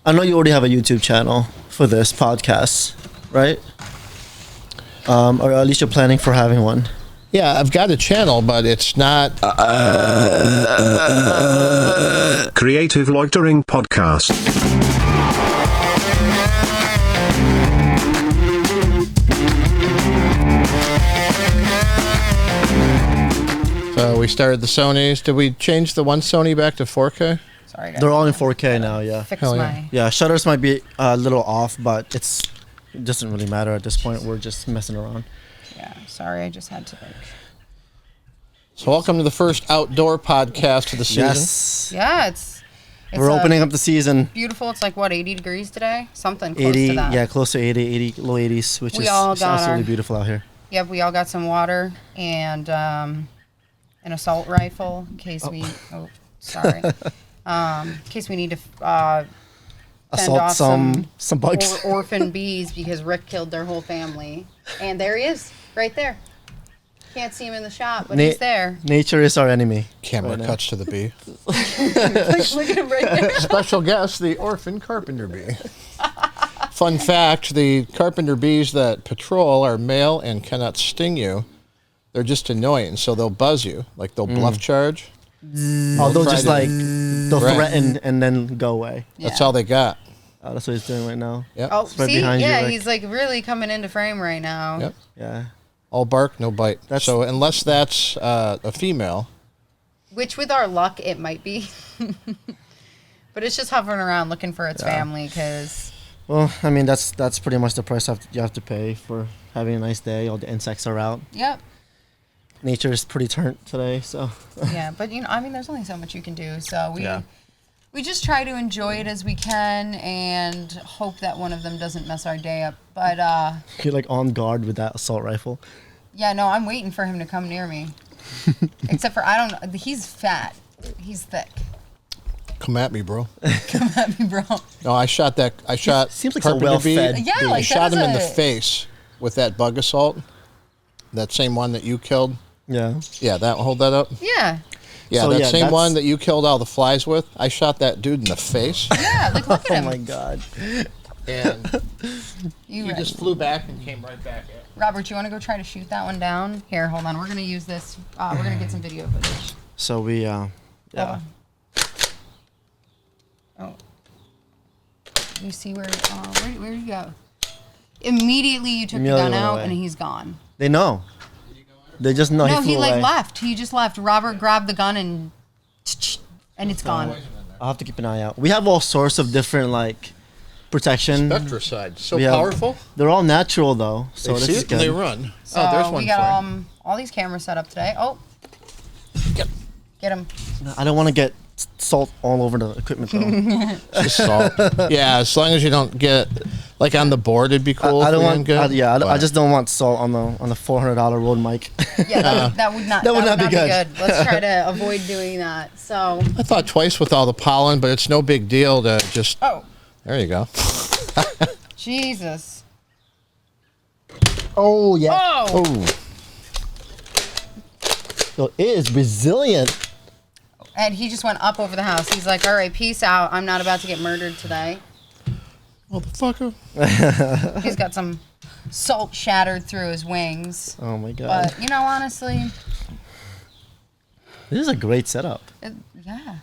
I know you already have a YouTube channel for this podcast, right? Or at least you're planning for having one. Yeah, I've got a channel, but it's not... Creative Loitering Podcast. So we started the Sonys. Did we change the one Sony back to 4K? Sorry, guys. They're all in 4K now, yeah. Fix Hell yeah. my... Yeah, shutters might be a little off, but it doesn't really matter at this point. We're just messing around. Yeah, sorry, I just had to like... So welcome to the first outdoor podcast of the season. Yes. Yeah, it's We're opening up the season. beautiful. It's like, what, 80 degrees today? Something close 80, to that. yeah, close to 80, low 80s, which We is all got absolutely our- beautiful out here. Yep, we all got some water and an assault rifle in case we... Oh, sorry. In case we need to fend Assault off some bugs. orphan bees because Rick killed their whole family. And there he is, right there. Can't see him in the shot, but he's there. Nature is our enemy. Camera Right now. cuts to the bee. Look at him right there. Special guest, the orphan carpenter bee. Fun fact, the carpenter bees that patrol are male and cannot sting you. They're just annoying, so they'll buzz you. Like they'll bluff charge. Oh, they'll just try to- they'll Right. threaten and then go away. That's Yeah. all they got. Oh, that's what he's doing right now. Yep. Oh, right see? behind you, Yeah, Rick. he's like really coming into frame right now. Yep. Yeah. All bark, no bite. That's- So unless that's a female, Which with our luck, it might be. But it's just hovering around looking for its family because... Well, I mean, that's pretty much the price you have to pay for having a nice day. All the insects are out. Yep. Nature is pretty turnt today, so. Yeah, but I mean, there's only so much you can do. So Yeah. we just try to enjoy it as we can and hope that one of them doesn't mess our day up. But You're like on guard with that assault rifle. yeah, no, I'm waiting for him to come near me. Except for he's fat. He's thick. come at me, bro. Come at me, bro. No, I shot Seems like a carpenter bee. well-fed Yeah, bee. like I shot him in the that was a- face with that bug assault. That same one that you killed. Yeah. Yeah, hold that up. Yeah. Yeah, So, that yeah, same that's- one that you killed all the flies with. I shot that dude in the face, Yeah, like look Oh at him. my god. and You he ready? just flew back and came right back at. Robert, you want to go try to shoot that one down? Here, hold on. We're going to use this. We're going to get some video footage. So we, yeah. Oh. You see where did you go? Immediately you took the Immediately gun went out away. and he's gone. They know. They just know No, he he flew away. left. He just left. Robert grabbed the gun and it's gone. I'll have to keep an eye out. We have all sorts of different, like, protection. Spectricide, so We have- powerful. They're all natural, though. So They this see is it and they good. run. So Oh, there's one we for got you. all these cameras set up today. Oh, Yep. get him. I don't want to get salt all over the equipment, though. Just salt. Yeah, as long as you don't get like on the board, it'd be cool. I don't if we want. didn't get, I but- just don't want salt on the $400 Rode mic. Yeah, that would not. That would not be good. Let's try to avoid doing that. So. I thought twice with all the pollen, but it's no big deal to just. Oh, There you go. Jesus. Oh yeah. Oh. Oh, So it is resilient. And he just went up over the house. He's like, all right, peace out. I'm not about to get murdered today. motherfucker! He's got some salt shattered through his wings. Oh my god. But, honestly, This is a great setup. yeah.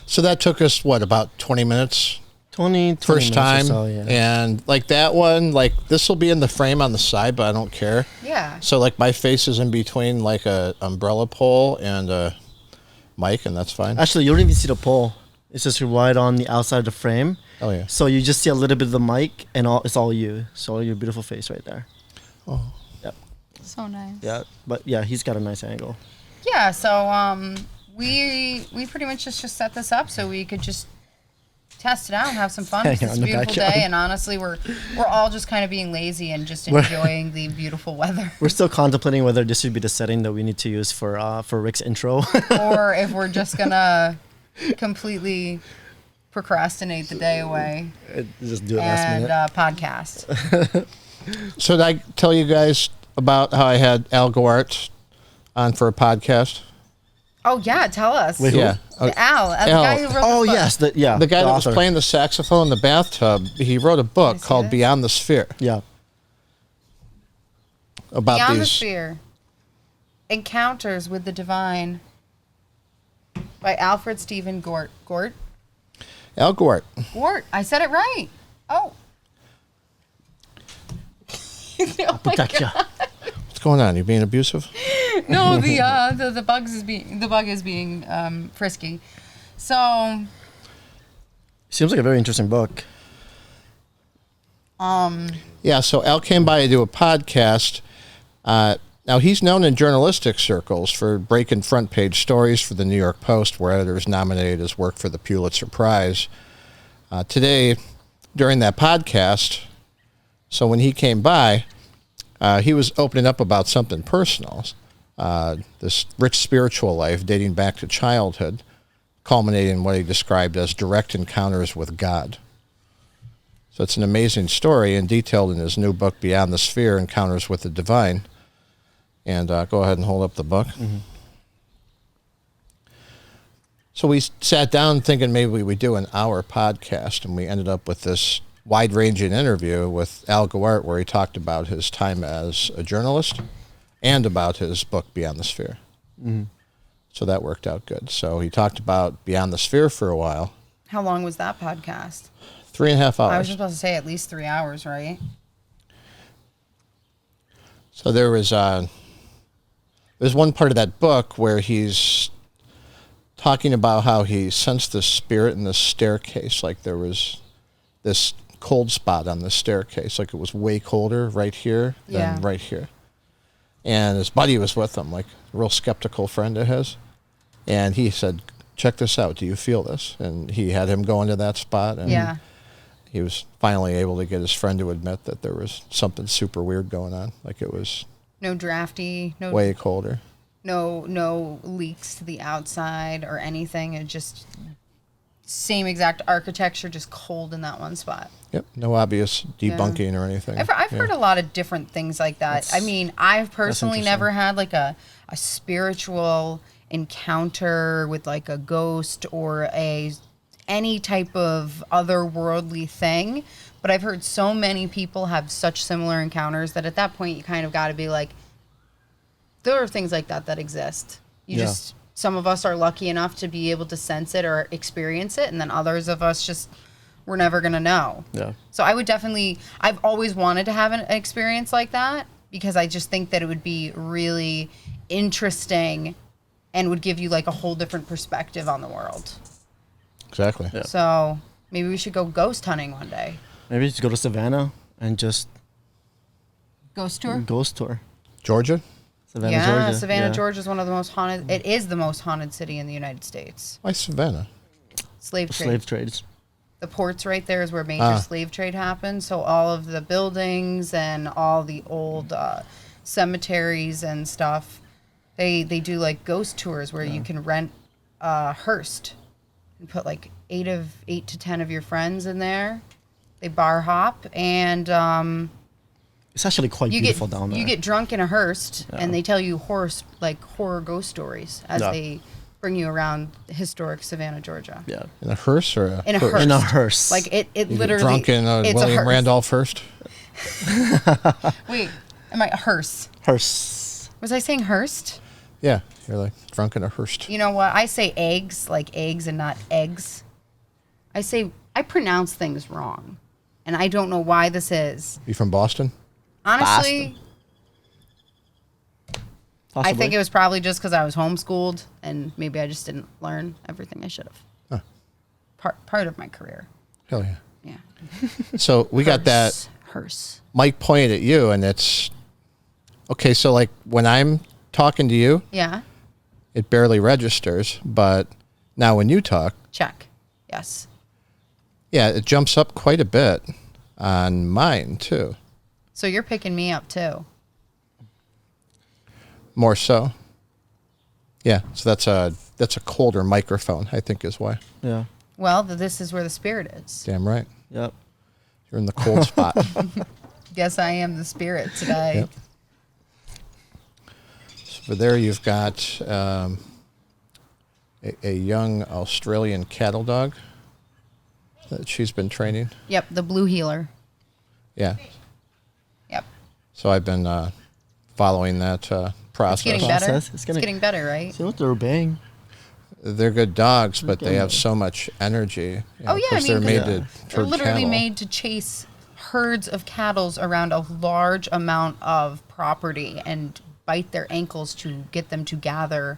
So that took us what about 20 minutes 20 first minutes time, or so, yeah. and like that one, like this will be in the frame on the side, but I don't care. Yeah. So like my face is in between like a umbrella pole and a mic, and that's fine. Actually, you don't even see the pole. It's just right on the outside of the frame. Oh yeah. So you just see a little bit of the mic, and it's all you. So your beautiful face right there. Oh. Yep. So nice. Yeah. But yeah, he's got a nice angle. Yeah, so we pretty much just set this up so we could just test it out and have some fun. Hang It's out a in the beautiful backyard. day, and honestly, we're all just kind of being lazy and just enjoying the beautiful weather. We're still contemplating whether this should be the setting that we need to use for Rick's intro. Or if we're just gonna completely procrastinate the day away Just do it last and minute. podcast. So did I tell you guys about how I had Al Goart on for a podcast? Oh yeah, tell us. Wait, who? Yeah. Al, the Al. guy who wrote Oh this book. yes, the The guy that was author. playing the saxophone in the bathtub, he wrote a book see called this? Beyond the Sphere Yeah. about Beyond the these. Sphere. Encounters with the Divine by Alfred Stephen Gort. Al Gort. Gort. I said it right. Oh. Oh my Protect God. ya. What's going on? You being abusive? No, the bug is being frisky. So Seems like a very interesting book. Yeah, so Al came by to do a podcast. Now, he's known in journalistic circles for breaking front page stories for the New York Post, where editors nominated his work for the Pulitzer Prize. Today, during that podcast, so when he came by, he was opening up about something personal, this rich spiritual life dating back to childhood, culminating in what he described as direct encounters with God. So it's an amazing story and detailed in his new book, Beyond the Sphere, Encounters with the Divine. And go ahead and hold up the book. Mm-hmm. So we sat down thinking maybe we would do an hour podcast, and we ended up with this wide-ranging interview with Al Gore, where he talked about his time as a journalist and about his book, Beyond the Sphere. Mm-hmm. So that worked out good. So he talked about Beyond the Sphere for a while. how long was that podcast? 3.5 hours. I was just about to say at least 3 hours, right? So there's one part of that book where he's talking about how he sensed this spirit in this staircase, like there was this cold spot on the staircase, like it was way colder right here than right here. And his buddy was with him, like a real skeptical friend of his. And he said, check this out. Do you feel this? And he had him go into that spot. And he was finally able to get his friend to admit that there was something super weird going on. Like it was No drafty, no way colder. no leaks to the outside or anything. It just same exact architecture, just cold in that one spot. Yep, no obvious debunking or anything. I've heard a lot of different things like that. I mean, I've personally never had like a spiritual encounter with like a ghost or any type of otherworldly thing, but I've heard so many people have such similar encounters that at that point you kind of got to be like, there are things like that exist. Some of us are lucky enough to be able to sense it or experience it, and then others of us just, we're never going to know. Yeah. So I would definitely, I've always wanted to have an experience like that because I just think that it would be really interesting and would give you like a whole different perspective on the world. Exactly. Yeah. So maybe we should go ghost hunting one day. Maybe just go to Savannah and just Ghost tour? ghost tour. Georgia? Savannah, Georgia. Savannah, Georgia is one of the most haunted. It is the most haunted city in the United States. Why Savannah? Slave trade. Slave trades. The ports right there is where major slave trade happened. So all of the buildings and all the old cemeteries and stuff, they do like ghost tours where you can rent a hearse and put like 8 to 10 of your friends in there. They bar hop and It's actually quite beautiful down there. You get drunk in a hearse and they tell you horror ghost stories as they bring you around historic Savannah, Georgia. Yeah. In a hearse or In a hearse. In a hearse. Like it You get literally. drunk in it's a William hearse. Randolph Hearst? Wait, am I a hearse? Hearse. Was I saying hearse? Yeah, you're like drunk in a hearse. You know what? I say eggs, like eggs and not eggs. I pronounce things wrong. And I don't know why this is. You from Boston? Honestly, Possibly. I think it was probably just because I was homeschooled and maybe I just didn't learn everything I should have. Part of my career. Hell yeah. Yeah. So we got that Hearse. mic pointed at you, and it's okay. So like when I'm talking to you, Yeah. it barely registers, but now when you talk, Check. Yes. yeah, it jumps up quite a bit on mine too. So you're picking me up too. More so. Yeah, so that's a colder microphone, I think is why. Yeah. Well, this is where the spirit is. Damn right. Yep. You're in the cold spot. Guess I am the spirit today. Yep. So there you've got a young Australian cattle dog that she's been training. Yep, the blue healer. Yeah. Yep. So I've been following that process. It's getting better. Process. It's getting better, right? See what they're obeying. They're good dogs, but they have so much energy. Oh, yeah, I mean, they're made 'cause to They're herd literally cattle. made to chase herds of cattle around a large amount of property and bite their ankles to get them to gather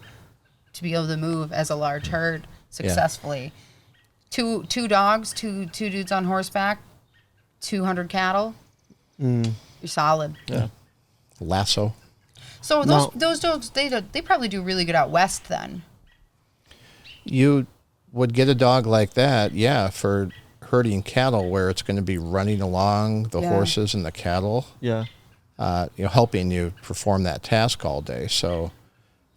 to be able to move as a large herd successfully. Two dogs, two dudes on horseback, 200 cattle. You're solid. Yeah. Lasso. So those dogs, they probably do really good out west then. You would get a dog like that, for herding cattle where it's going to be running along the horses and the cattle, Yeah. helping you perform that task all day. So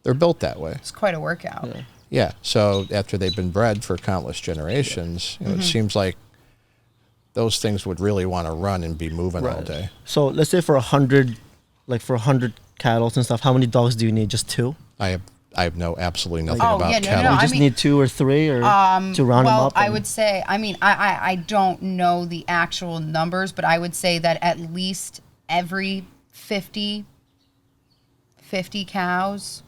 they're built that way. It's quite a workout. Yeah. So after they've been bred for countless generations, it seems like those things would really want to run and be moving all day. So let's say for 100 cattle and stuff, how many dogs do you need? Just 2? I have absolutely nothing Oh, about yeah, no, cattle. no, You just need 2 or 3 or to round them Well, up? I would say, I don't know the actual numbers, but I would say that at least every 50 cows,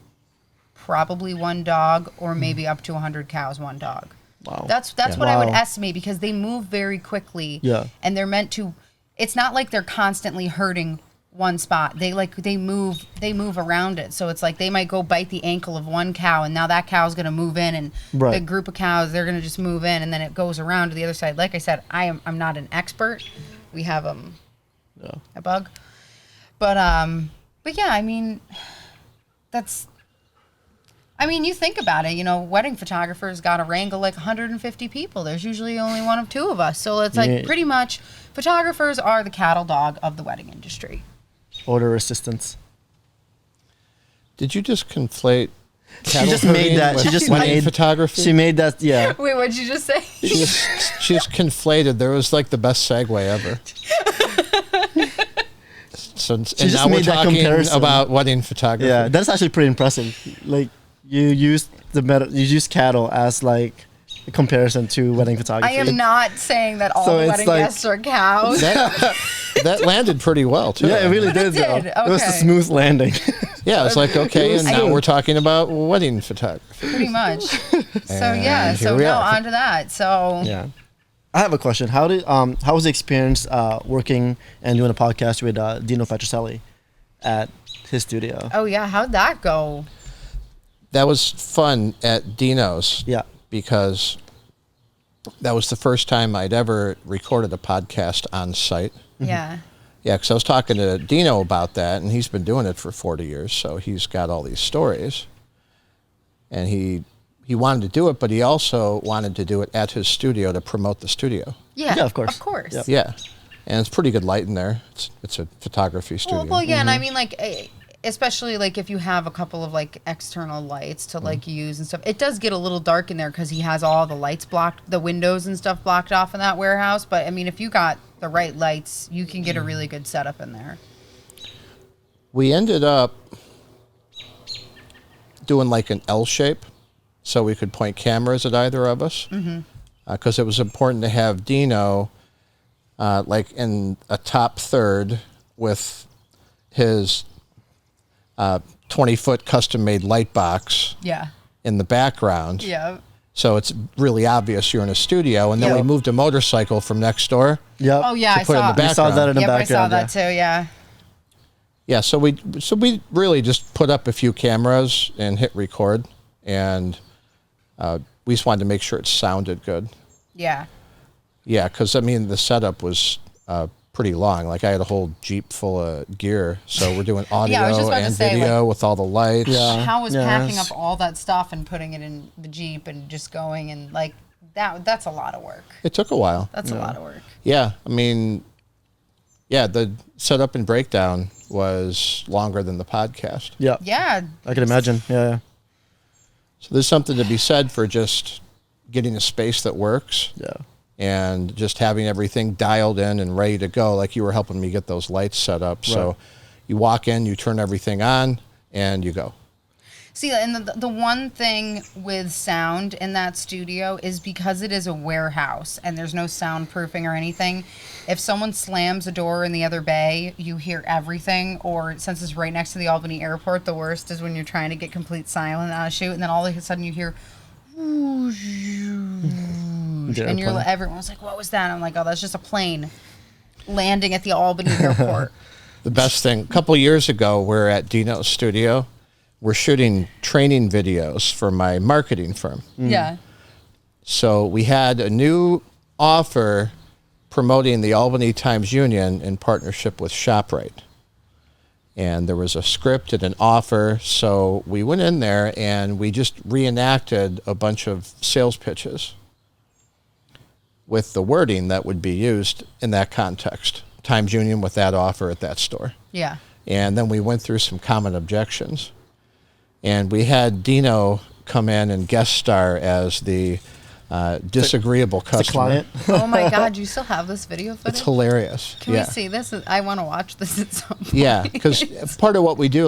probably 1 dog, or maybe up to 100 cows, 1 dog. Wow. That's what I would Wow. estimate because they move very quickly. Yeah. And they're meant to, it's not like they're constantly herding one spot. They move around it. So it's like they might go bite the ankle of one cow and now that cow's going to move in and Right. the group of cows, they're going to just move in and then it goes around to the other side. Like I said, I'm not an expert. We have a bug. But yeah, I mean, you think about it, wedding photographers got to wrangle like 150 people. There's usually only one of 2 of us. So it's like pretty much photographers are the cattle dog of the wedding industry. Order assistance. Did you just conflate She cattle just herding made that. with She just wedding made photography? She made that. Yeah. Wait, what'd you just say? She just conflated. There was like the best segue ever. So and just now we're made that talking comparison. about wedding photography. Yeah, that's actually pretty impressive. Like you used cattle as like a comparison to wedding photography. I am not saying that all So the it's wedding like- guests are cows. That landed pretty well too. Yeah, it really did. Though. did, It was a okay. smooth landing. Yeah, it's like okay, and now smooth. we're talking about wedding photography. Pretty much. So And yeah, here so we now are. on to that. So Yeah. I have a question. How was the experience working and doing a podcast with Dino Petrocelli at his studio? oh yeah, how'd that go? That was fun at Dino's. Yeah. Because that was the first time I'd ever recorded a podcast on site. Yeah. Yeah, because I was talking to Dino about that, and he's been doing it for 40 years, so he's got all these stories. And he wanted to do it, but he also wanted to do it at his studio to promote the studio. Yeah. Yeah, of course. Of course. Yep. Yeah, and it's pretty good light in there. It's a photography studio. Well, yeah, and I mean, like, especially like if you have a couple of like external lights to like use and stuff, it does get a little dark in there because he has all the lights blocked, the windows and stuff blocked off in that warehouse. But I mean, if you got the right lights, you can get a really good setup in there. We ended up doing like an L shape so we could point cameras at either of us. Because it was important to have Dino like in a top third with his 20-foot custom-made light box Yeah. in the background. Yeah. So it's really obvious you're in a studio. And then we Yep. moved a motorcycle from next door. Yep. Oh yeah, I put it in saw. the We saw that in the Yep, I saw background. that too. Yeah. Yeah, so we really just put up a few cameras and hit record, and we just wanted to make sure it sounded good. Yeah. Yeah, because I mean the setup was pretty long. Like I had a whole Jeep full of gear, so we're doing audio I was just about to and say, video with all the lights. Yeah. How was Yeah, packing it's- up all that stuff and putting it in the Jeep and just going and like that's a lot of work. It took a while. That's a lot of work. Yeah, I mean, yeah, the setup and breakdown was longer than the podcast. Yeah. Yeah. I can imagine. Yeah. So there's something to be said for just getting a space that works. Yeah. And just having everything dialed in and ready to go, like you were helping me get those lights set up. So Right. you walk in, you turn everything on, and you go. See, and the one thing with sound in that studio is because it is a warehouse and there's no soundproofing or anything, if someone slams a door in the other bay, you hear everything. Or since it's right next to the Albany airport, the worst is when you're trying to get complete silence on a shoot and then all of a sudden you hear whoosh, and everyone's like, what was that? I'm like, oh, that's just a plane landing at the Albany airport. The best thing, a couple of years ago, we're at Dino's studio. We're shooting training videos for my marketing firm. Yeah. So we had a new offer promoting the Albany Times-Union in partnership with ShopRite. And there was a script and an offer. So we went in there and we just reenacted a bunch of sales pitches with the wording that would be used in that context. Times-Union with that offer at that store. Yeah. And then we went through some common objections. And we had Dino come in and guest star as the disagreeable customer. client. Oh my God, you still have this video footage? It's hilarious. Can we see this? I want to watch this at some point. Yeah, because part of what we do,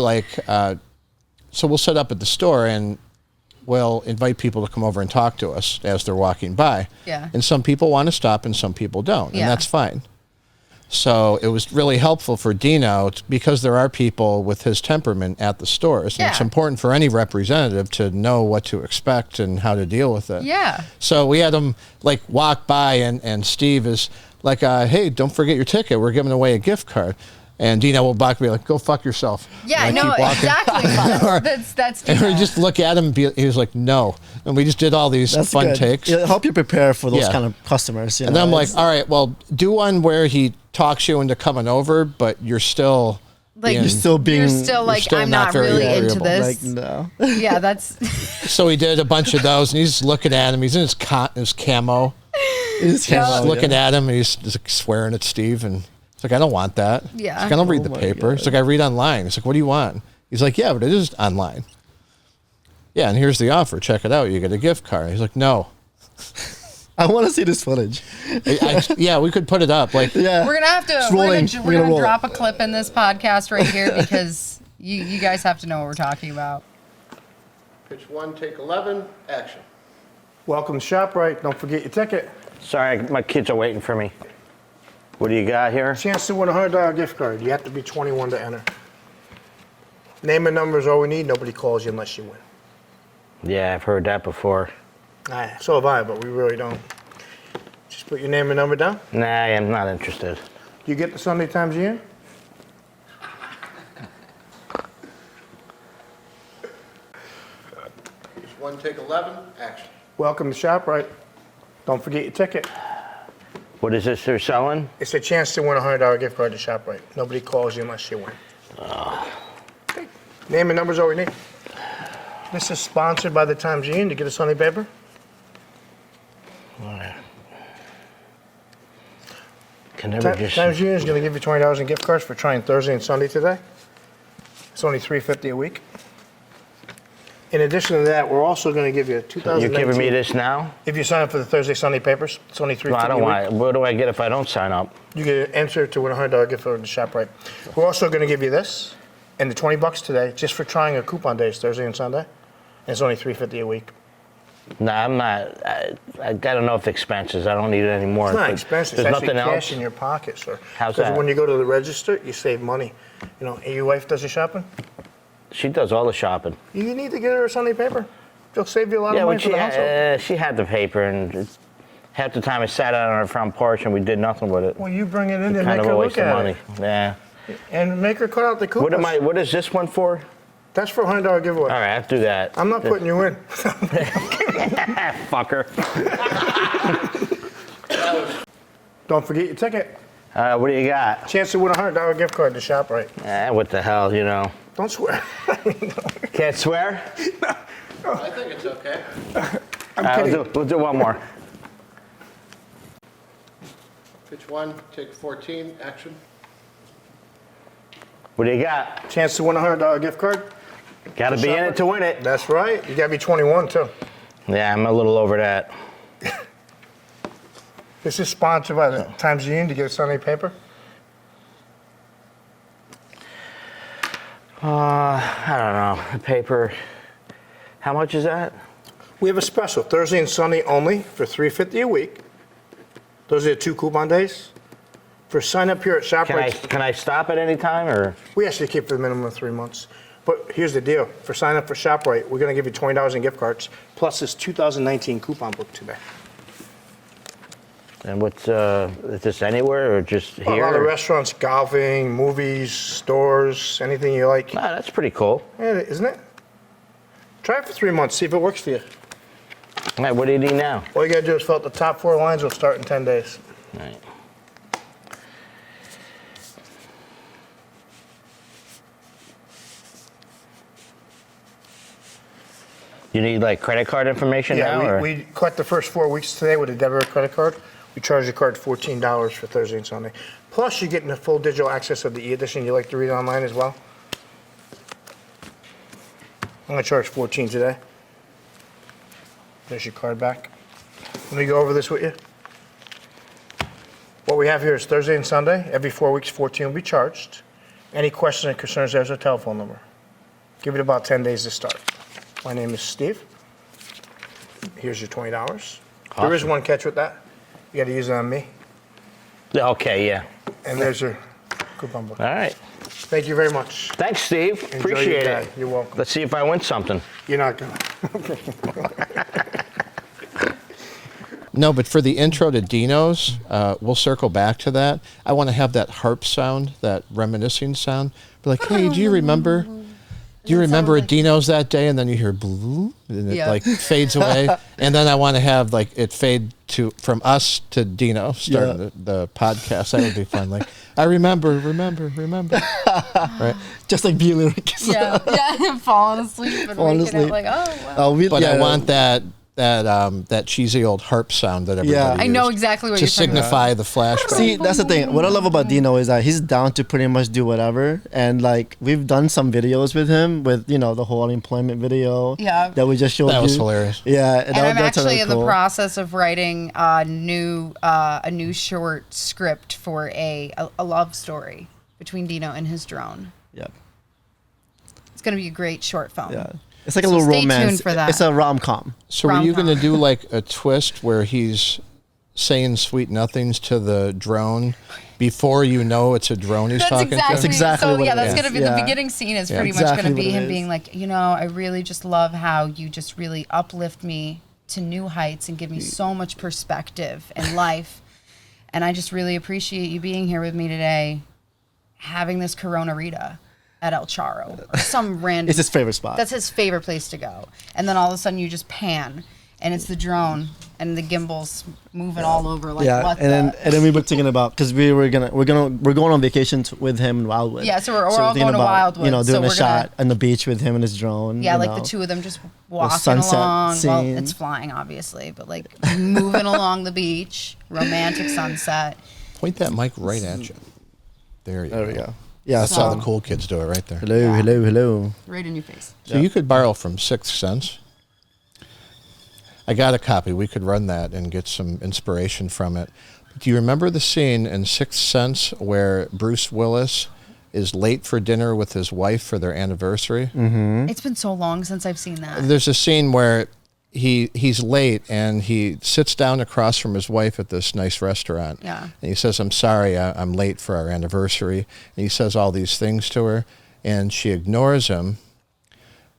so we'll set up at the store and we'll invite people to come over and talk to us as they're walking by. Yeah. And some people want to stop and some people don't, Yeah. and that's fine. So it was really helpful for Dino because there are people with his temperament at the stores. And it's Yeah. important for any representative to know what to expect and how to deal with it. Yeah. So we had him walk by and Steve is like, hey, don't forget your ticket. We're giving away a gift card. And Dino will back be like, go fuck yourself. Yeah, And no, keep walking. exactly. That's And we Dino. just look at him and he was like, no. And we just did all these That's fun good. takes. Yeah, help you prepare for those Yeah. kind of customers. And then I'm like, all right, well, do one where he talks you into coming over, but you're still Like, You're still being. You're still like, still I'm not not very really into agreeable. this. Like, no. Yeah, that's. So he did a bunch of those, and he's looking at him. He's in his camo. It's He's camo, looking yeah. at him, and he's just swearing at Steve, and he's like, I don't want that. Yeah. He's like, I don't read Oh the my paper. God. He's like, I read online. He's like, what do you want? He's like, yeah, but it is online. Yeah, and here's the offer. Check it out. You get a gift card. He's like, no. I want to see this footage. Yeah, we could put it up. Like, Yeah. We're gonna have to. It's We're rolling. gonna, We're gonna roll. drop a clip in this podcast right here because you guys have to know what we're talking about. pitch 1, take 11, action. Welcome to ShopRite. Don't forget your ticket. Sorry, my kids are waiting for me. What do you got here? Chance to win a $100 gift card. You have to be 21 to enter. Name and number is all we need. Nobody calls you unless you win. Yeah, I've heard that before. So have I, but we really don't. Just put your name and number down. Nah, I'm not interested. You get the Sunday Times Union? Pitch 1, take 11, action. Welcome to ShopRite. Don't forget your ticket. What is this they're selling? It's a chance to win a $100 gift card to ShopRite. Nobody calls you unless you win. Okay. Name and number is all we need. This is sponsored by the Times Union to get a Sunday paper. Can never just. Times Union is going to give you $20 in gift cards for trying Thursday and Sunday today. It's only $3.50 a week. In addition to that, we're also going to give you 2019. You're giving me this now? If you sign up for the Thursday, Sunday papers, it's only $3.50 No, I don't a week. want it. What do I get if I don't sign up? You get an enter to win a $100 gift card to ShopRite. We're also going to give you this and the $20 today just for trying a coupon days, Thursday and Sunday. And it's only $3.50 a week. No, I'm not. I got enough expenses. I don't need it anymore. It's not But expensive. There's It's actually nothing cash else. in your pocket, sir. How's Because that? when you go to the register, you save money. You know, your wife does your shopping. She does all the shopping. You need to get her a Sunday paper. It'll save you a lot Yeah, of money but for the household. she had the paper, and half the time I sat out on her front porch and we did nothing with it. Well, you bring it in and Kind make of her a look waste of at money. it. Yeah. And make her cut out the coupons. What is this one for? That's for a $100 giveaway. All right, I have to do that. I'm not putting you in. Fucker. Don't forget your ticket. What do you got? Chance to win a $100 gift card to ShopRite. What the hell, you know? Don't swear. Can't swear? I think it's okay. We'll do one more. Pitch 1, take 14, action. What do you got? Chance to win a $100 gift card. Got to be in it to win it. That's right. You got to be 21 too. Yeah, I'm a little over that. This is sponsored by the Times Union to get a Sunday paper. I don't know. The paper. How much is that? We have a special Thursday and Sunday only for $3.50 a week. Those are the 2 coupon days. For sign up here at ShopRite, Can I stop at any time or? we actually keep for the minimum of 3 months. But here's the deal: for sign up for ShopRite, we're going to give you $20 in gift cards plus this 2019 coupon book today. And what's is this anywhere or just A here? lot of restaurants, golfing, movies, stores, anything you like. Ah, that's pretty cool. Yeah, isn't it? Try it for 3 months. See if it works for you. All right, what do you need now? All you got to do is fill out the top 4 lines. We'll start in 10 days. All right. You need like credit card information now? Yeah, or? we collect the first 4 weeks today with a debit or credit card. We charge the card $14 for Thursday and Sunday. Plus, you're getting the full digital access of the e-edition. You like to read online as well? I'm going to charge $14 today. There's your card back. Let me go over this with you. What we have here is Thursday and Sunday. Every 4 weeks, $14 will be charged. Any questions and concerns, there's our telephone number. Give it about 10 days to start. My name is Steve. Here's your $20. There is Awesome. one catch with that. You got to use it on me. Yeah, okay, yeah. And there's your coupon book. All right. Thank you very much. Thanks, Steve. Enjoy Appreciate your it. day. You're welcome. Let's see if I win something. You're not going to. No, but for the intro to Dino's, we'll circle back to that. I want to have that harp sound, that reminiscing sound. Be like, hey, do you remember? Do you remember at Dino's that day? And then you hear blue, and it Yeah. like fades away. And then I want to have like it fade to from us to Dino starting the podcast. That would be fun. Like, I remember. Right. Just like B lyrics. Yeah, yeah, falling asleep and Falling waking asleep. up like, oh, wow. But I want that cheesy old harp sound that everybody Yeah. used I know exactly what to you're talking about. signify the flashback. See, that's the thing. What I love about Dino is that he's down to pretty much do whatever. And like we've done some videos with him with, the whole unemployment video. Yeah. That we just showed That was you. hilarious. Yeah. And I'm that's actually really in the cool. process of writing a new short script for a love story between Dino and his drone. Yeah. It's going to be a great short film. Yeah. It's like a So little stay romance. tuned for that. It's a rom-com. So were you Rom-com. going to do like a twist where he's saying sweet nothings to the drone before you know it's a drone he's That's talking exactly, to? That's exactly so what yeah, it that's is. going to be Yeah. the beginning scene is Yeah. pretty much Exactly going to what be it him is. being like, I really just love how you just really uplift me to new heights and give me so much perspective in life. And I just really appreciate you being here with me today, having this Corona Rita at El Charro or some random. It's his favorite spot. That's his favorite place to go. And then all of a sudden you just pan, and it's the drone and the gimbals moving all over. Like what? and then we were thinking about because we're going on vacation with him in Wildwood. Yeah, so we're all thinking going to Wildwood, doing so a we're shot on the beach with him and his drone. Yeah, you like know. the two of them just walking sunset along. Well, scene. it's flying, obviously, but like moving along the beach, romantic sunset. Point that mic right at you. There you There go. we go. Yeah. That's how the cool kids do it right there. Hello. Right in your face. So you could borrow from Sixth Sense. I got a copy. We could run that and get some inspiration from it. Do you remember the scene in Sixth Sense where Bruce Willis is late for dinner with his wife for their anniversary? Mm-hmm. It's been so long since I've seen that. There's a scene where he's late and he sits down across from his wife at this nice restaurant. Yeah. And he says, I'm sorry, I'm late for our anniversary. And he says all these things to her, and she ignores him.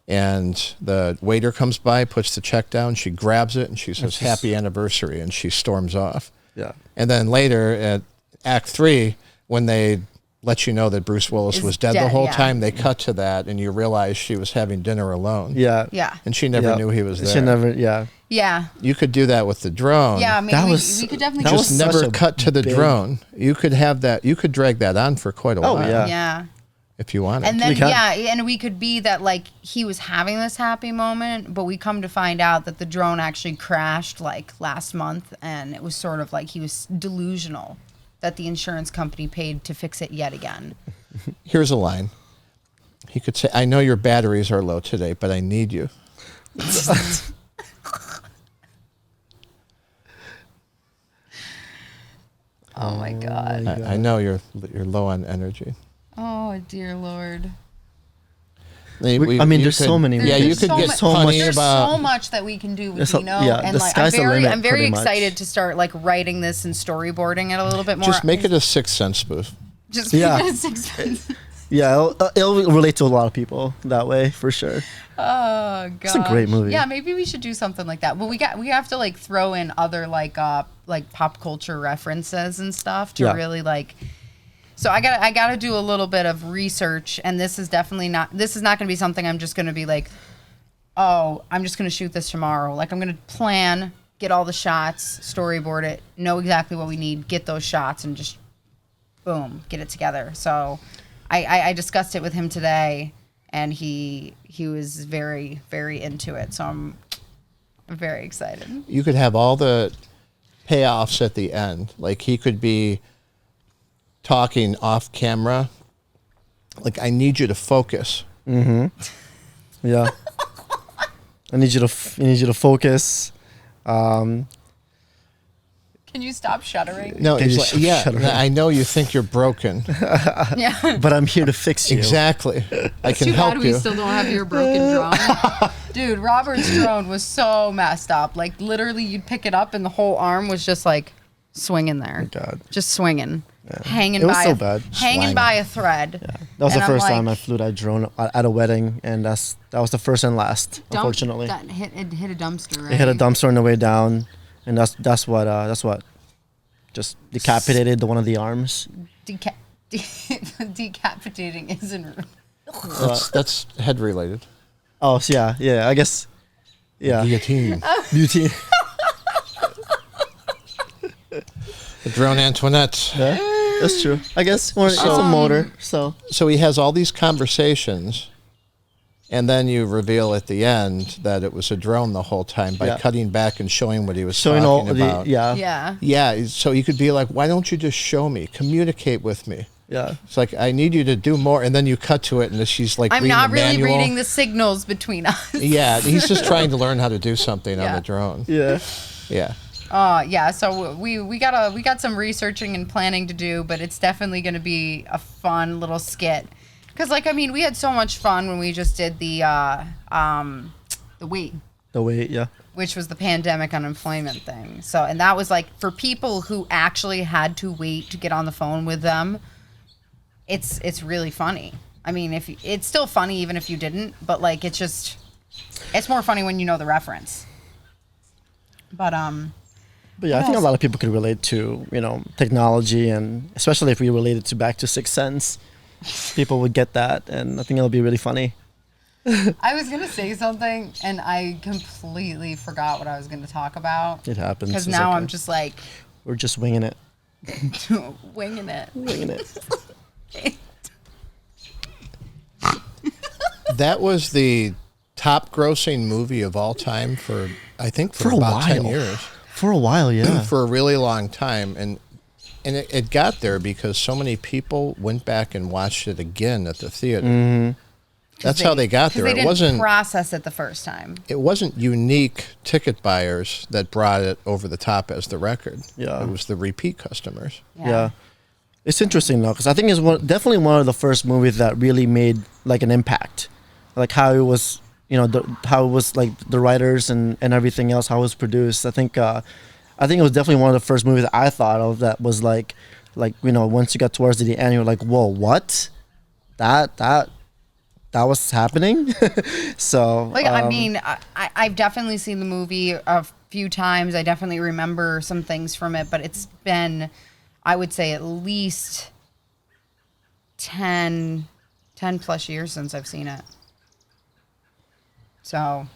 And the waiter comes by, puts the check down, she grabs it, and she says, happy anniversary, and she storms off. Yeah. And then later at Act 3, when they let you know that Bruce Willis Is was dead the dead, whole yeah. time, they cut to that, and you realize she was having dinner alone. Yeah. Yeah. And she never Yeah. knew he was there. She never. Yeah. Yeah. You could do that with the drone. Yeah, I mean, That we, was- we could definitely that Just was never such a cut to the big- drone. You could have that. You could drag that on for quite a while. yeah. Yeah. If you wanted. And then, We can. yeah, and we could be that, like, he was having this happy moment, but we come to find out that the drone actually crashed, like, last month, and it was sort of like he was delusional that the insurance company paid to fix it yet again. Here's a line. He could say, I know your batteries are low today, but I need you. Oh, my God. I know you're low on energy. Oh, dear Lord. I there's so many. Yeah, you could get funny there's about. so much that we can do with So- Dino, yeah, and the like sky's the limit, I'm very pretty much. excited to start like writing this and storyboarding it a little bit more. Just make it a Sixth Sense spoof. Just Yeah. make it 6 cents. Yeah, it'll relate to a lot of people that way for sure. Oh god, It's a great movie. Yeah, maybe we should do something like that. Well, we have to like throw in other like pop culture references and stuff to Yeah. really like. So I gotta do a little bit of research, and this is not going to be something I'm just going to be like, oh, I'm just going to shoot this tomorrow. Like I'm going to plan, get all the shots, storyboard it, know exactly what we need, get those shots, and just boom, get it together. So I discussed it with him today, and he was very, very into it. So I'm very excited. You could have all the payoffs at the end. Like he could be talking off camera. Like, I need you to focus. Yeah. I need you to focus. Can you stop shuddering? No, Can it's you like, shut her up? I know you think you're broken. Yeah. But I'm here to fix you. Exactly. I can Too help bad you. we still don't have your broken drone. Dude, Robert's drone was so messed up. Like, literally, you'd pick it up and the whole arm was just like swinging there. God. Just swinging. Hanging It was by so a, bad. hanging Swanging. by a thread. That was And the I'm first like, time I flew that drone at a wedding, and that was the first and last. Unfortunately, It hit a dumpster, right? it hit a dumpster on the way down, and that's what just decapitated one of the arms. Decapitating isn't. That's head related. Oh, so yeah. I guess, yeah. Guillotine. Beauty. The drone Antoinette. Yeah, that's true. I guess it's a motor. So So he has all these conversations, and then you reveal at the end that it was a drone the whole time by Yeah. cutting back and showing what he was showing talking all the about. Yeah. Yeah, so you could be like, why don't you just show me? Communicate with me. yeah. It's like, I need you to do more. And then you cut to it, and she's like, I'm reading not the really manual. reading the signals between us. Yeah, he's just trying to learn how to do something on Yeah. the drone. Yeah. Yeah. Yeah, so we got some researching and planning to do, but it's definitely going to be a fun little skit. Cuz we had so much fun when we just did the wait, The weight, yeah. which was the pandemic unemployment thing. So, and that was like for people who actually had to wait to get on the phone with them. It's really funny. I mean, it's still funny even if you didn't, but like it's more funny when you know the reference. But yeah, I think a lot of people could relate to, technology, and especially if we relate it back to Sixth Sense, people would get that, and I think it'll be really funny. I was gonna say something and I completely forgot what I was gonna talk about. It happens. Because It's now okay. I'm just like We're just winging it. winging it. Winging it. That was the top grossing movie of all time for For a about 10 while. years. For a while, yeah. For a really long time. And it got there because so many people went back and watched it again at the theater. Mm-hmm. That's how they got there. They It didn't wasn't process it the first time. it wasn't unique ticket buyers that brought it over the top as the record. Yeah. It was the repeat customers. Yeah. It's interesting though, because I think it's definitely one of the first movies that really made like an impact, like how it was, how it was like the writers and everything else, how it was produced. I think it was definitely one of the first movies that I thought of that was like once you got towards the end, you're like, whoa, what? That was happening. So I've definitely seen the movie a few times. I definitely remember some things from it, but it's been, I would say, at least 10 plus years since I've seen it. So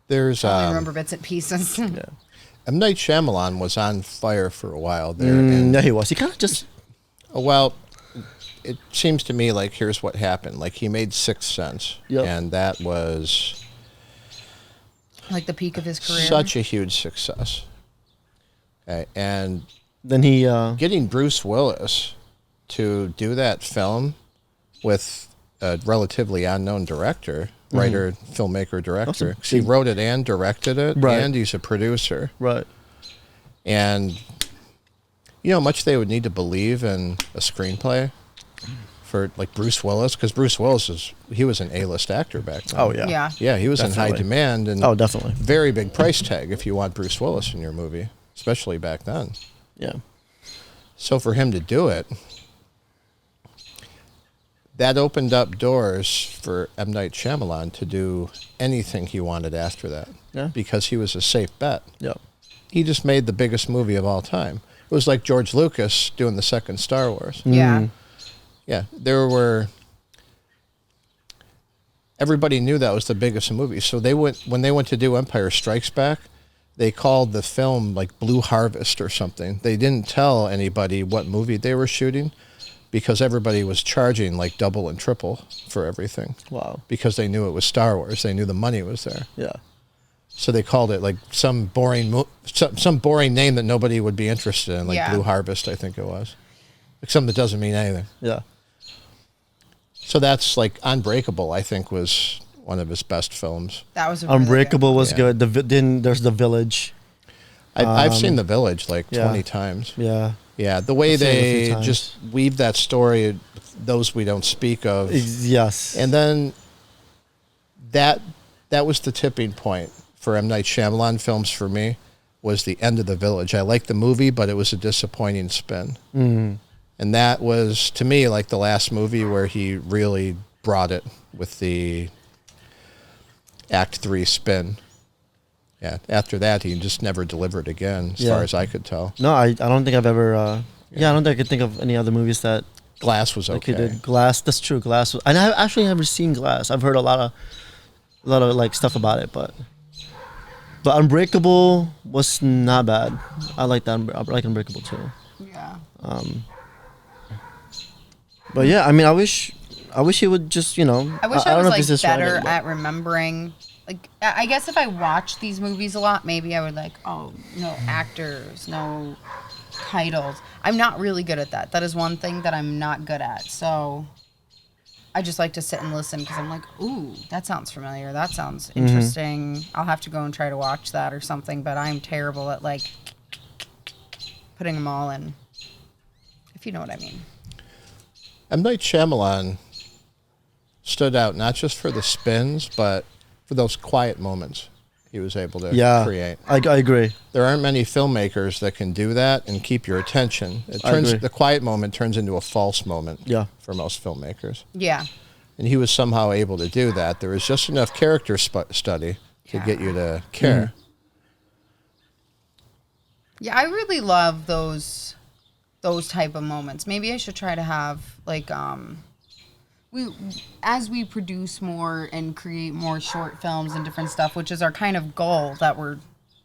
There's I remember bits and pieces. M. Night Shyamalan was on fire for a while there. And, yeah, he was. He kind of just well, it seems to me like here's what happened. Like he made Sixth Sense, Yep. and that was Like the peak of his career. such a huge success. Okay, and then he getting Bruce Willis to do that film with a relatively unknown director, writer, filmmaker, director. 'Cause he wrote it and directed it, Right. and he's a producer. right. And you know how much they would need to believe in a screenplay for like Bruce Willis, because Bruce Willis he was an A-list actor back then. Oh, yeah. Yeah. Yeah, he was in high Definitely. demand, and Oh, definitely. very big price tag if you want Bruce Willis in your movie, especially back then. Yeah. So for him to do it, that opened up doors for M. Night Shyamalan to do anything he wanted after that. Yeah. Because he was a safe bet. Yeah. He just made the biggest movie of all time. It was like George Lucas doing the second Star Wars. Yeah. Yeah, everybody knew that was the biggest movie. So when they went to do Empire Strikes Back, they called the film like Blue Harvest or something. They didn't tell anybody what movie they were shooting because everybody was charging like double and triple for everything. Wow. Because they knew it was Star Wars. They knew the money was there. Yeah. So they called it like some boring name that nobody would be interested in, like Yeah. Blue Harvest, I think it was. Like something that doesn't mean anything. Yeah. So that's like Unbreakable, I think, was one of his best films. That was a really Unbreakable was Yeah. good. Then there's The Village. I've seen The Village like yeah. 20 times. Yeah. Yeah, the way I've seen it a few they times. just weave that story, those we don't speak of. Yes. And then that was the tipping point for M. Night Shyamalan films for me, was the end of The Village. I liked the movie, but it was a disappointing spin. Mm. And that was, to me, like the last movie where he really brought it with the Act 3 spin. Yeah, after that, he just never delivered again, as Yeah. far as I could tell. No, I don't think I've ever. I don't think I could think of any other movies that Glass was like okay. he did. Glass. That's true. Glass. And I actually never seen Glass. I've heard a lot of like stuff about it, but Unbreakable was not bad. I like that. I like Unbreakable too. Yeah. But yeah, I mean, I wish he would just, I wish I don't know if was he's like just better writing, but- at remembering. Like, I guess if I watched these movies a lot, maybe I would like, oh, no actors, no titles. I'm not really good at that. That is one thing that I'm not good at. So I just like to sit and listen because I'm like, ooh, that sounds familiar. That sounds interesting. I'll have to go and try to watch that or something. But I'm terrible at like putting them all in, if you know what I mean. M. Night Shyamalan stood out not just for the spins, but for those quiet moments he was able to create. I agree. There aren't many filmmakers that can do that and keep your attention. agree. The quiet moment turns into a false moment for most filmmakers. Yeah. And he was somehow able to do that. There was just enough character study to get you to care. Yeah, I really love those type of moments. Maybe I should try to have like as we produce more and create more short films and different stuff, which is our kind of goal that we're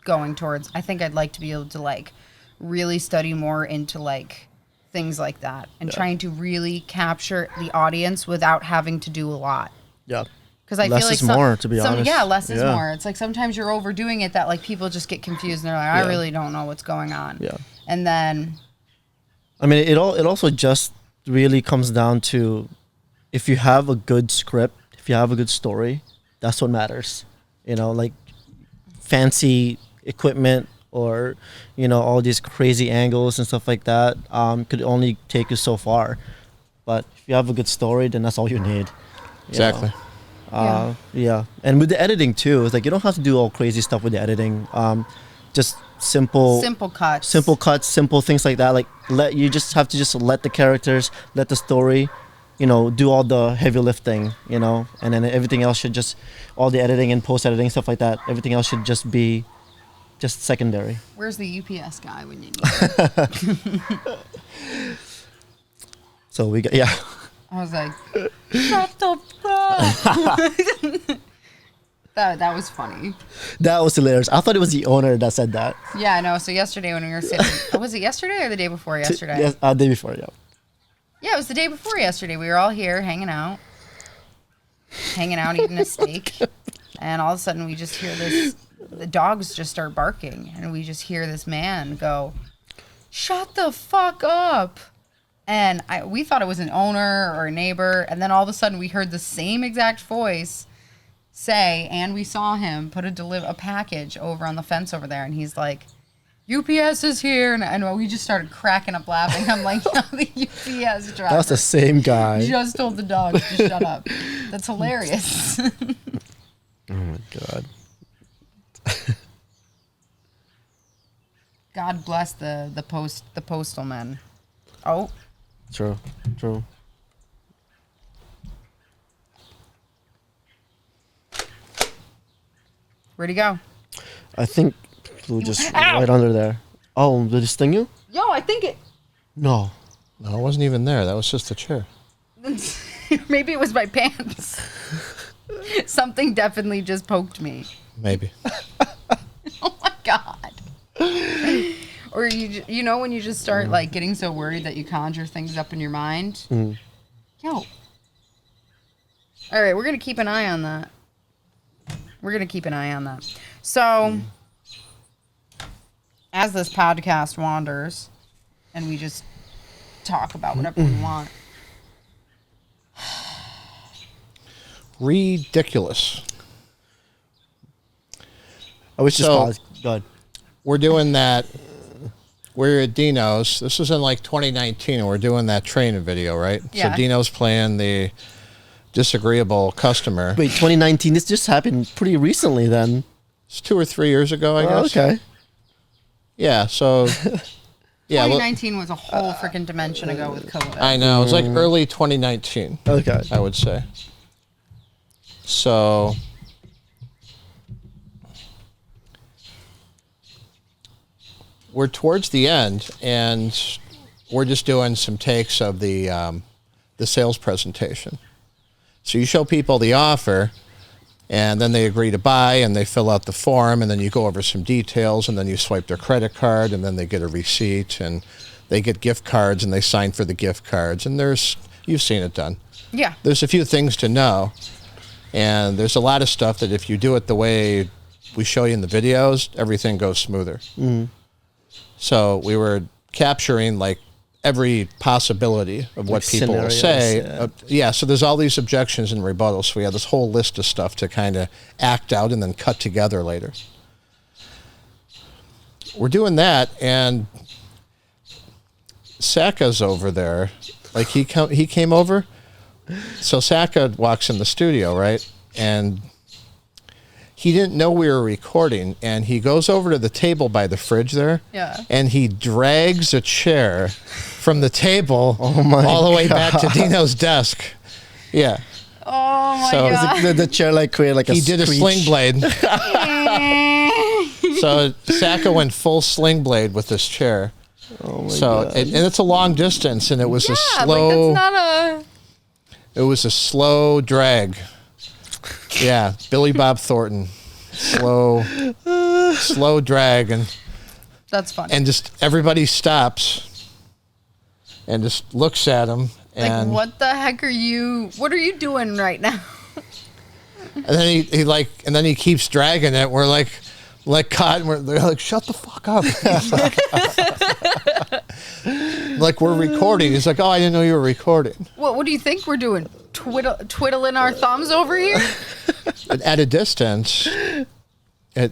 going towards. I think I'd like to be able to like really study more into like things like that and trying to really capture the audience without having to do a lot. Yeah. Because I Less feel like is more, to be honest. Yeah, less is Yeah. more. It's like sometimes you're overdoing it that like people just get confused and they're like, I really don't know what's going on. Yeah. And then I mean, it also just really comes down to if you have a good script, if you have a good story, that's what matters. Like fancy equipment or, all these crazy angles and stuff like that could only take you so far. But if you have a good story, then that's all you need. Exactly. Yeah. And with the editing too, it's like you don't have to do all crazy stuff with the editing. Just simple cuts, simple things like that. Like you just have to just let the characters, let the story, do all the heavy lifting, and then everything else should just, all the editing and post editing stuff like that. Everything else should just be just secondary. Where's the UPS guy when you need him? So we got I was like, shut the fuck. That was funny. That was hilarious. I thought it was the owner that said that. Yeah, I know. So yesterday when we were sitting, was it yesterday or the day before yesterday? Yes, day before, yeah. Yeah, it was the day before yesterday. We were all here hanging out, eating a steak. And all of a sudden we just hear the dogs just start barking. And we just hear this man go, shut the fuck up. And we thought it was an owner or a neighbor. And then all of a sudden we heard the same exact voice say, and we saw him put a package over on the fence over there. And he's like, UPS is here, and we just started cracking up laughing. I'm like, no, the UPS driver. That's the same guy. Just told the dog to shut up. That's hilarious. Oh my god. God bless the postal men. Oh, True. where'd he go? I think flew just right under there. Oh, did it sting you? Yo, I think it. No. No, it wasn't even there. That was just a chair. Maybe it was my pants. Something definitely just poked me. Maybe. Oh my god. Or you know when you just start like getting so worried that you conjure things up in your mind? Yo. All right, we're going to keep an eye on that. So, as this podcast wanders and we just talk about whatever we want. Ridiculous. I was just So- paused. Go ahead. We're doing that. We're at Dino's. This was in like 2019, and we're doing that training video, right? Yeah. So Dino's playing the disagreeable customer. Wait, 2019. This just happened pretty recently then. It's 2 or 3 years ago, I Oh, guess. okay. Yeah, so... yeah, well, 2019 was a whole freaking dimension ago with COVID. I know. It's like early 2019, Okay. I would say. So... we're towards the end, and we're just doing some takes of the sales presentation. So you show people the offer, and then they agree to buy, and they fill out the form, and then you go over some details, and then you swipe their credit card, and then they get a receipt, and they get gift cards, and they sign for the gift cards. And you've seen it done. Yeah. There's a few things to know, and there's a lot of stuff that if you do it the way we show you in the videos, everything goes smoother. So we were capturing like every possibility of what Like people will scenarios, say. yeah. So there's all these objections and rebuttals. So we have this whole list of stuff to kind of act out and then cut together later. We're doing that, and Saka's over there. Like he came over. So Saka walks in the studio, right? And he didn't know we were recording, and he goes over to the table by the fridge there. Yeah. And he drags a chair from the table all the way back to Dino's desk. Yeah. Oh my So- god. The chair like created like a He did a screech. sling blade. So Saka went full sling blade with this chair. Oh my So god. and it's a long distance, and it was a Yeah, slow. like that's not a. It was a slow drag. Yeah, Billy Bob Thornton, slow drag, That's funny. and just everybody stops and just looks at him, Like, and what the heck are you? What are you doing right now? and then he keeps dragging it. We're like God, they're like, shut the fuck up. Like we're recording. He's like, oh, I didn't know you were recording. What do you think we're doing? Twiddling our thumbs over here? But at a distance, I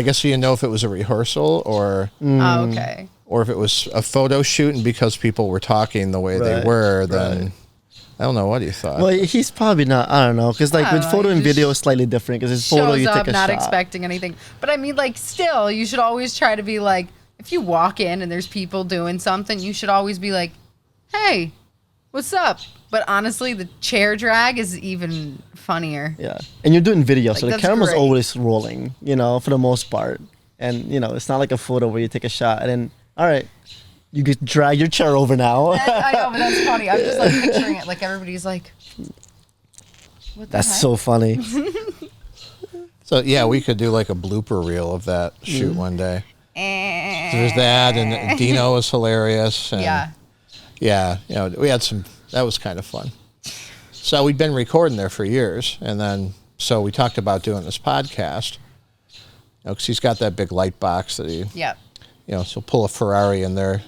guess you didn't know if it was a rehearsal or Oh, okay. or if it was a photo shoot, and because people were talking the way they Right, were, then right. I don't know what you thought. Well, he's probably not. I don't know, because like I don't with know, photo he and just video is slightly different. Because his photo, Shows you up take a not shot. expecting anything. But I mean, like, still, you should always try to be like, if you walk in and there's people doing something, you should always be like, hey, what's up? But honestly, the chair drag is even funnier. Yeah, and you're doing video, so the that's camera's great. always rolling. You know, for the most part, and you know, it's not like a photo where you take a shot and then, all right, you could drag your chair over now. I know, but that's funny. I'm just like picturing it. Like everybody's like, what the That's heck? so funny. So yeah, we could do like a blooper reel of that shoot one day. There's that, and Dino was hilarious. And Yeah. you know, we had some. That was kind of fun. So we'd been recording there for years, and then so we talked about doing this podcast. You know, because he's got that big light box that he, Yep. you know, so pull a Ferrari in there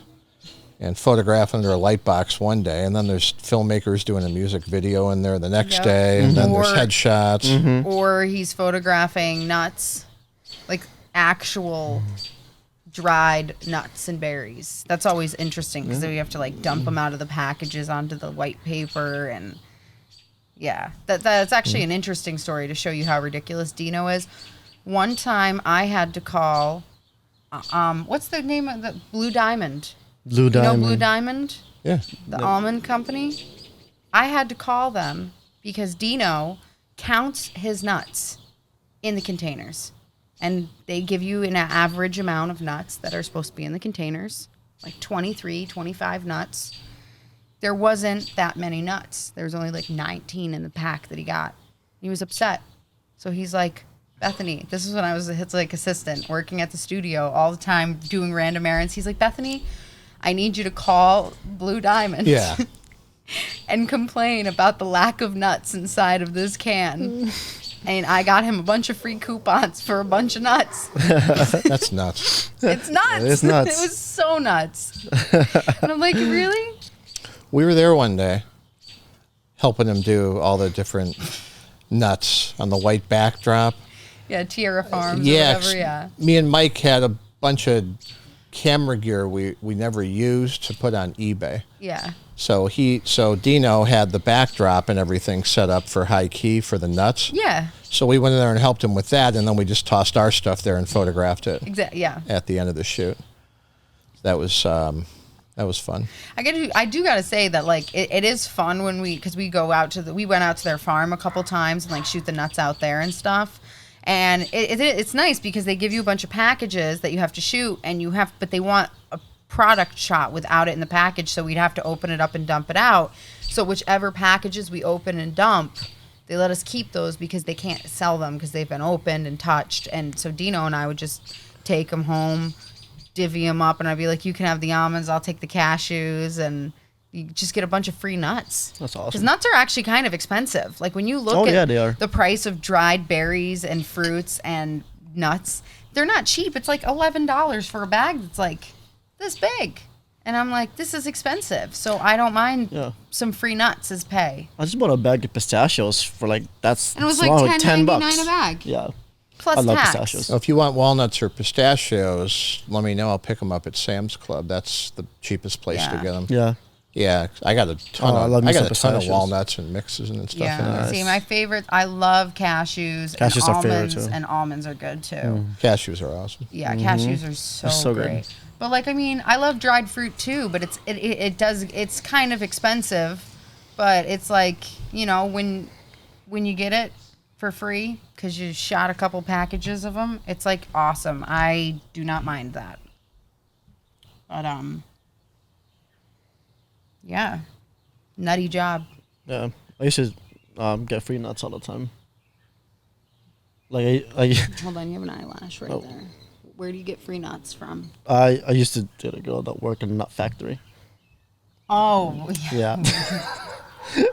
and photograph under a light box one day, and then there's filmmakers doing a music video in there the next Yep. day, and then there's Or- headshots. Or he's photographing nuts, like actual dried nuts and berries. That's always interesting because then you have to like dump them out of the packages onto the white paper, and yeah, that's actually an interesting story to show you how ridiculous Dino is. One time I had to call, what's the name of the Blue Diamond? Blue Diamond. You know Blue Diamond? Yeah. The almond company? I had to call them because Dino counts his nuts in the containers. And they give you an average amount of nuts that are supposed to be in the containers, like 23, 25 nuts. There wasn't that many nuts. There was only like 19 in the pack that he got. He was upset. So he's like, Bethany, this is when I was his like assistant working at the studio all the time doing random errands. He's like, Bethany, I need you to call Blue Diamond. Yeah. And complain about the lack of nuts inside of this can. And I got him a bunch of free coupons for a bunch of nuts. That's nuts. It's nuts. It is nuts. It was so nuts. And I'm like, really? We were there one day helping him do all the different nuts on the white backdrop. Yeah, Tierra Farms Yeah, or whatever, yeah. me and Mike had a bunch of camera gear we never used to put on eBay. Yeah. So Dino had the backdrop and everything set up for high key for the nuts. Yeah. So we went in there and helped him with that, and then we just tossed our stuff there and photographed it. Exactly. Yeah. At the end of the shoot. That was fun. I do gotta say that like it is fun when because we went out to their farm a couple times and like shoot the nuts out there and stuff. And it's nice because they give you a bunch of packages that you have to shoot, and but they want a product shot without it in the package, so we'd have to open it up and dump it out. So whichever packages we open and dump, they let us keep those because they can't sell them because they've been opened and touched. And so Dino and I would just take them home, divvy them up, and I'd be like, you can have the almonds, I'll take the cashews, and you just get a bunch of free nuts. That's awesome. Because nuts are actually kind of expensive. Like when you look at they are. the price of dried berries and fruits and nuts, they're not cheap. It's like $11 for a bag that's like this big. And I'm like, this is expensive. So I don't mind some free nuts as pay. I just bought a bag of pistachios for like, that's And it was small, like $10. $10.99 a bag. Yeah. Plus I love tax. pistachios. So if you want walnuts or pistachios, let me know. I'll pick them up at Sam's Club. That's the cheapest place to Yeah. get them. Yeah. Yeah, I got a ton I love of me some ton of pistachios. walnuts and mixes and stuff in Yeah. there. See, my favorite, I love cashews. Cashews and are favorite, almonds, too. and almonds are good too. Cashews are awesome. Yeah, cashews are so good. great. But like, I mean, I love dried fruit too, but it's kind of expensive, but it's like, you know, when you get it for free because you shot a couple packages of them, it's like awesome. I do not mind that. But yeah, nutty job. Yeah. I used to get free nuts all the time. Like I Hold on, you have an eyelash right there. Where do you get free nuts from? I used to date a girl that worked in a nut factory. Oh, Yeah.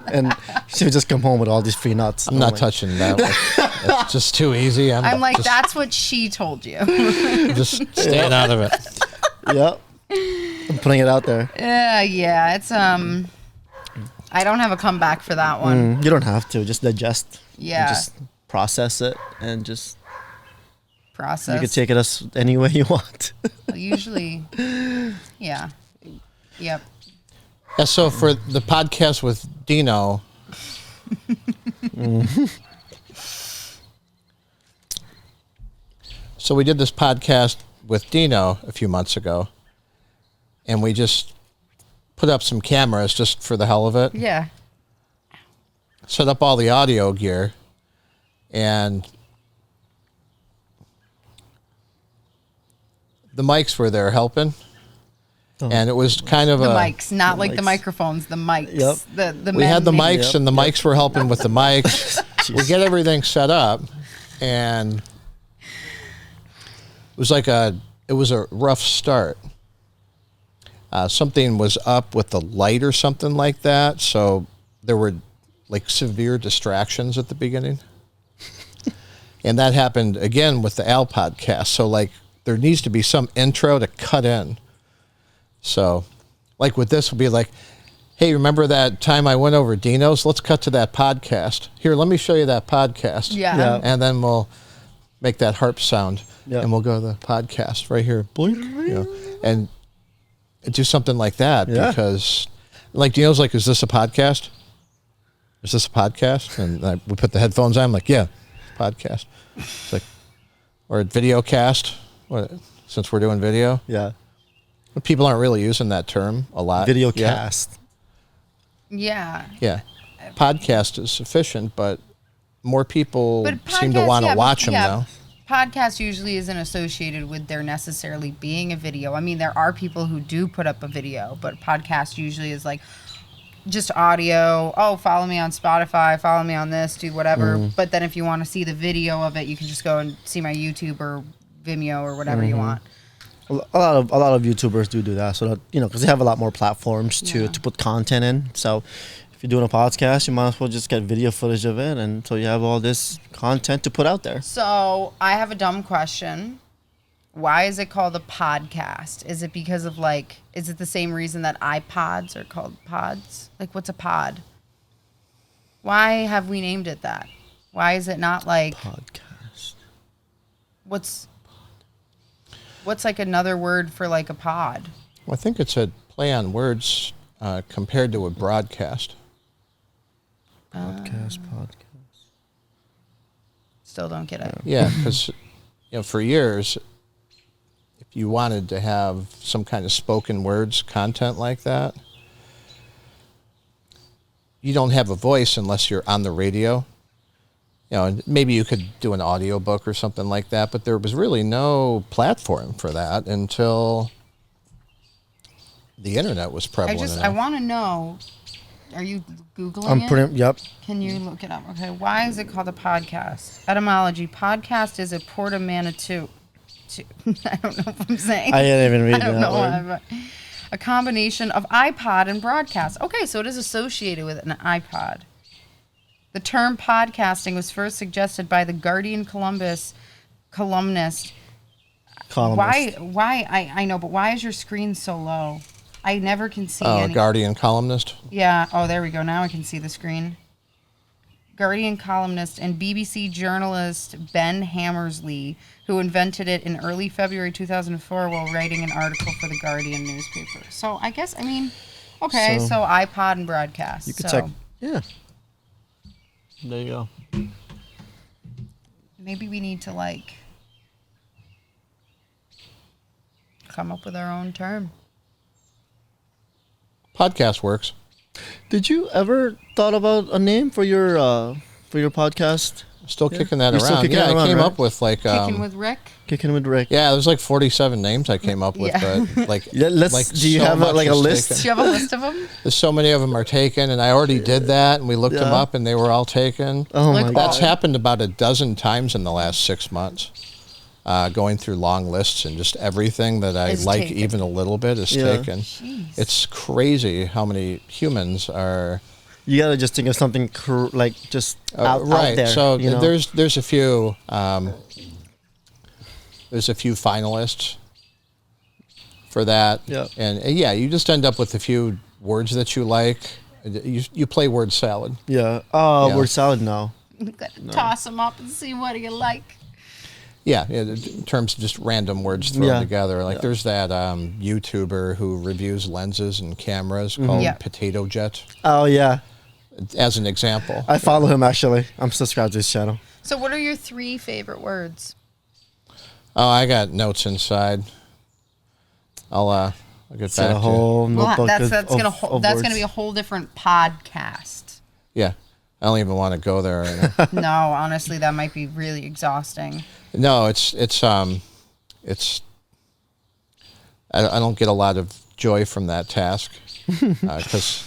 And she would just come home with all these free nuts. I'm not touching that one. It's just too easy. I'm like, just, that's what she told you. just staying out of it. Yeah. I'm putting it out there. Yeah, it's I don't have a comeback for that one. You don't have to. Just digest. Yeah. And just process it and just Process. you can take it as any way you want. Usually, yeah. Yep. Yeah, so for the podcast with Dino, so we did this podcast with Dino a few months ago, and we just put up some cameras just for the hell of it, Yeah. set up all the audio gear, and the mics were there helping. And it was kind of The a mics, not like the mics. microphones, the mics. Yep. The we had the man-made- mics, and the mics were helping with the mics. We get everything set up, and it was a rough start. Something was up with the light or something like that, so there were like severe distractions at the beginning. And that happened again with the Al podcast. So like there needs to be some intro to cut in. So like with this will be like, hey, remember that time I went over Dino's? Let's cut to that podcast. Here, let me show you that podcast. Yeah. Yeah. And then we'll make that harp sound. Yeah. and we'll go to the podcast right here, and do something like that because, like, Dino's like, "Is this a podcast? Is this a podcast?" And we put the headphones on. I'm like, "Yeah, podcast." It's like, or a video cast. Since we're doing video, people aren't really using that term a lot. Video cast. Yeah. Yeah, podcast is sufficient, but more people seem to want to watch them now. Podcast usually isn't associated with there necessarily being a video. I mean, there are people who do put up a video, but podcast usually is like just audio. Oh, follow me on Spotify, follow me on this, do whatever. But then if you want to see the video of it, you can just go and see my YouTube or Vimeo or whatever you want. A lot of YouTubers do that, so that, because they have a lot more platforms to put content in. So if you're doing a podcast, you might as well just get video footage of it, and so you have all this content to put out there. So I have a dumb question. Why is it called a podcast? Is it because of is it the same reason that iPods are called pods? Like, what's a pod? Why have we named it that? Why is it not like podcast? What's like another word for like a pod? Well, I think it's a play on words compared to a broadcast. Podcast. Still don't get it. Yeah, because for years, if you wanted to have some kind of spoken words content like that, you don't have a voice unless you're on the radio. Maybe you could do an audiobook or something like that, but there was really no platform for that until the internet was prevalent. I want to know. Are you Googling it? Yep. Can you look it up? Okay. Why is it called a podcast? Etymology: podcast is a portmanteau. I don't know if I'm saying. I didn't even read I don't that know word. why, but a combination of iPod and broadcast. Okay, so it is associated with an iPod. The term podcasting was first suggested by the Guardian columnist. Why? I know, but why is your screen so low? I never can see any. Guardian columnist? Yeah. Oh, there we go. Now I can see the screen. Guardian columnist and BBC journalist Ben Hammersley, who invented it in early February 2004 while writing an article for the Guardian newspaper. So I guess, okay, so iPod and broadcast. You could check. Yeah. There you go. Maybe we need to come up with our own term. Podcast works. Did you ever thought about a name for your podcast? Still kicking that You're still around. kicking Yeah, it I around, came right? up with Kicking with Rick? Kicking with Rick. Yeah, there's 47 names I came up with, but Yeah, do you have a list? Do you have a list of them? There's so many of them are taken, and I already did that, and we looked them up, and they were all taken. Oh my God. That's happened about a dozen times in the last 6 months. Going through long lists and just everything that I Is like taken. even a little bit is taken. Jeez. It's crazy how many humans are You gotta just think of something out right. there. So there's a few finalists for that. Yeah. And you just end up with a few words that you like. You play word salad. Yeah. Yeah. Word salad now. You gotta toss them up and see what you like. Yeah, in terms of just random words thrown together. There's that YouTuber who reviews lenses and cameras called Yeah. Potato Jet, Oh yeah. as an example. I follow him actually. I'm subscribed to his channel. So what are your 3 favorite words? Oh, I got notes inside. I'll get It's back a to you. whole notebook That's of gonna words. be a whole different podcast. Yeah, I don't even want to go there right now. No, honestly, that might be really exhausting. No, it's I don't get a lot of joy from that task because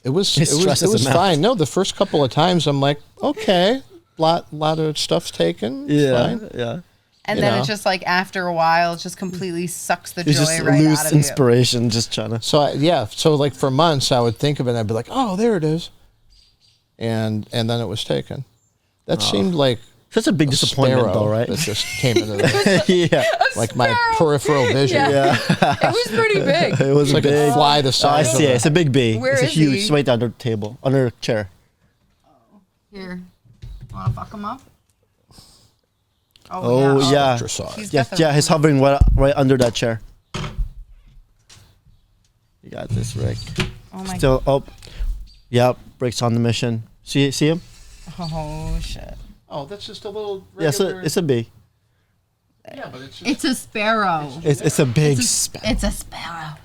it was stresses him out. fine. No, the first couple of times I'm like, okay, lot of stuff's taken. It's Yeah. fine. Yeah. And You then know. it's just after a while, it just completely sucks the You joy just right lose out of you. inspiration just trying to. So for months I would think of it and I'd be like, oh, there it is, and then it was taken. That seemed like Such a big a disappointment, sparrow though, right? that just came into the, Yeah. like my peripheral vision. Yeah. It was pretty big. It was It's like big. a fly the Oh, I size see of it. a, It's a big B. Where it's a is huge. he? It's right under the table, under a chair. Here. Want to fuck him up? Oh, yeah. Electrosauce. He's Yeah, got the yeah, he's hovering right under that chair. You got this, Rick. Oh my Still up. Yep, Rick's on the mission. See him? Oh shit. Oh, that's just a little Yeah, it's a bee. yeah, but it's It's a sparrow. It's a big sparrow. It's a sparrow.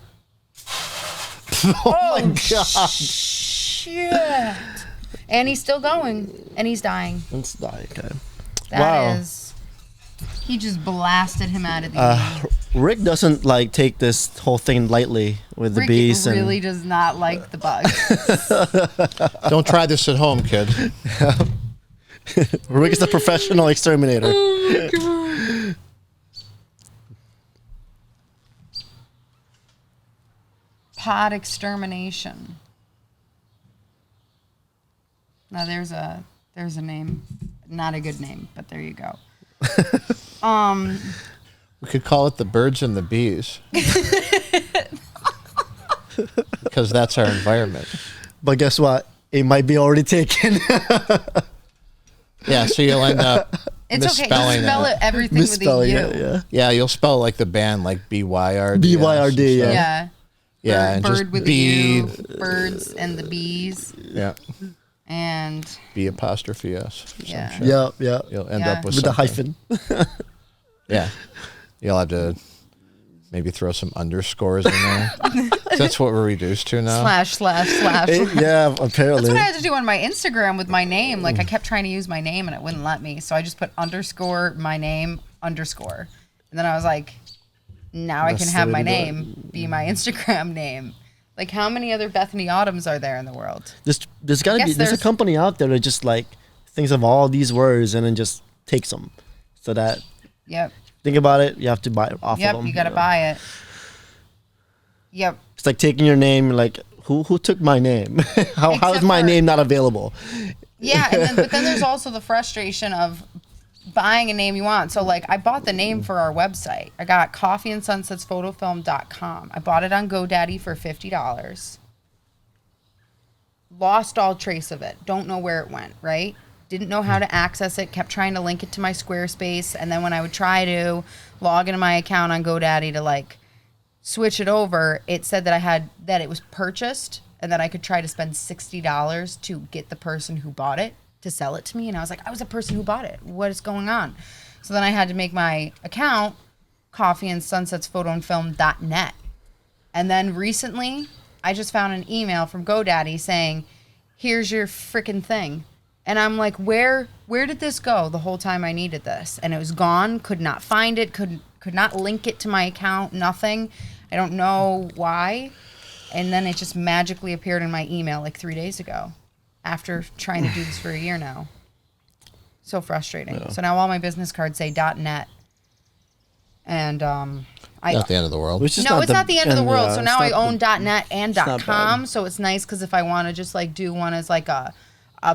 Oh my god. Shit. And he's still going. And he's dying. It's dying. Okay. That is. He just blasted him out of the game. Rick doesn't like take this whole thing lightly with the Rick bees. really does not like the bugs. Don't try this at home, kid. Rick is a professional exterminator. Pod extermination. Now there's a name. Not a good name, but there you go. We could call it the birds and the bees. Because that's our environment. But guess what? It might be already taken. Yeah, so you'll end up It's okay. misspelling Just spell it. it everything with a U. Misspelling it, yeah. Yeah, you'll spell like the band, like BYRD. BYRD, yeah. Yeah. Yeah, and Bird just with bee. the U. Birds and the bees. Yeah, And B apostrophe S. some Yeah. shit. Yeah, yeah. You'll end Yeah. up with With the something. hyphen. Yeah. You'll have to maybe throw some underscores in there. That's what we're reduced to now. ////. Yeah, apparently. That's what I had to do on my Instagram with my name. Like I kept trying to use my name and it wouldn't let me. So I just put underscore my name underscore. And then I was like, now I That's can the have way my to do it. name be my Instagram name. Like how many other Bethany Autumns are there in the world? There's got to guess be, there's a there's- company out there that just like thinks of all these words and then just takes them. So that, Yep. think about it, you have to buy it off Yep. of them. You got to know? buy it. Yep. It's like taking your name, like, who took my name? how is Except my for- name not available? Yeah, but then there's also the frustration of buying a name you want. So like I bought the name for our website. I got coffeeandsunsetsphotofilm.com. I bought it on GoDaddy for $50. Lost all trace of it. Don't know where it went, right? Didn't know how to access it. Kept trying to link it to my Squarespace. And then when I would try to log into my account on GoDaddy to like switch it over, it said that it was purchased and that I could try to spend $60 to get the person who bought it to sell it to me. And I was like, I was the person who bought it. What is going on? So then I had to make my account coffeeandsunsetsphotofilm.net. And then recently, I just found an email from GoDaddy saying, here's your freaking thing. And I'm like, where did this go the whole time I needed this? And it was gone, could not find it, could not link it to my account, nothing. I don't know why. And then it just magically appeared in my email like 3 days ago after trying to do this for a year now. So frustrating. Yeah. So now all my business cards say .net. And Not the end of the world. Which is no, it's not the end of the world. yeah, so it's now I not own .net and not .com. bad. So it's nice because if I want to just like do one as like a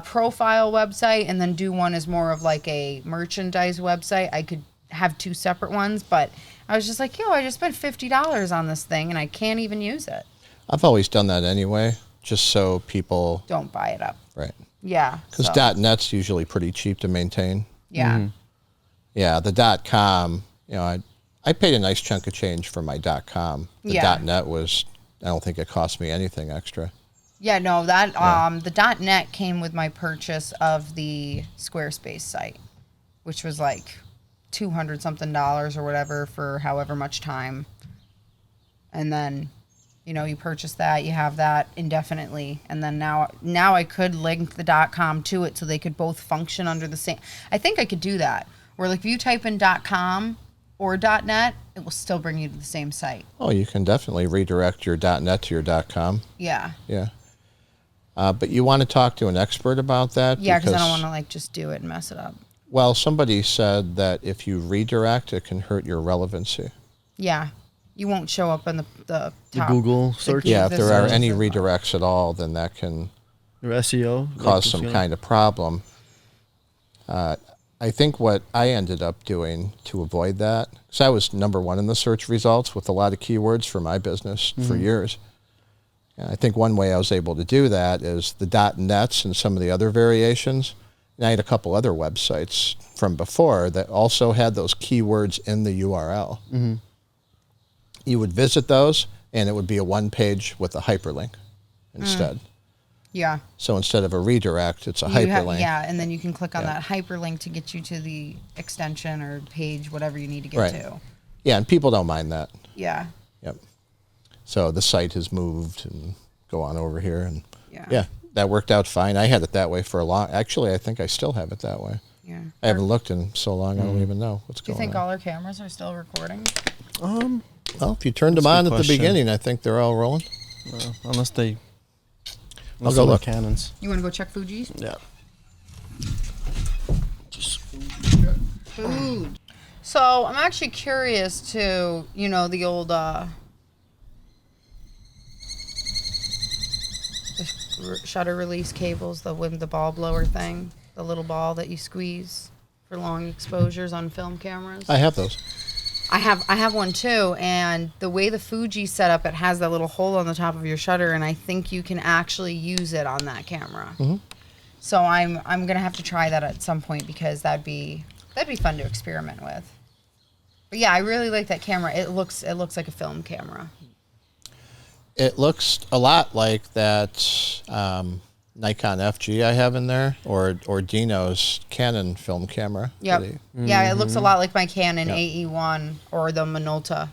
profile website and then do one as more of like a merchandise website, I could have two separate ones. But I was just like, I just spent $50 on this thing and I can't even use it. I've always done that anyway, just so people, Don't buy it up. right? Yeah. Because so, .net's usually pretty cheap to maintain. yeah. Yeah, the .com, I paid a nice chunk of change for my .com. The Yeah. .net was, I don't think it cost me anything extra. Yeah, no, that the .net came with my purchase of the Squarespace site, which was like $200 something or whatever for however much time. And then, you purchase that, you have that indefinitely, and then now I could link the .com to it so they could both function under the same. I think I could do that. Where like if you type in .com or .net, it will still bring you to the same site. Oh, you can definitely redirect your .net to your .com. Yeah. Yeah. But you want to talk to an expert about that? Yeah, because I don't want to like just do it and mess it up. Well, somebody said that if you redirect, it can hurt your relevancy. Yeah. You won't show up in the top. Google search? Yeah, if the there are search any results. redirects at all, then that can Your SEO? cause some kind of problem. I think what I ended up doing to avoid that, because I was #1 in the search results with a lot of keywords for my business for years. And I think one way I was able to do that is the .nets and some of the other variations. And I had a couple other websites from before that also had those keywords in the URL. Mm-hmm. You would visit those, and it would be a one-page with a hyperlink instead. Yeah. So instead of a redirect, it's a hyperlink. Yeah, and then you can click on that hyperlink to get you to the extension or page, whatever you need to get to. Yeah, and people don't mind that. Yeah. Yep. So the site has moved and go on over here. And Yeah. that worked out fine. I had it that way for a long. Actually, I think I still have it that way. Yeah. I haven't looked in so long, I don't even know what's Do you going think on. all our cameras are still recording? Well, if you turned them on at the beginning, I think they're all rolling. Unless they. I'll go look. Cannons. You want to go check Fuji's? Yeah. Food. So I'm actually curious to, the old the shutter release cables, the ball blower thing, the little ball that you squeeze for long exposures on film cameras. I have those. I have one too, and the way the Fuji's set up, it has that little hole on the top of your shutter, and I think you can actually use it on that camera. Mm-hmm. So I'm gonna have to try that at some point because that'd be fun to experiment with. But yeah, I really like that camera. It looks like a film camera. It looks a lot like that Nikon FG I have in there, or Dino's Canon film camera. Yep. Yeah, it looks a lot like my Canon AE1 or the Minolta.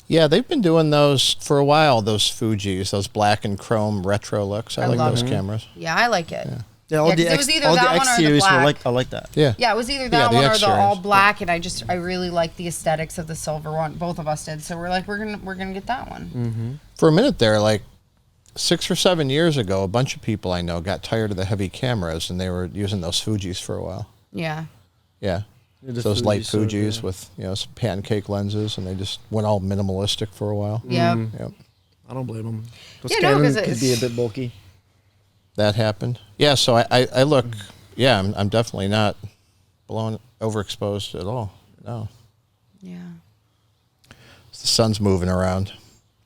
Yeah, they've been doing those for a while, those Fujis, those black and chrome retro looks. I like those cameras. Yeah, I like it. Yeah, all the it was either all that the one X or the series were black. I like that. Yeah. Yeah, it was either that the one or X the series. all black, and I really like the aesthetics of the silver one. Both of us did, so we're like, we're gonna get that one. Mm-hmm. For a minute there, like 6 or 7 years ago, a bunch of people I know got tired of the heavy cameras, and they were using those Fujis for a while. Yeah. Yeah. The Those light Fuji, Fujis with some pancake lenses, and they just went all minimalistic for a while. Yep. Yep. I don't blame them. Yeah, no, 'cause could be a bit bulky. That happened. Yeah, so I look, I'm definitely not overexposed at all. No. Yeah. The sun's moving around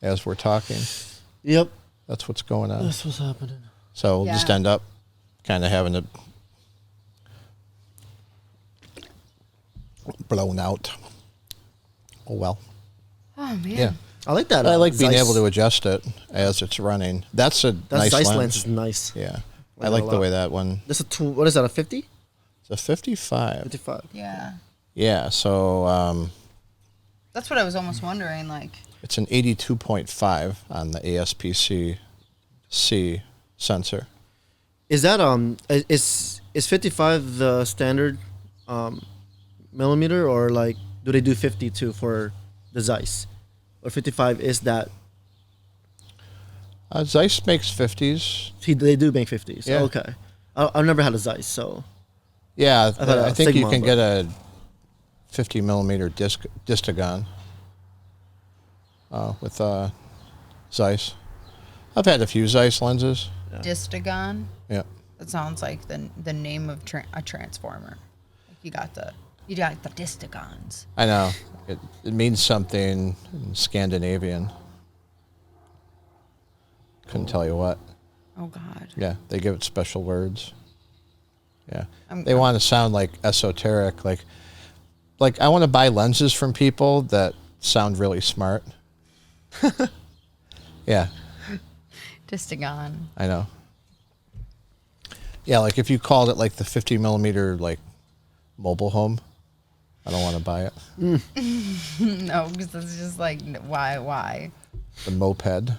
as we're talking. Yep. That's what's going on. That's what's happening. So we'll just end up kind of having it blown out. Oh, well. Oh man. Yeah. I like that. I like being Zeiss. able to adjust it as it's running. That's a That nice Zeiss lens. lens is nice. Yeah. Like I like it a the lot. way that one. This is what is that? A 50? It's a 55. 55. Yeah. Yeah, so That's what I was almost wondering. Like. it's an 82.5 on the ASPC-C sensor. Is that is 55 the standard millimeter, or like do they do 52 for the Zeiss, or 55 is that? Zeiss makes 50s. They do make 50s. Yeah. Okay. I've never had a Zeiss, so Yeah, I've had a I think you Sigma, can but- get a 50 millimeter Distagon with Zeiss. I've had a few Zeiss lenses. Distagon. Yeah. That sounds like the name of a transformer. Like you got the Distagons. I know. It means something in Scandinavian. Couldn't tell you what. Oh God. Yeah, they give it special words. Yeah. I'm- They want to sound like esoteric, like I want to buy lenses from people that sound really smart. Yeah, Distagon. I know. Yeah, like if you called it like the 50 millimeter like mobile home, I don't want to buy it. No, because it's just like why? The moped.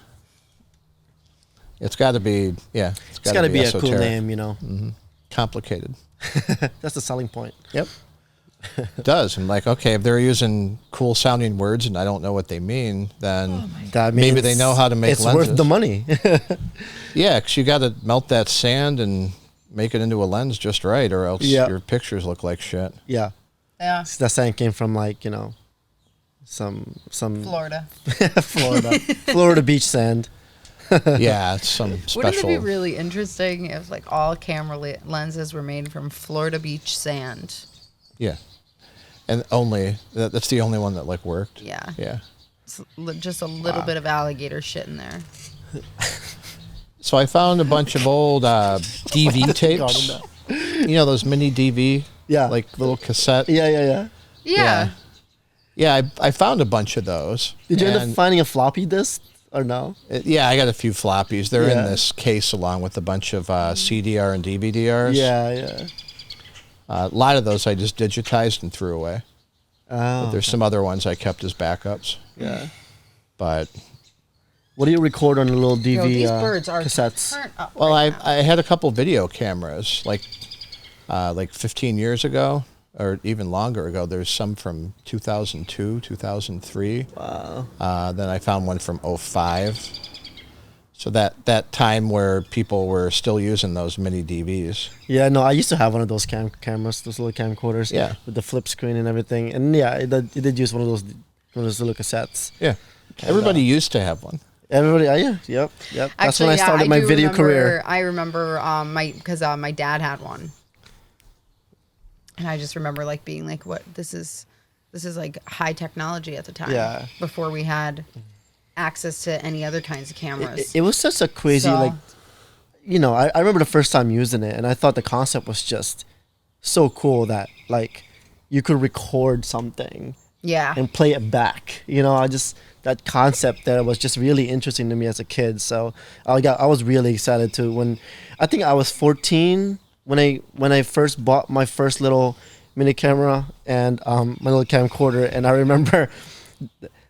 It's got to be, yeah. it's got to be a cool esoteric. name, you know. Complicated. That's the selling point. Yep. It does. And like, okay, if they're using cool sounding words and I don't know what they mean, then That maybe means they know how to make it's lenses. worth the money. Yeah, because you got to melt that sand and make it into a lens just right, or else Yeah. your pictures look like shit. Yeah. Yeah. That saying came from like, some Florida. Florida beach sand. Yeah, it's some special. Wouldn't it be really interesting if like all camera lenses were made from Florida beach sand? Yeah, and that's the only one that like worked. Yeah. Yeah. Just a little bit of alligator shit in there. So I found a bunch of old DV tapes those mini DV, Yeah. like little cassette. Yeah. Yeah. Yeah, I found a bunch of those. Did you end up And, finding a floppy disk or no? yeah, I got a few floppies. They're Yeah. in this case along with a bunch of CDR and DVDRs. Yeah. A lot of those I just digitized and threw away. Oh, But there's some other ones I kept as backups. yeah. But What do you record on the little DV Yo, these birds are cassettes? turned up well, right now. I had a couple video cameras like 15 years ago or even longer ago. There's some from 2002, 2003. Wow. Then I found one from 2005. So that time where people were still using those mini DVs. Yeah, no, I used to have one of those cameras, those little camcorders. Yeah. With the flip screen and everything. And yeah, it did use one of those little cassettes. Yeah. Everybody used to have one. Everybody, yep. That's Actually, when I started my do video remember, career. I remember because my dad had one, and I just remember like being like, "What? This is like high technology at the time. Yeah. Before we had access to any other kinds of cameras. It was such a crazy, So- like, I remember the first time using it, and I thought the concept was just so cool that, like, you could record something Yeah. and play it back. That concept there was just really interesting to me as a kid. So I was really excited when I think I was 14 when I first bought my first little mini camera and my little camcorder, and I remember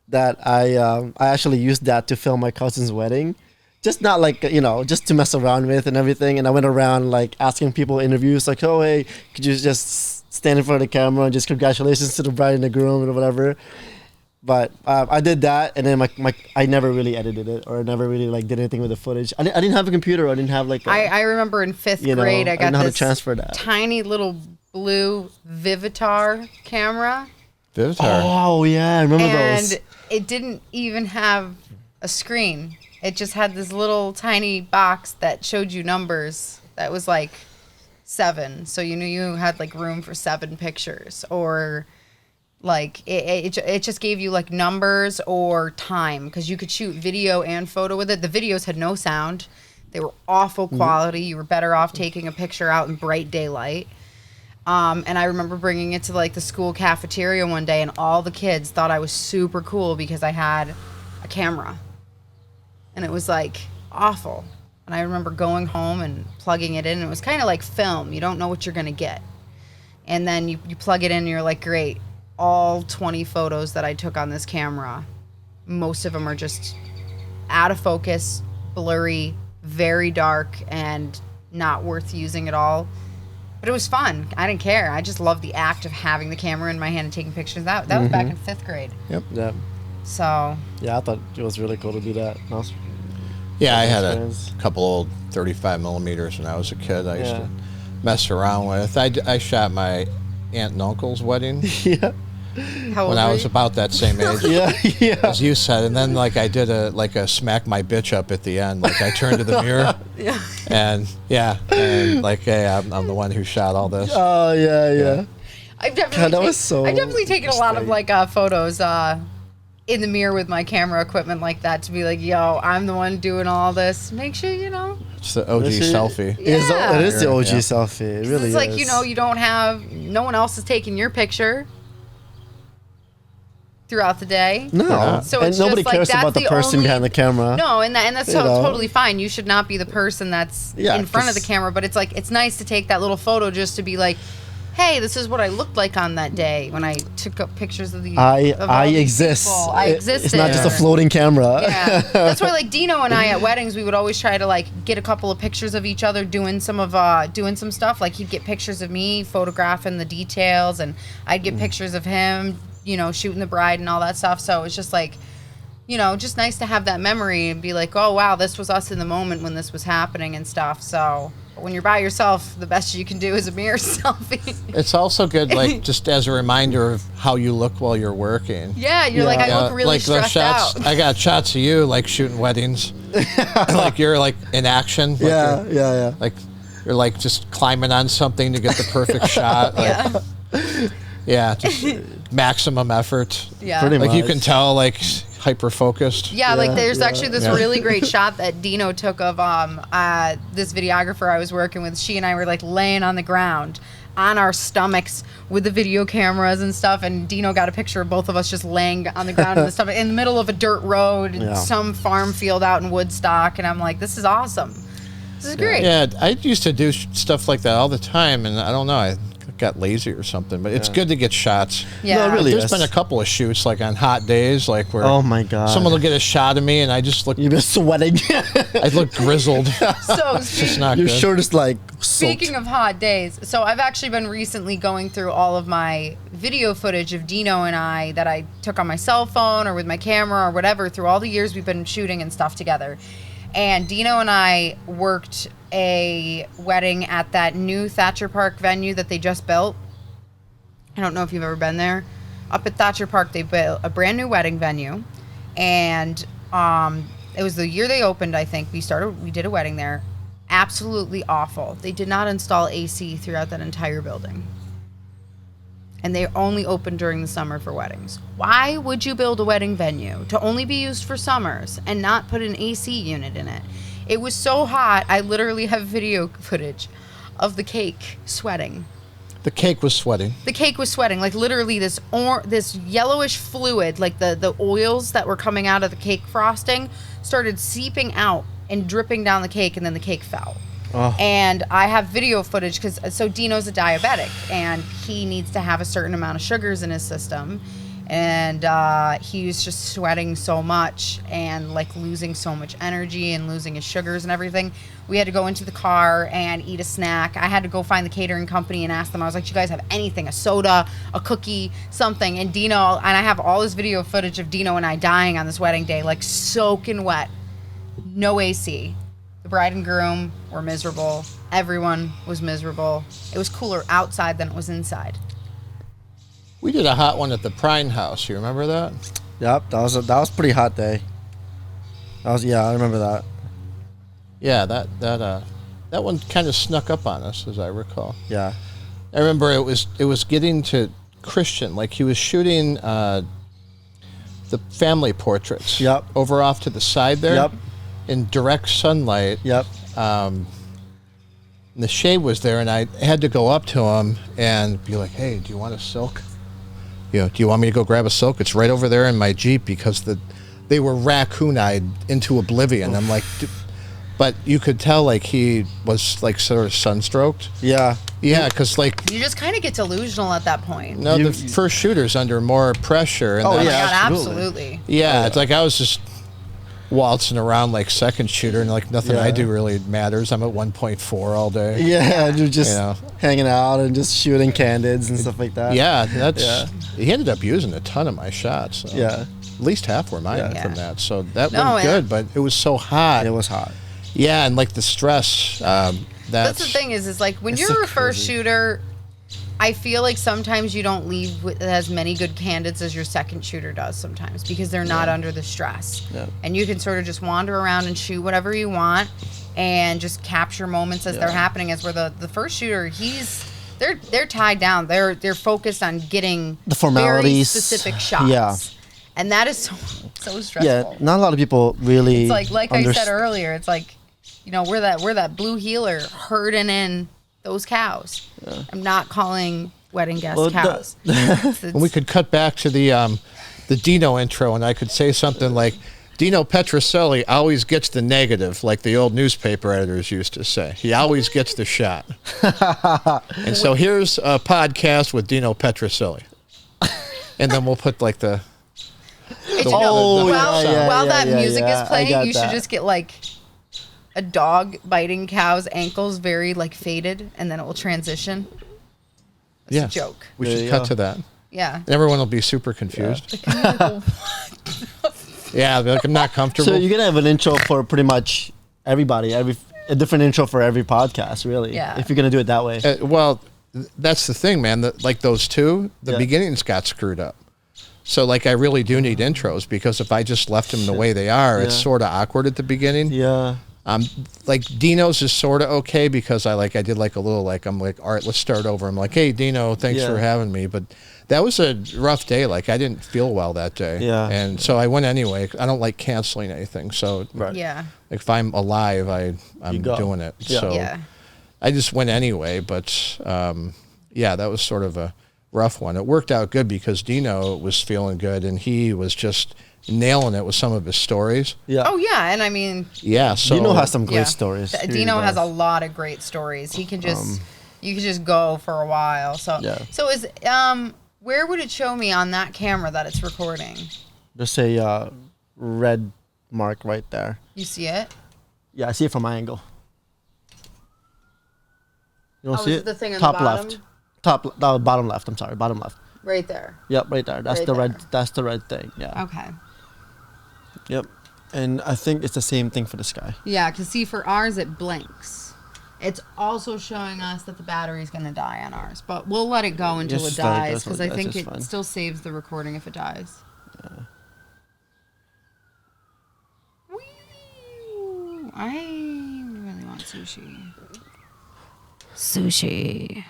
that I actually used that to film my cousin's wedding. Just not like, just to mess around with and everything. And I went around like asking people in interviews like, oh, hey, could you just stand in front of the camera and just congratulations to the bride and the groom or whatever. But I did that, and then I never really edited it or never really like did anything with the footage. I didn't have a computer. I didn't have like I remember in fifth grade, I I got didn't know how to this transfer that. tiny little blue Vivitar camera, Vivitar. Oh yeah, I remember and those. it didn't even have a screen. It just had this little tiny box that showed you numbers. That was like 7, so you knew you had like room for 7 pictures, or like it just gave you like numbers or time, because you could shoot video and photo with it. The videos had no sound. They were awful quality. You were better off taking a picture out in bright daylight. And I remember bringing it to like the school cafeteria one day, and all the kids thought I was super cool because I had a camera. And it was like awful. And I remember going home and plugging it in. And it was kind of like film. You don't know what you're going to get. And then you plug it in and you're like, great. All 20 photos that I took on this camera, most of them are just out of focus, blurry, very dark, and not worth using at all. But it was fun. I didn't care. I just loved the act of having the camera in my hand and taking pictures. That was back in 5th grade. Yeah, So I thought it was really cool to do that. Yeah, I had a experience. couple old 35 millimeters when I was a kid. I used Yeah. to mess around with. I shot my aunt and uncle's wedding Yeah, how old when I were was you? about that same age. yeah. As you said, and then like I did a smack my bitch up at the end. Like I turned to the mirror, and like, hey, I'm the one who shot all this. Oh yeah. I've definitely, God, that was so I've definitely taken a lot of interesting. like photos in the mirror with my camera equipment like that, to be like, yo, I'm the one doing all this. Make sure It's the OG Is it- selfie. Yeah. It is the OG Yeah. selfie. It really it's is. like, you don't have, no one else is taking your picture throughout the day. No, So and it's nobody just like, cares that's about the person only- behind the camera. No, and that's You know. totally fine. You should not be the person that's Yeah, in front of the 'cause- camera, but it's like, it's nice to take that little photo just to be like, hey, this is what I looked like on that day when I took up pictures of the I of all these exist. people. I existed. It's not just a floating camera. Yeah, that's why like Dino and I at weddings, we would always try to like get a couple of pictures of each other doing some stuff. Like he'd get pictures of me photographing the details, and I'd get pictures of him, shooting the bride and all that stuff. So it's just like, just nice to have that memory and be like, oh wow, this was us in the moment when this was happening and stuff. So when you're by yourself, the best you can do is a mirror selfie. It's also good, like just as a reminder of how you look while you're working. Yeah, you're like, I look really like those stressed shots. out. I got shots of you like shooting weddings, like you're like in action. Like Yeah, you're, yeah. Like you're like just climbing on something to get the perfect shot. Like, Yeah. just maximum effort. Yeah. Pretty Like you much. can tell like hyper focused. Yeah, like there's yeah. actually this really great shot that Dino took of this videographer I was working with. She and I were like laying on the ground on our stomachs with the video cameras and stuff, and Dino got a picture of both of us just laying on the ground in the stomach in the middle of a dirt road, some farm field out in Woodstock, and I'm like, this is awesome. This is great. Yeah, I used to do stuff like that all the time, and I don't know, I got lazy or something, but it's good to get shots. Yeah. No, it really There's is. been a couple of shoots, like on hot days, like where Oh my God. someone will get a shot of me, and I just look, You've been sweating. I look grizzled. So It's just not Your good. shirt is like speaking soaked. of hot days, so I've actually been recently going through all of my video footage of Dino and I that I took on my cell phone or with my camera or whatever through all the years we've been shooting and stuff together. And Dino and I worked a wedding at that new Thatcher Park venue that they just built. I don't know if you've ever been there. Up at Thatcher Park, they built a brand new wedding venue, and it was the year they opened. I think we did a wedding there. Absolutely awful. They did not install AC throughout that entire building, and they only opened during the summer for weddings. Why would you build a wedding venue to only be used for summers and not put an AC unit in it? It was so hot. I literally have video footage of the cake sweating. The cake was sweating. The cake was sweating, like literally this yellowish fluid, like the oils that were coming out of the cake frosting started seeping out and dripping down the cake, and then the cake fell. Oh. And I have video footage so Dino's a diabetic, and he needs to have a certain amount of sugars in his system, and he was just sweating so much and like losing so much energy and losing his sugars and everything. We had to go into the car and eat a snack. I had to go find the catering company and ask them. I was like, "Do you guys have anything? A soda, a cookie, something?" And Dino, and I have all this video footage of Dino and I dying on this wedding day, like soaking wet, no AC. The bride and groom were miserable. Everyone was miserable. It was cooler outside than it was inside. We did a hot one at the Prine House. You remember that? Yep, that was a pretty hot day. I remember that. Yeah, that one kind of snuck up on us, as I recall. Yeah. I remember it was getting to Christian, like he was shooting the family portraits. Yep. Over off to the side there. Yep. In direct sunlight. Yep. And the shade was there, and I had to go up to him and be like, "Hey, do you want a silk? Do you want me to go grab a silk? It's right over there in my Jeep," because they were raccoon-eyed into oblivion. I'm like, but you could tell like he was like sort of sunstroked. Yeah. Yeah, because like You just kind of get delusional at that point. no, the first shooter's under more pressure. And Oh, Oh my that's- yeah. God, absolutely. absolutely. yeah, it's like I was just waltzing around like second shooter, and like nothing I Yeah. do really matters. I'm at 1.4 all day. Yeah, you're just You know. hanging out and just shooting candids and stuff like that. Yeah, that's. Yeah. He ended up using a ton of my shots. So. Yeah. At least half were mine Yeah. from that. So that No, went yeah. good, but it was so hot. It was hot. Yeah, and like the stress. That's the thing is like when It's you're so a first crazy. shooter, I feel like sometimes you don't leave with as many good candidates as your second shooter does sometimes because they're not under the stress. Yeah. And you can sort of just wander around and shoot whatever you want and just capture moments as they're happening. As where the first shooter, they're tied down. They're focused on getting The formalities. very specific shots. Yeah. And that is so stressful. Yeah, not a lot of people really. It's like I said earlier, it's like, we're that blue heeler herding in those cows. I'm not calling wedding guests Well, cows. And we could cut back to the Dino intro, and I could say something like, "Dino Petrocelli always gets the negative," like the old newspaper editors used to say. He always gets the shot. And so here's a podcast with Dino Petrocelli. And then we'll put like the... Oh, while yeah, that yeah, music yeah, is playing, I got you should that. just get like a dog biting cow's ankles very like faded, and then it will transition. That's Yeah. a joke. We There should you cut go. to that. Yeah. Everyone will be super confused. Yeah, they'll be like, I'm not comfortable. So you're gonna have an intro for pretty much everybody, a different intro for every podcast, really. Yeah. If you're gonna do it that way. Well, that's the thing, man. Like those two, the Yeah. beginnings got screwed up. So like I really do need intros because if I just left them the way they are, it's Yeah. sort of awkward at the beginning. Yeah. Like Dino's is sort of okay because I did like a little I'm like, all right, let's start over. I'm like, hey Dino, thanks for having me, but that was a rough day. Like I didn't feel well that day, and so I went anyway. I don't like canceling anything, so like if I'm alive, I'm doing it. So I just went anyway, but that was sort of a rough one. It worked out good because Dino was feeling good and he was just nailing it with some of his stories. Yeah. Oh yeah, and I mean. Yeah. So Dino has some great stories. Dino has a lot of great stories. He can just you can just go for a while. So so is where would it show me on that camera that it's recording? There's a red mark right there. You see it? Yeah, I see it from my angle. You don't see is it? The thing on top the bottom? left. Bottom left. I'm sorry, bottom left. Right there. Yep, right there. That's right the there. red. That's the red thing. Yeah. Okay. Yep. And I think it's the same thing for this guy. Yeah, because see, for ours it blinks. It's also showing us that the battery's going to die on ours, but we'll let it go until it dies because I think it still saves the recording if it dies. Yeah. Whee! I really want sushi. Sushi.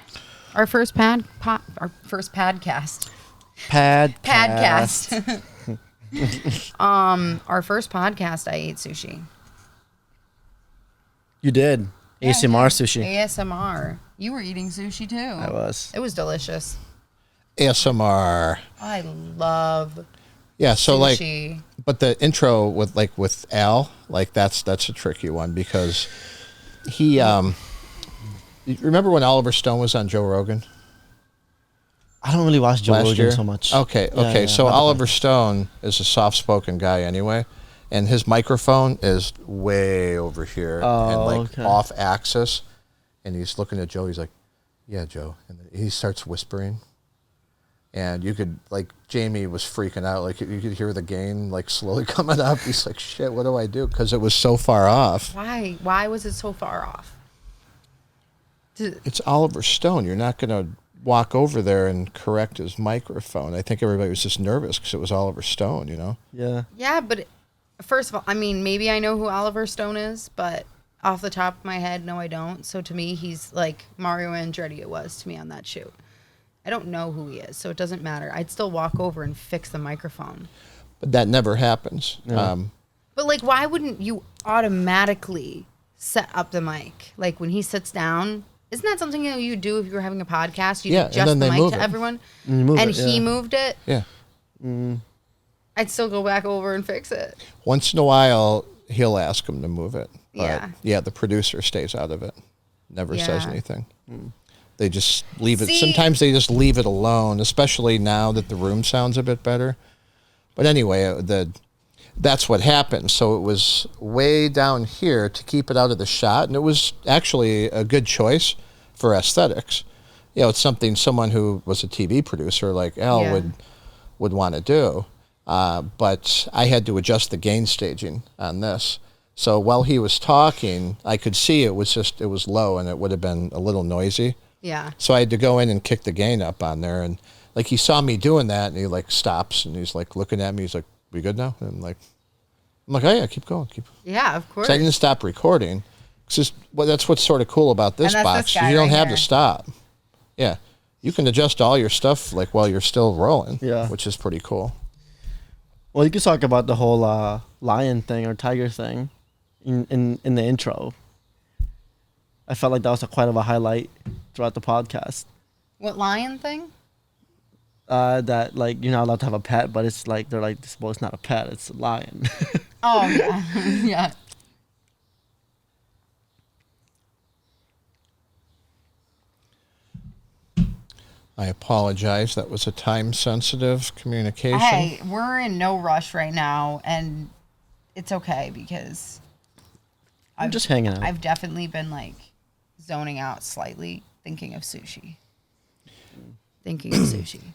Our first podcast. Our first podcast, I ate sushi. You did. Yeah, ASMR sushi. ASMR. You were eating sushi too. I was. It was delicious. ASMR. I love so sushi. But the intro with Al, that's a tricky one because he you remember when Oliver Stone was on Joe Rogan? I don't really watch Joe Rogan so much. Okay. So Oliver Stone is a soft-spoken guy anyway, and his microphone is way over here and off axis, and he's looking at Joe. He's like, "Yeah, Joe," and then he starts whispering, and you could Jamie was freaking out. You could hear the gain slowly coming up. He's like, "Shit, what do I do?" Because it was so far off. Why? Why was it so far off? It's Oliver Stone. You're not gonna walk over there and correct his microphone. I think everybody was just nervous because it was Oliver Stone, Yeah. Yeah, but first of all, I mean, maybe I know who Oliver Stone is, but off the top of my head, no, I don't. So to me, he's like Mario Andretti it was to me on that shoot. I don't know who he is, so it doesn't matter. I'd still walk over and fix the microphone. But that never happens. Yeah. But why wouldn't you automatically set up the mic? When he sits down, isn't that something that you do if you were having a podcast? You adjust the mic to everyone, and he moved it. Yeah. I'd still go back over and fix it. Once in a while, he'll ask him to move it. But yeah. The producer stays out of it. Never says anything. They just leave it. Sometimes they just leave it alone, especially now that the room sounds a bit better. But anyway, that's what happened. So it was way down here to keep it out of the shot, and it was actually a good choice for aesthetics. It's something someone who was a TV producer like Al would want to do. But I had to adjust the gain staging on this. So while he was talking, I could see it was low and it would have been a little noisy. Yeah. So I had to go in and kick the gain up on there. And he saw me doing that and he stops and he's looking at me. He's like, "We good now?" And I'm like, "Oh yeah, keep going. Yeah, of course. So I didn't stop recording. That's what's sort of cool about this box. You don't have to stop. Yeah. You can adjust all your stuff while you're still rolling. Yeah. Which is pretty cool. Well, you could talk about the whole lion thing or tiger thing in the intro. I felt like that was quite of a highlight throughout the podcast. What lion thing? That you're not allowed to have a pet, but it's they're well, it's not a pet, it's a lion. Oh yeah, yeah. I apologize. That was a time-sensitive communication. Hey, we're in no rush right now, and it's okay because I'm just hanging out. I've definitely been zoning out slightly, thinking of sushi.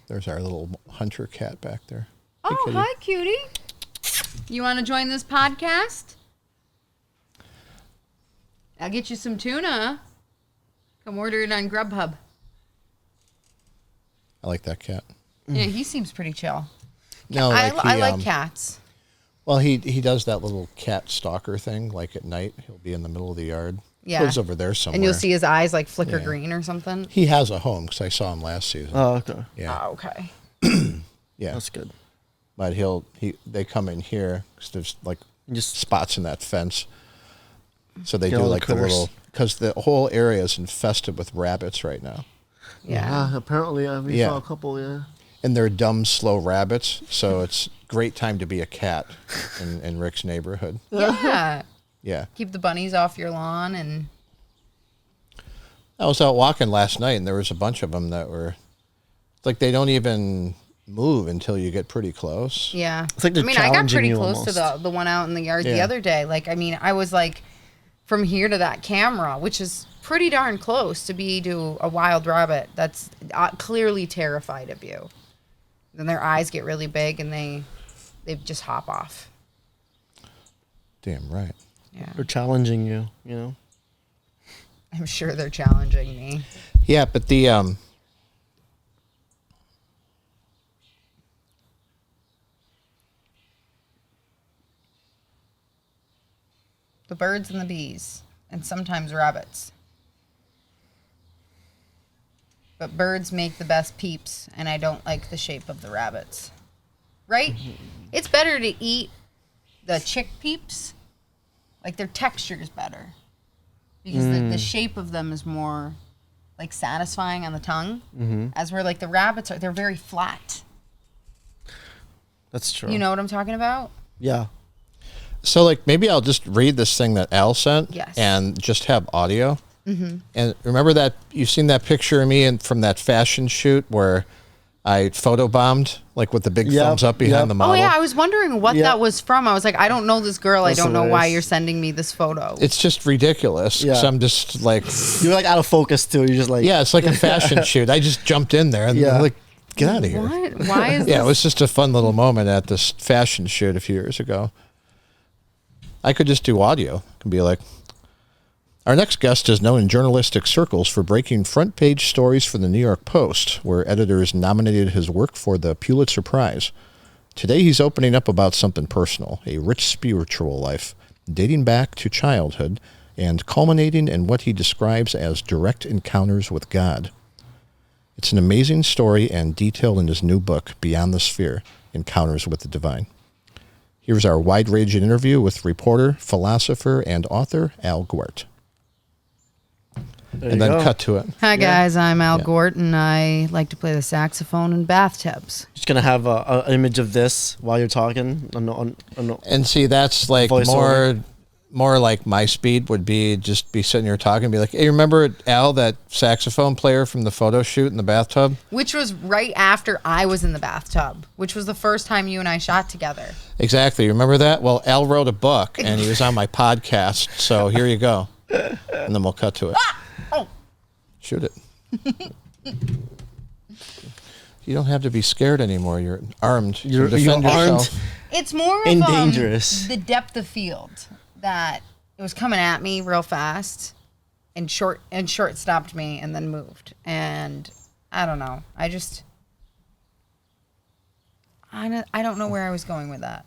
There's our little hunter cat back there. Oh, hey, hi, cutie. You want to join this podcast? I'll get you some tuna. Come order it on Grubhub. I like that cat. Yeah, he seems pretty chill. No, I like cats. Well, he does that little cat stalker thing. Like at night, he'll be in the middle of the yard. Yeah. Lives over there somewhere. And you'll see his eyes like flicker Yeah. green or something. He has a home because I saw him last season. Oh, okay. Yeah. Oh, okay. Yeah. That's good. But they come in here because there's like Just spots in that fence. So they Get do all the like the critters. little, because the whole area is infested with rabbits right now. Yeah. apparently we Yeah. saw a couple. Yeah. And they're dumb, slow rabbits. So it's great time to be a cat in Rick's neighborhood. Yeah. Yeah. Keep the bunnies off your lawn and I was out walking last night and there was a bunch of them that were, it's like they don't even move until you get pretty close. yeah. It's like they're I mean, I got challenging pretty you close to almost. the one out in the yard the Yeah. other day. Like, I mean, I was like from here to that camera, which is pretty darn close to be to a wild rabbit that's clearly terrified of you. Then their eyes get really big and they just hop off. Damn right. Yeah. They're challenging you. You know. I'm sure they're challenging me. Yeah, but the The birds and the bees, and sometimes rabbits. But birds make the best peeps, and I don't like the shape of the rabbits. Right? It's better to eat the chick peeps. Like their texture is better. Because the shape of them is more like satisfying on the tongue. As where like the rabbits they're very flat. That's true. You know what I'm talking about? Yeah. So, like, maybe I'll just read this thing that Al sent Yes. and just have audio. Mm-hmm. And remember that you've seen that picture of me from that fashion shoot where I photobombed, like with the big Yep, thumbs up behind yep. the model? Oh yeah, I was wondering what Yeah. that was from. I was like, I don't know this girl. That's I don't know why hilarious. you're sending me this photo. It's just ridiculous. Yeah. So I'm just like, You're like out of focus too. You're just like. yeah, it's like a fashion shoot. I just jumped in there and Yeah. they're like, get out of here. What? Why is Yeah, it this? was just a fun little moment at this fashion shoot a few years ago. I could just do audio. I could be like, our next guest is known in journalistic circles for breaking front page stories for the New York Post, where editors nominated his work for the Pulitzer Prize. Today he's opening up about something personal, a rich spiritual life, dating back to childhood and culminating in what he describes as direct encounters with God. It's an amazing story and detailed in his new book, Beyond the Sphere, Encounters with the Divine. Here's our wide-ranging interview with reporter, philosopher, and author Al Gort. There And you then go. cut to it. Hi guys, I'm Al Yeah. Gort, and I like to play the saxophone in bathtubs. Just gonna have an image of this while you're talking. And see, that's like Voiceover. more like my speed would be just be sitting here talking and be like, hey, remember Al, that saxophone player from the photo shoot in the bathtub? Which was right after I was in the bathtub, which was the first time you and I shot together. Exactly. Remember that? Well, Al wrote a book and he was on my podcast. So here you go. And then we'll cut to it. Oh. Shoot it. You don't have to be scared anymore. You're armed. You You're can defend armed. yourself. It's more of And dangerous. the depth of field that it was coming at me real fast and short stopped me and then moved. And I don't know. I don't know where I was going with that.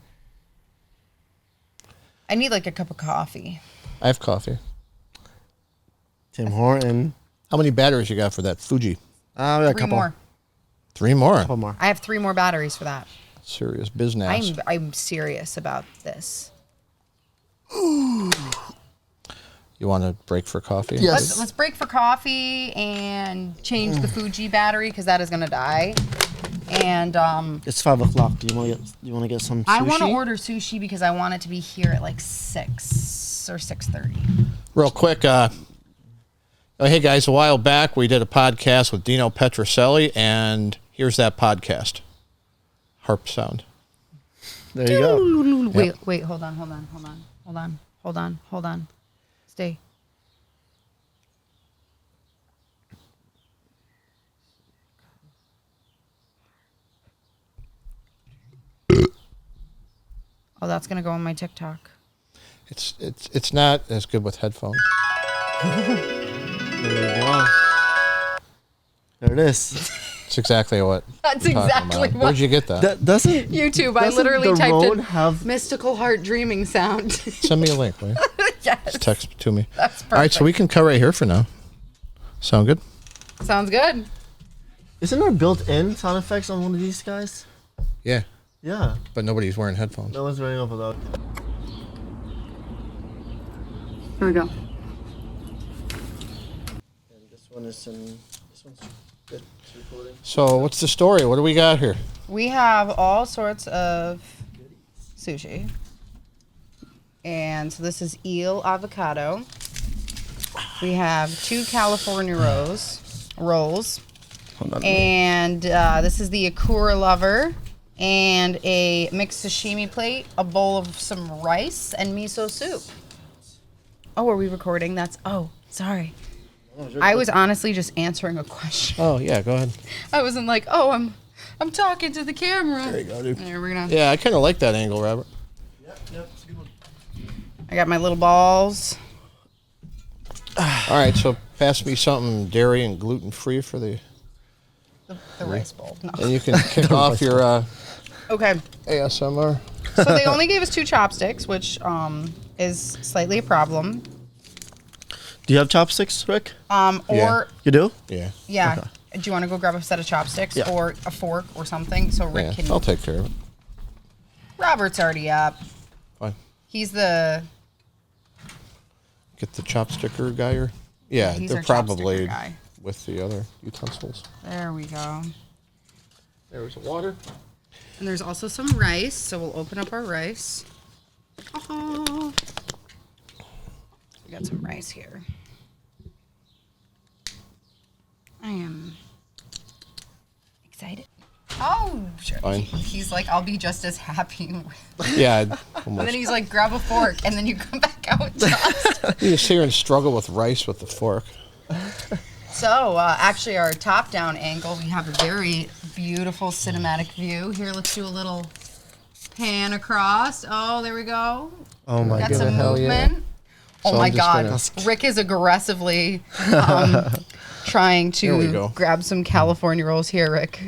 I need like a cup of coffee. I have coffee. Tim Horton. How many batteries you got for that Fuji? We got a 3 couple. more. 3 more. Couple more. I have 3 more batteries for that. Serious business. I'm serious about this. You want to break for coffee? Yes. Let's break for coffee and change the Fuji battery because that is gonna die. And It's 5:00. Do you want to get some sushi? I want to order sushi because I want it to be here at like 6 or 6:30. Real quick, hey guys, a while back we did a podcast with Dino Petrocelli, and here's that podcast. Harp sound. There you go. Wait, hold on. Stay. Oh, that's gonna go on my TikTok. It's not as good with headphones. There you go. There it is. That's exactly what. That's I'm talking exactly about. what. Where'd you get that? That doesn't YouTube. I doesn't literally the typed road in have mystical heart dreaming sound. Send me a link, will you? Yes. Just text it to me. That's perfect. All right, so we can cut right here for now. Sound good? Sounds good. Isn't there built-in sound effects on one of these guys? Yeah, Yeah. but nobody's wearing headphones. No one's running off without. Here we go. And this one is in. This one's good. It's recording. So what's the story? What do we got here? We have all sorts of sushi. And so this is eel avocado. We have 2 California rolls. Hold on. And this is the Akura Lover. And a mixed sashimi plate, a bowl of some rice, and miso soup. Oh, are we recording? Sorry. I was honestly just answering a question. Oh yeah, go ahead. I wasn't like, I'm talking to the camera. There you go, dude. There, we're gonna. Yeah, I kind of like that angle, Robert. Yep, it's a good one. I got my little balls. All right, so pass me something dairy and gluten free for the, The rice bowl. No. and you can kick off your Okay. ASMR. So they only gave us 2 chopsticks, which is slightly a problem. Do you have chopsticks, Rick? Or Yeah. You do? Yeah. yeah. Okay. Do you want to go grab a set of chopsticks Yeah. or a fork or something so Rick Yeah, can? I'll take care of it. Robert's already up. Fine. He's the. Get the chopsticker guy or yeah, He's they're our probably chopsticker guy. with the other utensils. There we go. There's the water. And there's also some rice, so we'll open up our rice. Oh. We got some rice here. I am excited. Oh, sure. Fine. He's like, I'll be just as happy. Yeah, And almost. then he's like, grab a fork, and then you come back out with chopsticks. You just sit here and struggle with rice with the fork. So, actually, our top-down angle, we have a very beautiful cinematic view. Here, let's do a little pan across. Oh, there we go. Oh my Got god. some hell yeah. movement. Oh So my I'm just God. gonna- Rick is aggressively trying There we to go. grab some California rolls here, Rick.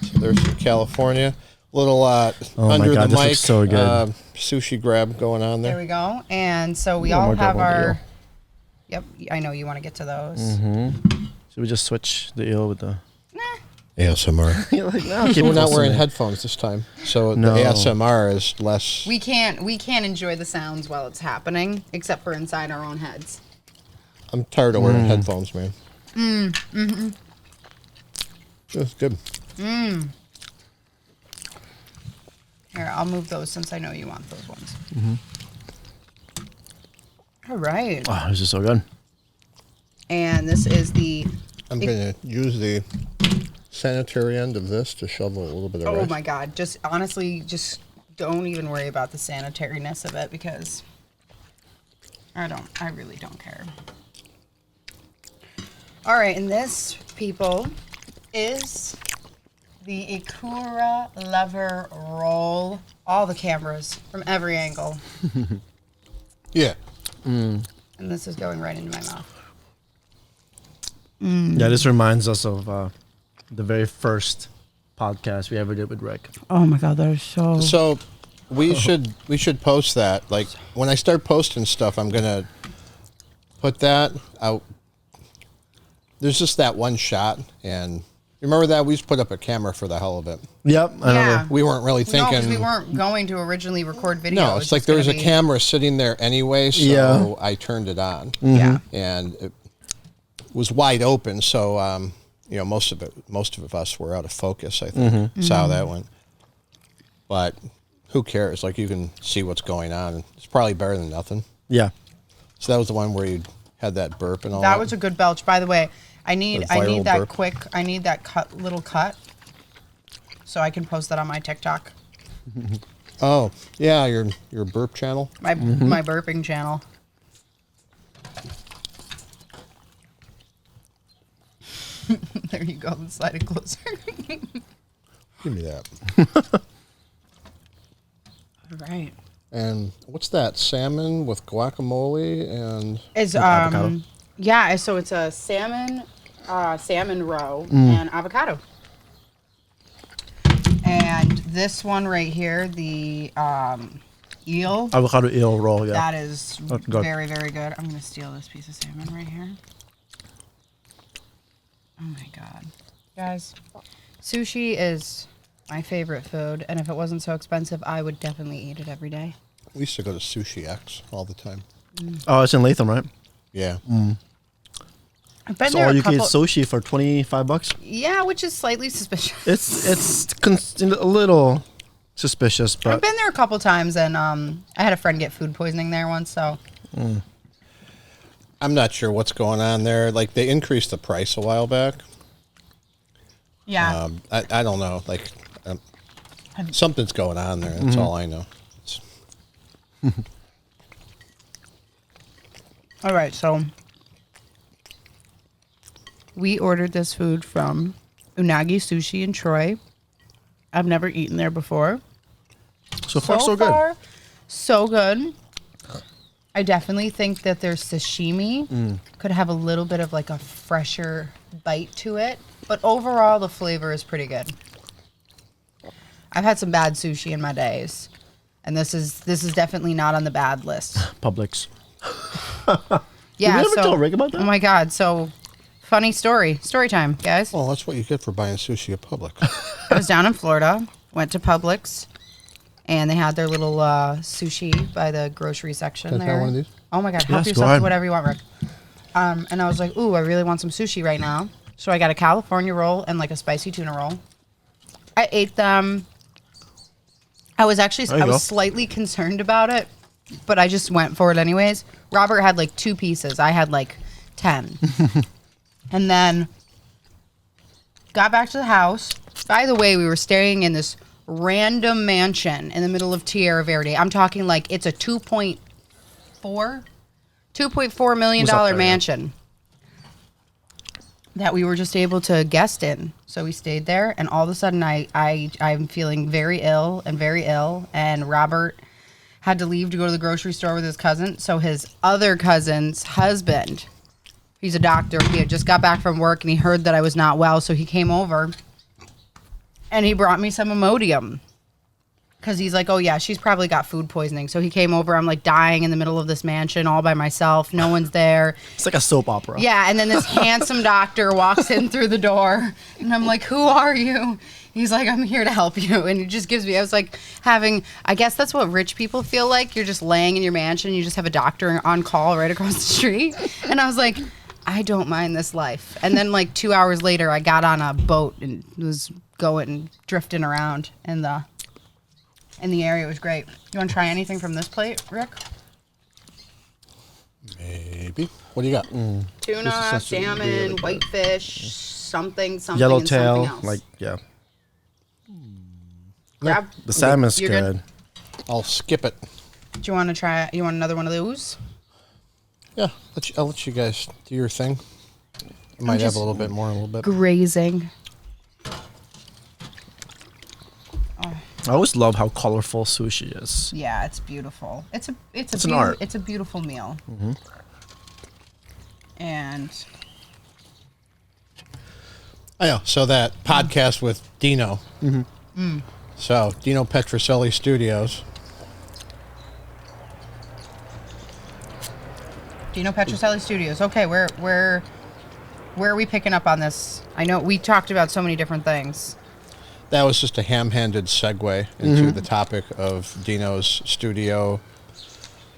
So there's some California. Little my under God, the this mic looks so good. sushi grab going on There there. we go. And so we One all more have grab on the our. eel. Yep, I know you want to get to those. Should we just switch the eel with the? ASMR. You're like, no, We're not wearing headphones this time, so No. the ASMR is less. We can't enjoy the sounds while it's happening, except for inside our own heads. I'm tired of wearing headphones, man. That's good. Here, I'll move those since I know you want those ones. All right. Oh, this is so good. And this is the. I'm gonna use the sanitary end of this to shovel a little bit of Oh rice. my God. Just honestly, just don't even worry about the sanitariness of it because I really don't care. All right. And this, people, is the Akura Lover roll. All the cameras from every angle. Yeah. And this is going right into my mouth. Yeah, this reminds us of the very first podcast we ever did with Rick. Oh my God, that is so. So we should post that. Like when I start posting stuff, I'm gonna put that out. There's just that one shot, and remember that we just put up a camera for the hell of it. Yep, I remember. We weren't really No, thinking. because we weren't going to originally record video. No, it's like there was a camera sitting there anyway, so Yeah. I turned it on. Yeah. And it was wide open, so most of us were out of focus. I think that's how that went. But who cares? Like you can see what's going on. It's probably better than nothing. Yeah. So that was the one where you had that burp and all That that. was a good belch. By the way, I need viral that burp. quick. I need that little cut, so I can post that on my TikTok, Oh yeah, your burp channel. my burping channel. There you go. Slide it closer. Give me that. All right. And what's that? Salmon with guacamole and It's avocado. yeah. So it's a salmon roe and avocado. And this one right here, the eel. Avocado eel roll, yeah. That is good. very, very good. I'm going to steal this piece of salmon right here. Oh my God. Guys, sushi is my favorite food. And if it wasn't so expensive, I would definitely eat it every day. We used to go to Sushi X all the time. Oh, it's in Latham, right? Yeah. I've been So there all a you can eat couple. sushi for $25. Yeah, which is slightly suspicious. It's a little suspicious, I've but been there a couple times, and I had a friend get food poisoning there once. So I'm not sure what's going on there. Like, they increased the price a while back. yeah, I don't know. Like, something's going on there. That's all I know. all right. So we ordered this food from Unagi Sushi in Troy. I've never eaten there before. so far so good. So good. I definitely think that their sashimi could have a little bit of like a fresher bite to it, but overall the flavor is pretty good. I've had some bad sushi in my days, and this is definitely not on the bad list. Publix. Yeah. Did we ever tell Rick about that? Oh my God. So funny story time, guys. Well, that's what you get for buying sushi at Publix. I was down in Florida, went to Publix, and they had their little sushi by the grocery section Can I there. try one of these? Oh my God, help Yes, go yourself ahead. to whatever you want, Rick. And I was like, ooh, I really want some sushi right now. So I got a California roll and like a spicy tuna roll. I ate them. I was There you go. slightly concerned about it, but I just went for it anyways. Robert had like 2 pieces. I had like 10. And then got back to the house. By the way, we were staying in this random mansion in the middle of Tierra Verde. I'm talking like it's a $2.4 million Was up there, yeah. mansion that we were just able to guest in. So we stayed there, and all of a sudden I'm feeling very ill, and Robert had to leave to go to the grocery store with his cousin. So his other cousin's husband, he's a doctor, he had just got back from work and he heard that I was not well, so he came over and he brought me some Imodium. Because he's like, oh yeah, she's probably got food poisoning. So he came over, I'm like dying in the middle of this mansion all by myself. No one's there. It's like a soap opera. Yeah, and then this handsome doctor walks in through the door. And I'm like, who are you? He's like, I'm here to help you. And he just gives me, I was like having, I guess that's what rich people feel like. You're just laying in your mansion. You just have a doctor on call right across the street. And I was like, I don't mind this life. And then like 2 hours later, I got on a boat and was going, drifting around in the area. It was great. You want to try anything from this plate, Rick? Maybe. What do you got? Tuna, salmon, whitefish, something, and something Yellowtail, else. like, yeah. Grab. The salmon's You're good. I'll skip it. Do you want to try? You want another one of those? Yeah, I'll let you guys do your thing. I might have a little bit more in a little bit. Grazing. I always love how colorful sushi is. Yeah, it's beautiful. It's an art. It's a beautiful meal. And I know. So that podcast with Dino. So Dino Petrocelli Studios. Dino Petrocelli Studios. Okay, where are we picking up on this? I know we talked about so many different things. That was just a ham-handed segue into the topic of Dino's studio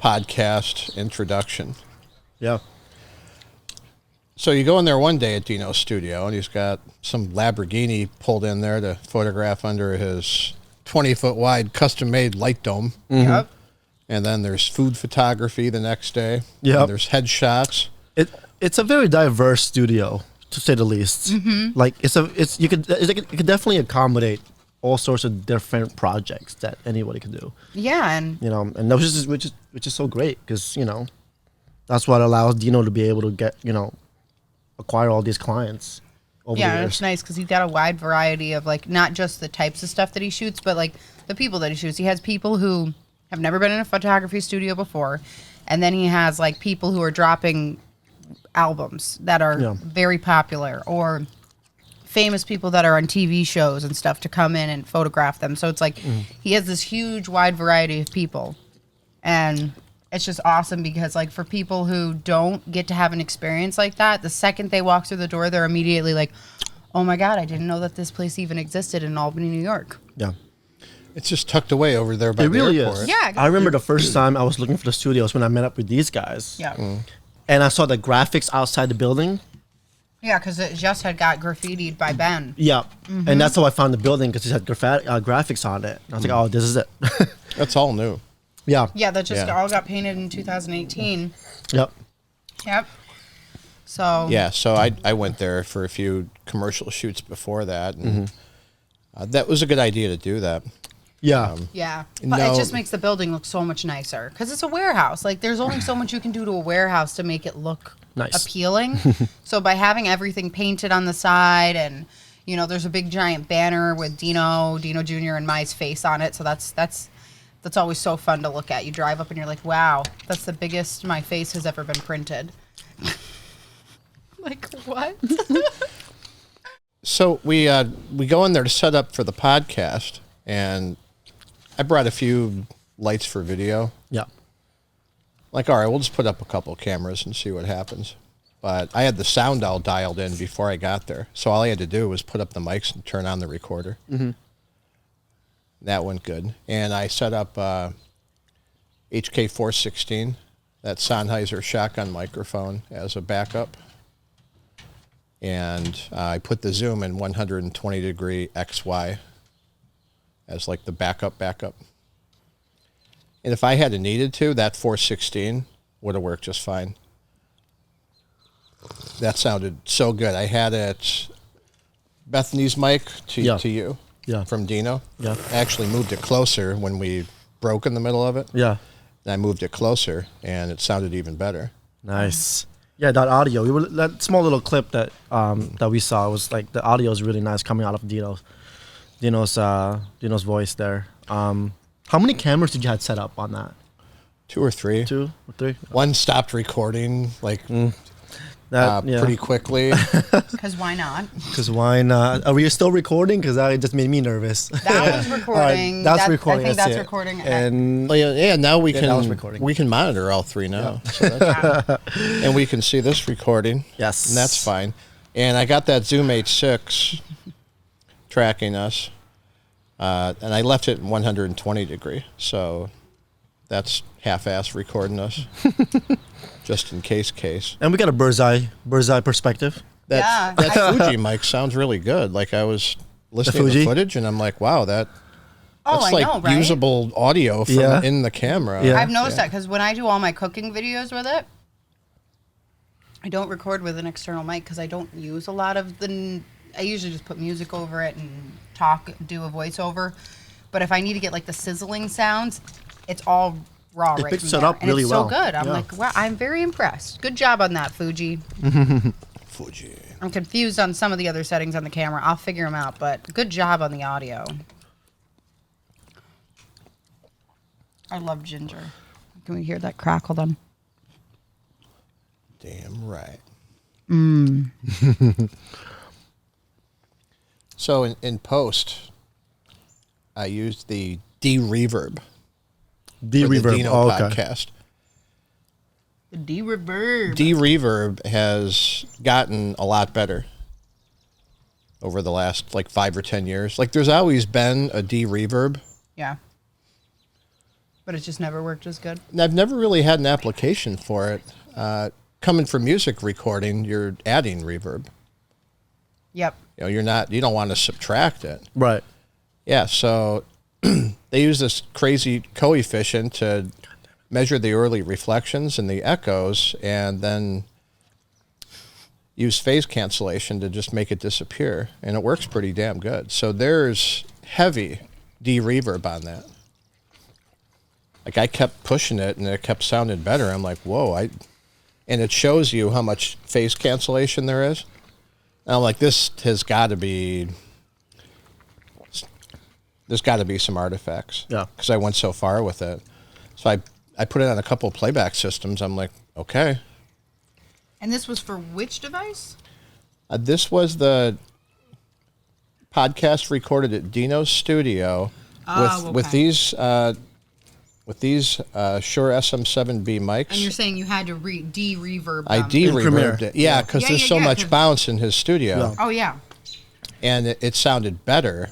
podcast introduction. Yeah. So you go in there one day at Dino's studio, and he's got some Lamborghini pulled in there to photograph under his 20-foot wide custom-made light dome. Yep. And then there's food photography the next day. Yep. And there's headshots. It's a very diverse studio, to say the least. Like you could definitely accommodate all sorts of different projects that anybody could do. Yeah, and You know, and which is so great because that's what allows Dino to be able to get acquire all these clients over the yeah, and years. it's nice because he's got a wide variety of like not just the types of stuff that he shoots, but like the people that he shoots. He has people who have never been in a photography studio before, and then he has like people who are dropping albums that are very popular or famous people that are on TV shows and stuff to come in and photograph them. So it's like he has this huge, wide variety of people. And it's just awesome because, like, for people who don't get to have an experience like that, the second they walk through the door, they're immediately like, oh my God, I didn't know that this place even existed in Albany, New York. Yeah. It's just tucked away over there by It the really airport. is. Yeah. I remember the first time I was looking for the studios when I met up with these guys. Yeah. And I saw the graphics outside the building. Yeah, because it just had got graffitied by Ben. Yeah. And that's how I found the building, because it had graphics on it. I was like, oh, this is it. That's all new. Yeah. Yeah, that just Yeah. all got painted in 2018. Yep. Yep. So Yeah, so I went there for a few commercial shoots before that, and that was a good idea to do that. Yeah. yeah, but No. it just makes the building look so much nicer because it's a warehouse. Like, there's only so much you can do to a warehouse to make it look Nice. appealing. So by having everything painted on the side, and you know, there's a big giant banner with Dino Jr. and Mai's face on it. So that's always so fun to look at. You drive up and you're like, wow, that's the biggest my face has ever been printed. Like, what? So we go in there to set up for the podcast, and I brought a few lights for video. Yeah. Like, all right, we'll just put up a couple cameras and see what happens. But I had the sound all dialed in before I got there, so all I had to do was put up the mics and turn on the recorder. That went good. And I set up HK416, that Sennheiser shotgun microphone, as a backup. And I put the zoom in 120 degree XY as like the backup. And if I had needed to, that 416 would have worked just fine. That sounded so good. I had it, Bethany's mic to you from Dino. Yeah. I actually moved it closer when we broke in the middle of it. Yeah. And I moved it closer, and it sounded even better. Nice. Yeah, that audio. That small little clip that that we saw was like, the audio is really nice coming out of Dino's voice there. How many cameras did you have set up on that? 2 or 3. 2 or 3? One stopped recording pretty quickly. Because why not? Because why not? Are we still recording? Because that just made me nervous. That was recording. That's recording. I think that's it. recording. And Well, yeah, now we that was can recording. we can monitor all 3 now. So that's and we can see this recording. Yes. And that's fine. And I got that Zoom H6 tracking us. And I left it in 120 degree. So that's half-ass recording us. Just in case. And we got a bird's eye perspective. That Fuji mic sounds really good. Like, I was listening to Fuji? the footage, and I'm like, wow, that's I like know, right? usable audio from in the camera. Yeah. I've noticed that because when I do all my cooking videos with it, I don't record with an external mic because I don't use a lot of I usually just put music over it and do a voiceover. But if I need to get like the sizzling sounds, it's all raw It right picks from it there. up and really it's well. so good. I'm Yeah. like, wow, I'm very impressed. Good job on that, Fuji. Fuji. I'm confused on some of the other settings on the camera. I'll figure them out, but good job on the audio. I love ginger. Can we hear that crack? Hold on. Damn right. Mm. So in post, I used the D-Reverb. D for the reverb. Dino Oh, okay. podcast. The D-Reverb. D-Reverb has gotten a lot better over the last like 5 or 10 years. Like, there's always been a D-Reverb. Yeah. But it just never worked as good. And I've never really had an application for it. Coming from music recording, you're adding reverb. Yep. You know, you don't want to subtract it. Right. Yeah, so they use this crazy coefficient to measure the early reflections and the echoes, and then use phase cancellation to just make it disappear. And it works pretty damn good. So there's heavy D-reverb on that. Like, I kept pushing it, and it kept sounding better. I'm like, whoa, and it shows you how much phase cancellation there is. And I'm like, there's got to be some artifacts. Yeah. Because I went so far with it. So I put it on a couple of playback systems. I'm like, okay. And this was for which device? This was the podcast recorded at Dino's studio with these Shure SM7B mics. And you're saying you had to de-reverb them. I de-reverbed it. Yeah, because there's so much bounce in his studio. Yeah. Oh, yeah. And it sounded better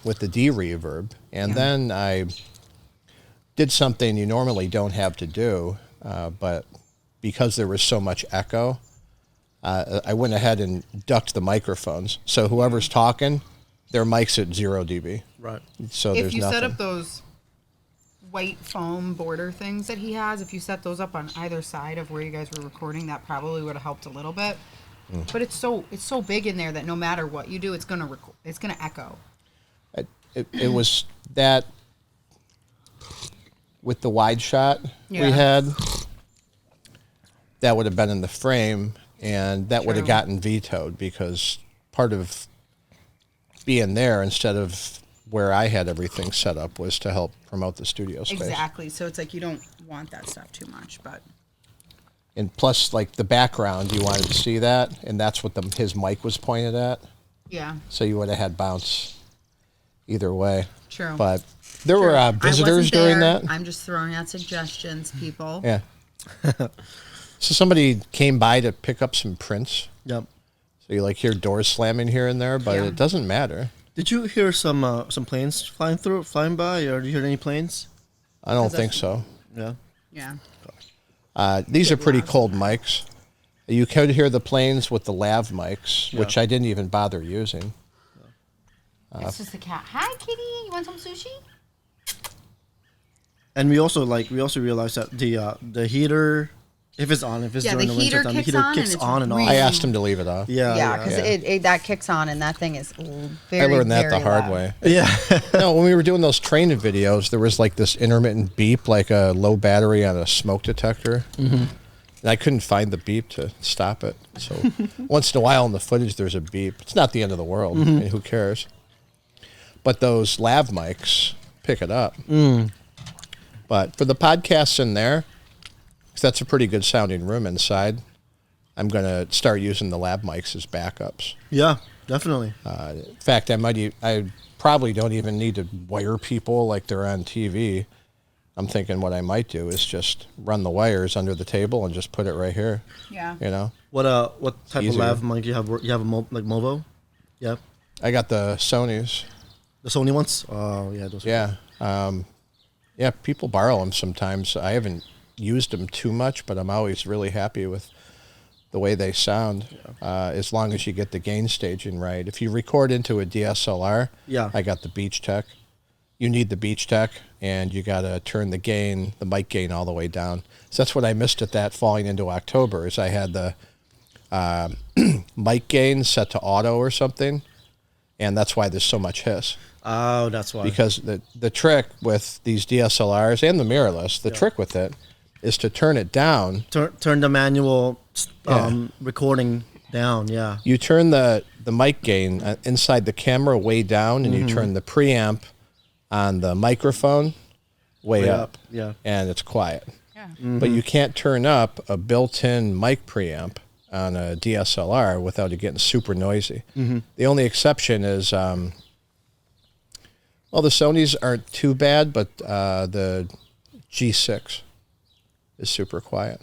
with the de-reverb. And then I did something you normally don't have to do, but because there was so much echo, I went ahead and ducked the microphones. So whoever's talking, their mic's at 0 dB. Right. So If there's you nothing. set up those white foam border things that he has, if you set those up on either side of where you guys were recording, that probably would have helped a little bit. But it's so big in there that no matter what you do, it's gonna echo. It was that with the wide shot we Yeah. had, that would have been in the frame, and that would have True. gotten vetoed because part of being there instead of where I had everything set up was to help promote the studio space. Exactly. So it's like you don't want that stuff too much, but And plus, like the background, you wanted to see that, and that's what his mic was pointed at. yeah, So you would have had bounce either way. true. But there True. were I visitors wasn't during there. that. I'm just throwing out suggestions, people. Yeah. So somebody came by to pick up some prints. Yep. So you like hear doors slamming here and there, but Yeah. it doesn't matter. Did you hear some planes flying by, or did you hear any planes? I don't think so. Yeah. Yeah. These are pretty cold mics. You could hear the planes with the lav mics, which I didn't even bother using. It's just the cat. Hi, kitty. You want some sushi? And we also realized that the heater, if it's on, if it's Yeah, during the the winter heater time, the kicks heater on and kicks it's on and off. really- I asked him to leave it off. Yeah, because yeah. that kicks on, and that thing is very. I learned that the very hard loud. way. Yeah. No, when we were doing those training videos, there was like this intermittent beep, like a low battery on a smoke detector. Mm-hmm. And I couldn't find the beep to stop it. So once in a while in the footage, there's a beep. It's not the end of the world. I mean, who cares? But those lav mics pick it up. But for the podcasts in there, 'cause that's a pretty good sounding room inside, I'm going to start using the lav mics as backups. Yeah, definitely. In fact, I probably don't even need to wire people like they're on TV. I'm thinking what I might do is just run the wires under the table and just put it right here. Yeah. You know, What type of Easier. lav mic do you have? You have a like Movo? Yeah. I got the Sonys. The Sony ones? Oh yeah, those. Yeah, yeah. People borrow them sometimes. I haven't used them too much, but I'm always really happy with the way they sound. As long as you get the gain staging right. If you record into a DSLR, Yeah. I got the Beach Tech. You need the Beach Tech, and you got to turn the mic gain all the way down. So that's what I missed at that falling into October, is I had the mic gain set to auto or something, and that's why there's so much hiss. Oh, that's why. Because the trick with these DSLRs and the mirrorless, the trick with it is to turn it down. turn the manual recording down. Yeah. You turn the mic gain inside the camera way down, and you turn the preamp on the microphone way up. Yeah. And it's quiet. Yeah. But you can't turn up a built-in mic preamp on a DSLR without it getting super noisy. The only exception is, the Sonys aren't too bad, but the G6 is super quiet.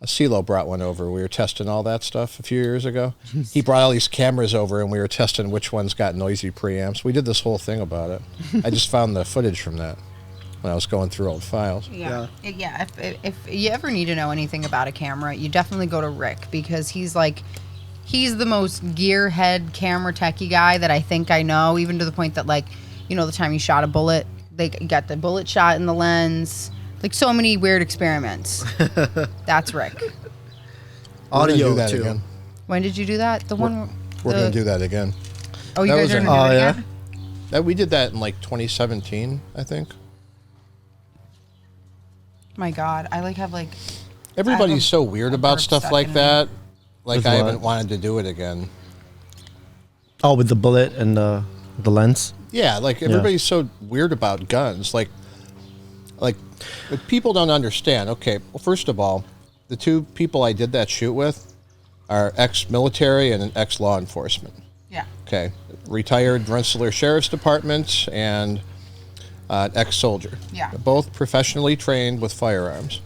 CeeLo brought one over. We were testing all that stuff a few years ago. He brought all these cameras over, and we were testing which ones got noisy preamps. We did this whole thing about it. I just found the footage from that when I was going through old files. Yeah. If you ever need to know anything about a camera, you definitely go to Rick, because he's the most gearhead camera techie guy that I think I know, even to the point that, like, you know, the time he shot a bullet, they got the bullet shot in the lens. Like, so many weird experiments. That's Rick. Audio do that too. again. When did you do that? We're going to do that again. Oh, you that guys was are in- going to do it yeah? again? We did that in like 2017, I think. My God. I have Everybody's so weird about burp stuff stuck like in that. Like, With I what? haven't wanted to do it again. Oh, with the bullet and the lens. Yeah, like everybody's so weird about guns. Like but people don't understand. Okay, well, first of all, the two people I did that shoot with are ex-military and an ex-law enforcement. Yeah. Okay. Retired Rensselaer Sheriff's Department and ex-soldier. Yeah. Both professionally trained with firearms.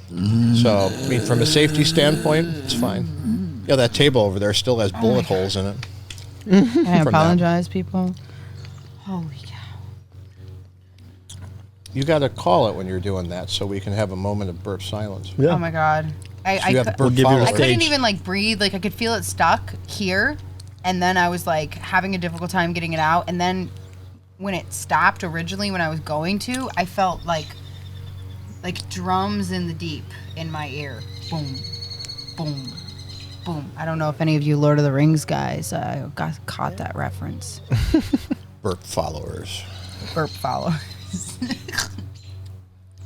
So, I mean, from a safety standpoint, it's fine. Yeah, that table over there still has bullet holes in it. I that. apologize, people. Holy cow. You got to call it when you're doing that so we can have a moment of burp silence. Yeah. Oh my god. So you have I burp give you a followers. I couldn't stage. even like breathe. Like I could feel it stuck here, and then I was like having a difficult time getting it out. And then when it stopped originally, when I was going to, I felt like drums in the deep in my ear. Boom, boom, boom. I don't know if any of you Lord of the Rings guys caught that reference. Burp followers Burp follow.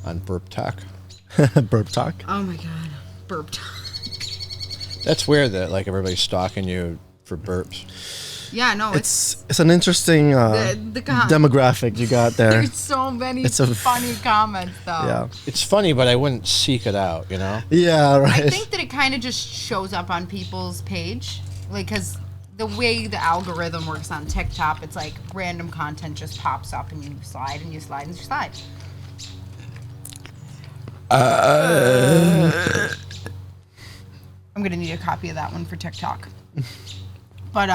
on Burp Talk. Burp talk. Oh my god, burp. That's weird that like everybody's stalking you for burps. Yeah, no, It's an interesting the demographic you got there. There's so many It's a- funny comments though. Yeah. It's funny, but I wouldn't seek it out, you know? Yeah, right. I think that it kind of just shows up on people's page, like, because the way the algorithm works on TikTok, it's like random content just pops up and you slide and you slide and you slide. I'm gonna need a copy of that one for TikTok. But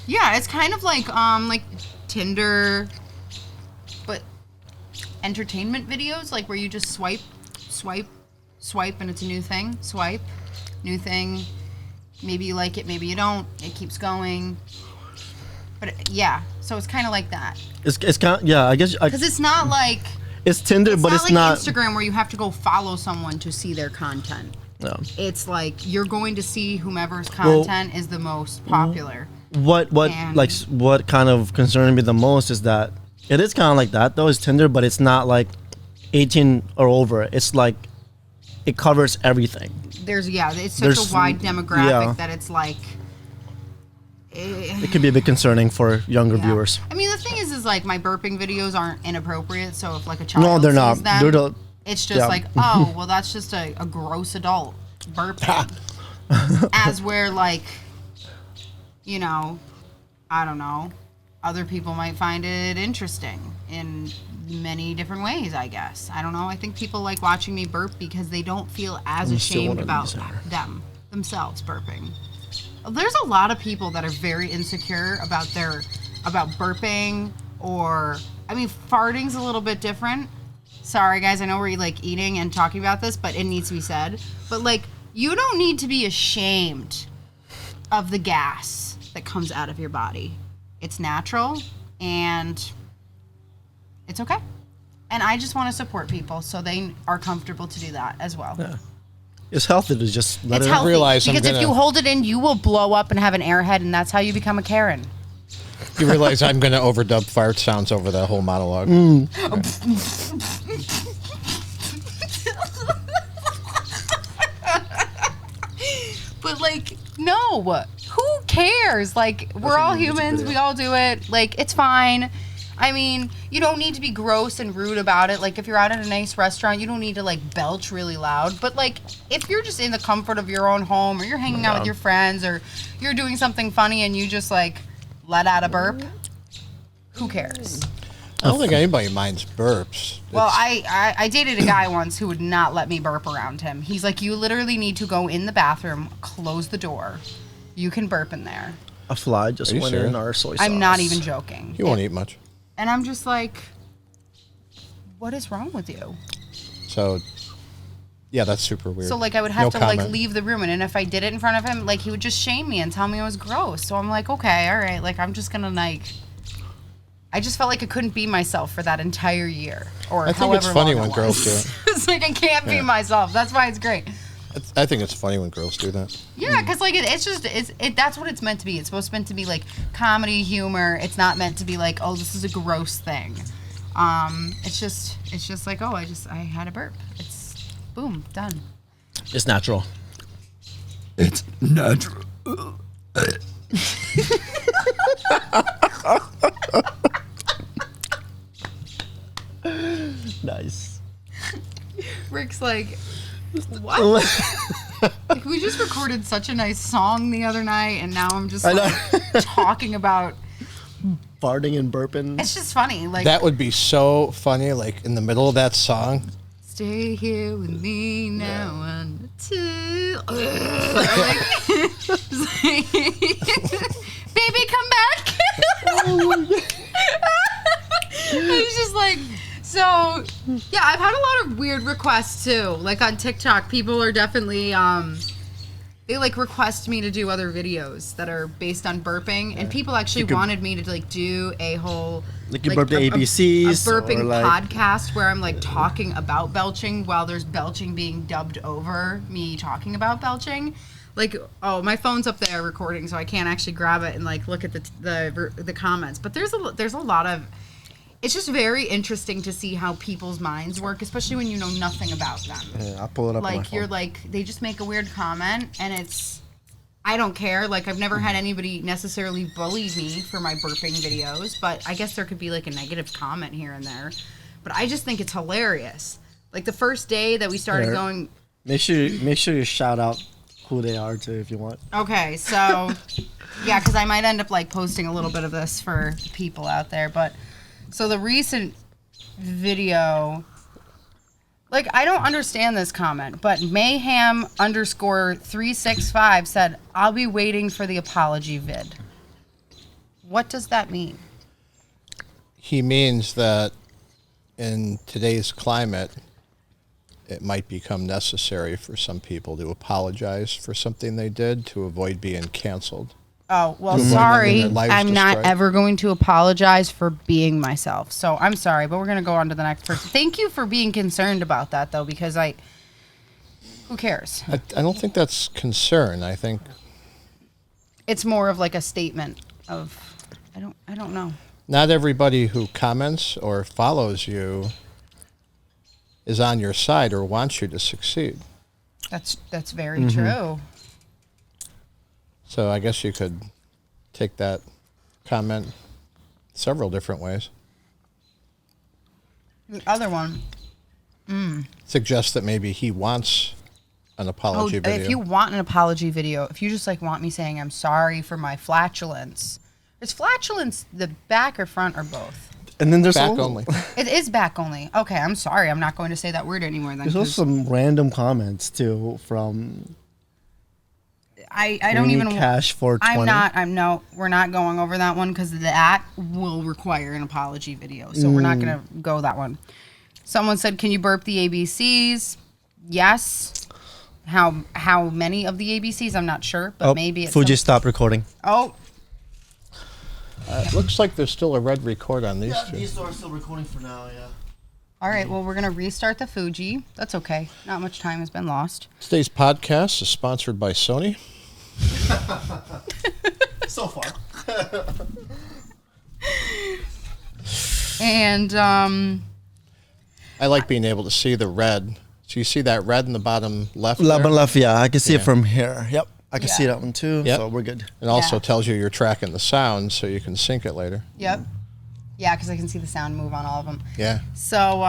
yeah, it's kind of like Tinder, but entertainment videos, like where you just swipe, and it's a new thing. Swipe, new thing. Maybe you like it, maybe you don't. It keeps going. But yeah, so it's kind of like that. It's kind of, yeah, I guess Because it's not like it's Tinder, but it's like not. Instagram where you have to go follow someone to see their content. No. It's like you're going to see whomever's content is the most popular. What And- like what kind of concerned me the most is that it is kind of like that though. It's Tinder, but it's not like 18 or over. It's like it covers everything. It's such There's- a wide demographic yeah. that it's like. It can be a bit concerning for younger Yeah. viewers. I mean, the thing is like my burping videos aren't inappropriate. So if like a child No, they're not. sees them, They're the- it's just yeah. like, oh, well, that's just a gross adult burping. As where like, you know, I don't know, other people might find it interesting in many different ways, I guess. I don't know. I think people like watching me burp because they don't feel as still ashamed one of about these are. themselves burping. There's a lot of people that are very insecure about burping, or I mean farting's a little bit different. Sorry guys, I know we're like eating and talking about this, but it needs to be said. But like you don't need to be ashamed of the gas that comes out of your body. It's natural and it's okay. And I just want to support people so they are comfortable to do that as well. Yeah. It's healthy to just let It's it healthy realize I'm because if gonna- you hold it in, you will blow up and have an airhead, and that's how you become a Karen. You realize I'm going to overdub fart sounds over that whole monologue. But like, no, who cares? Like, we're all humans. We all do it. Like, it's fine. I mean, you don't need to be gross and rude about it. Like, if you're out at a nice restaurant, you don't need to like belch really loud. But like, if you're just in the comfort of your own home, or you're hanging out with your friends, or you're doing something funny and you just like let out a burp, who cares? I don't think anybody minds burps. Well, It's- I dated a guy once who would not let me burp around him. He's like, you literally need to go in the bathroom, close the door. You can burp in there. A fly just Are you went serious? in our soy sauce. I'm not even joking. You won't eat much. And I'm just like, what is wrong with you? So, yeah, that's super weird. So like I would have No to like comment. leave the room, and if I did it in front of him, like he would just shame me and tell me it was gross. So I'm like, okay, all right, like I'm just gonna like. I just felt like I couldn't be myself for that entire year, or I think however it's funny long when it girls was. do It's like I can't be myself. That's why it's great. I think it's funny when girls do that. Yeah, because like it's just that's what it's meant to be. It's supposed to meant to be like comedy humor. It's not meant to be like, oh, this is a gross thing. It's just like, oh, I had a burp. It's boom, done. It's natural. It's natural. Nice. Rick's like, What? Like, we just recorded such a nice song the other night, and now I'm just like, talking about. Farting and burping. It's just funny. Like That would be so funny, like in the middle of that song. Stay here with me now until. Baby, come back. It's just like. So, yeah, I've had a lot of weird requests, too. Like, on TikTok, people are definitely, they, like, request me to do other videos that are based on burping. And people actually wanted me to, like, do a whole... Like, you burp the ABCs. A burping like, podcast where I'm, like, talking about belching while there's belching being dubbed over me talking about belching. Like, oh, my phone's up there recording, so I can't actually grab it and, like, look at the comments. But there's a lot of... It's just very interesting to see how people's minds work, especially when you know nothing about them. Yeah, I'll pull it up on my Like, phone. you're like, they just make a weird comment, and it's, I don't care. Like, I've never had anybody necessarily bully me for my burping videos, but I guess there could be, like, a negative comment here and there. But I just think it's hilarious. Like, the first day that we started going... Make sure you shout out who they are, too, if you want. Okay, so, yeah, because I might end up, like, posting a little bit of this for the people out there, but... So the recent video, like, I don't understand this comment, but mayhem_365 said, I'll be waiting for the apology vid. What does that mean? He means that in today's climate, it might become necessary for some people to apologize for something they did to avoid being canceled. Oh, well, To avoid sorry. having their lives I'm not destroyed. ever going to apologize for being myself. So I'm sorry, but we're going to go on to the next person. Thank you for being concerned about that, though, because who cares? I don't think that's concern. I think It's more of like a statement of, I don't know. not everybody who comments or follows you is on your side or wants you to succeed. That's very true. So I guess you could take that comment several different ways. The other one. Suggest that maybe he wants an apology video. If you want an apology video, if you just like want me saying I'm sorry for my flatulence, is flatulence the back or front or both? And then there's Back also, only. It is back only. Okay, I'm sorry. I'm not going to say that word anymore then. There's 'Cause also some random comments, too, from... I don't even. Cash 420. No, we're not going over that one because that will require an apology video. So we're not going to go that one. Someone said, "Can you burp the ABCs?" Yes. How many of the ABCs? I'm not sure, but maybe it's Fuji stopped recording. Oh, It looks like there's still a red record on these two. These are still recording for now, yeah. all right. Well, we're going to restart the Fuji. That's okay. Not much time has been lost. Today's podcast is sponsored by Sony. So far. And I like being able to see the red. So you see that red in the bottom left Left there? and left, yeah. I can see it Yeah. from here. Yep. I can see Yeah. that one, too. Yep. So we're good. It also Yeah. tells you you're tracking the sound so you can sync it later. yep. Yeah, because I can see the sound move on all of them. Yeah. So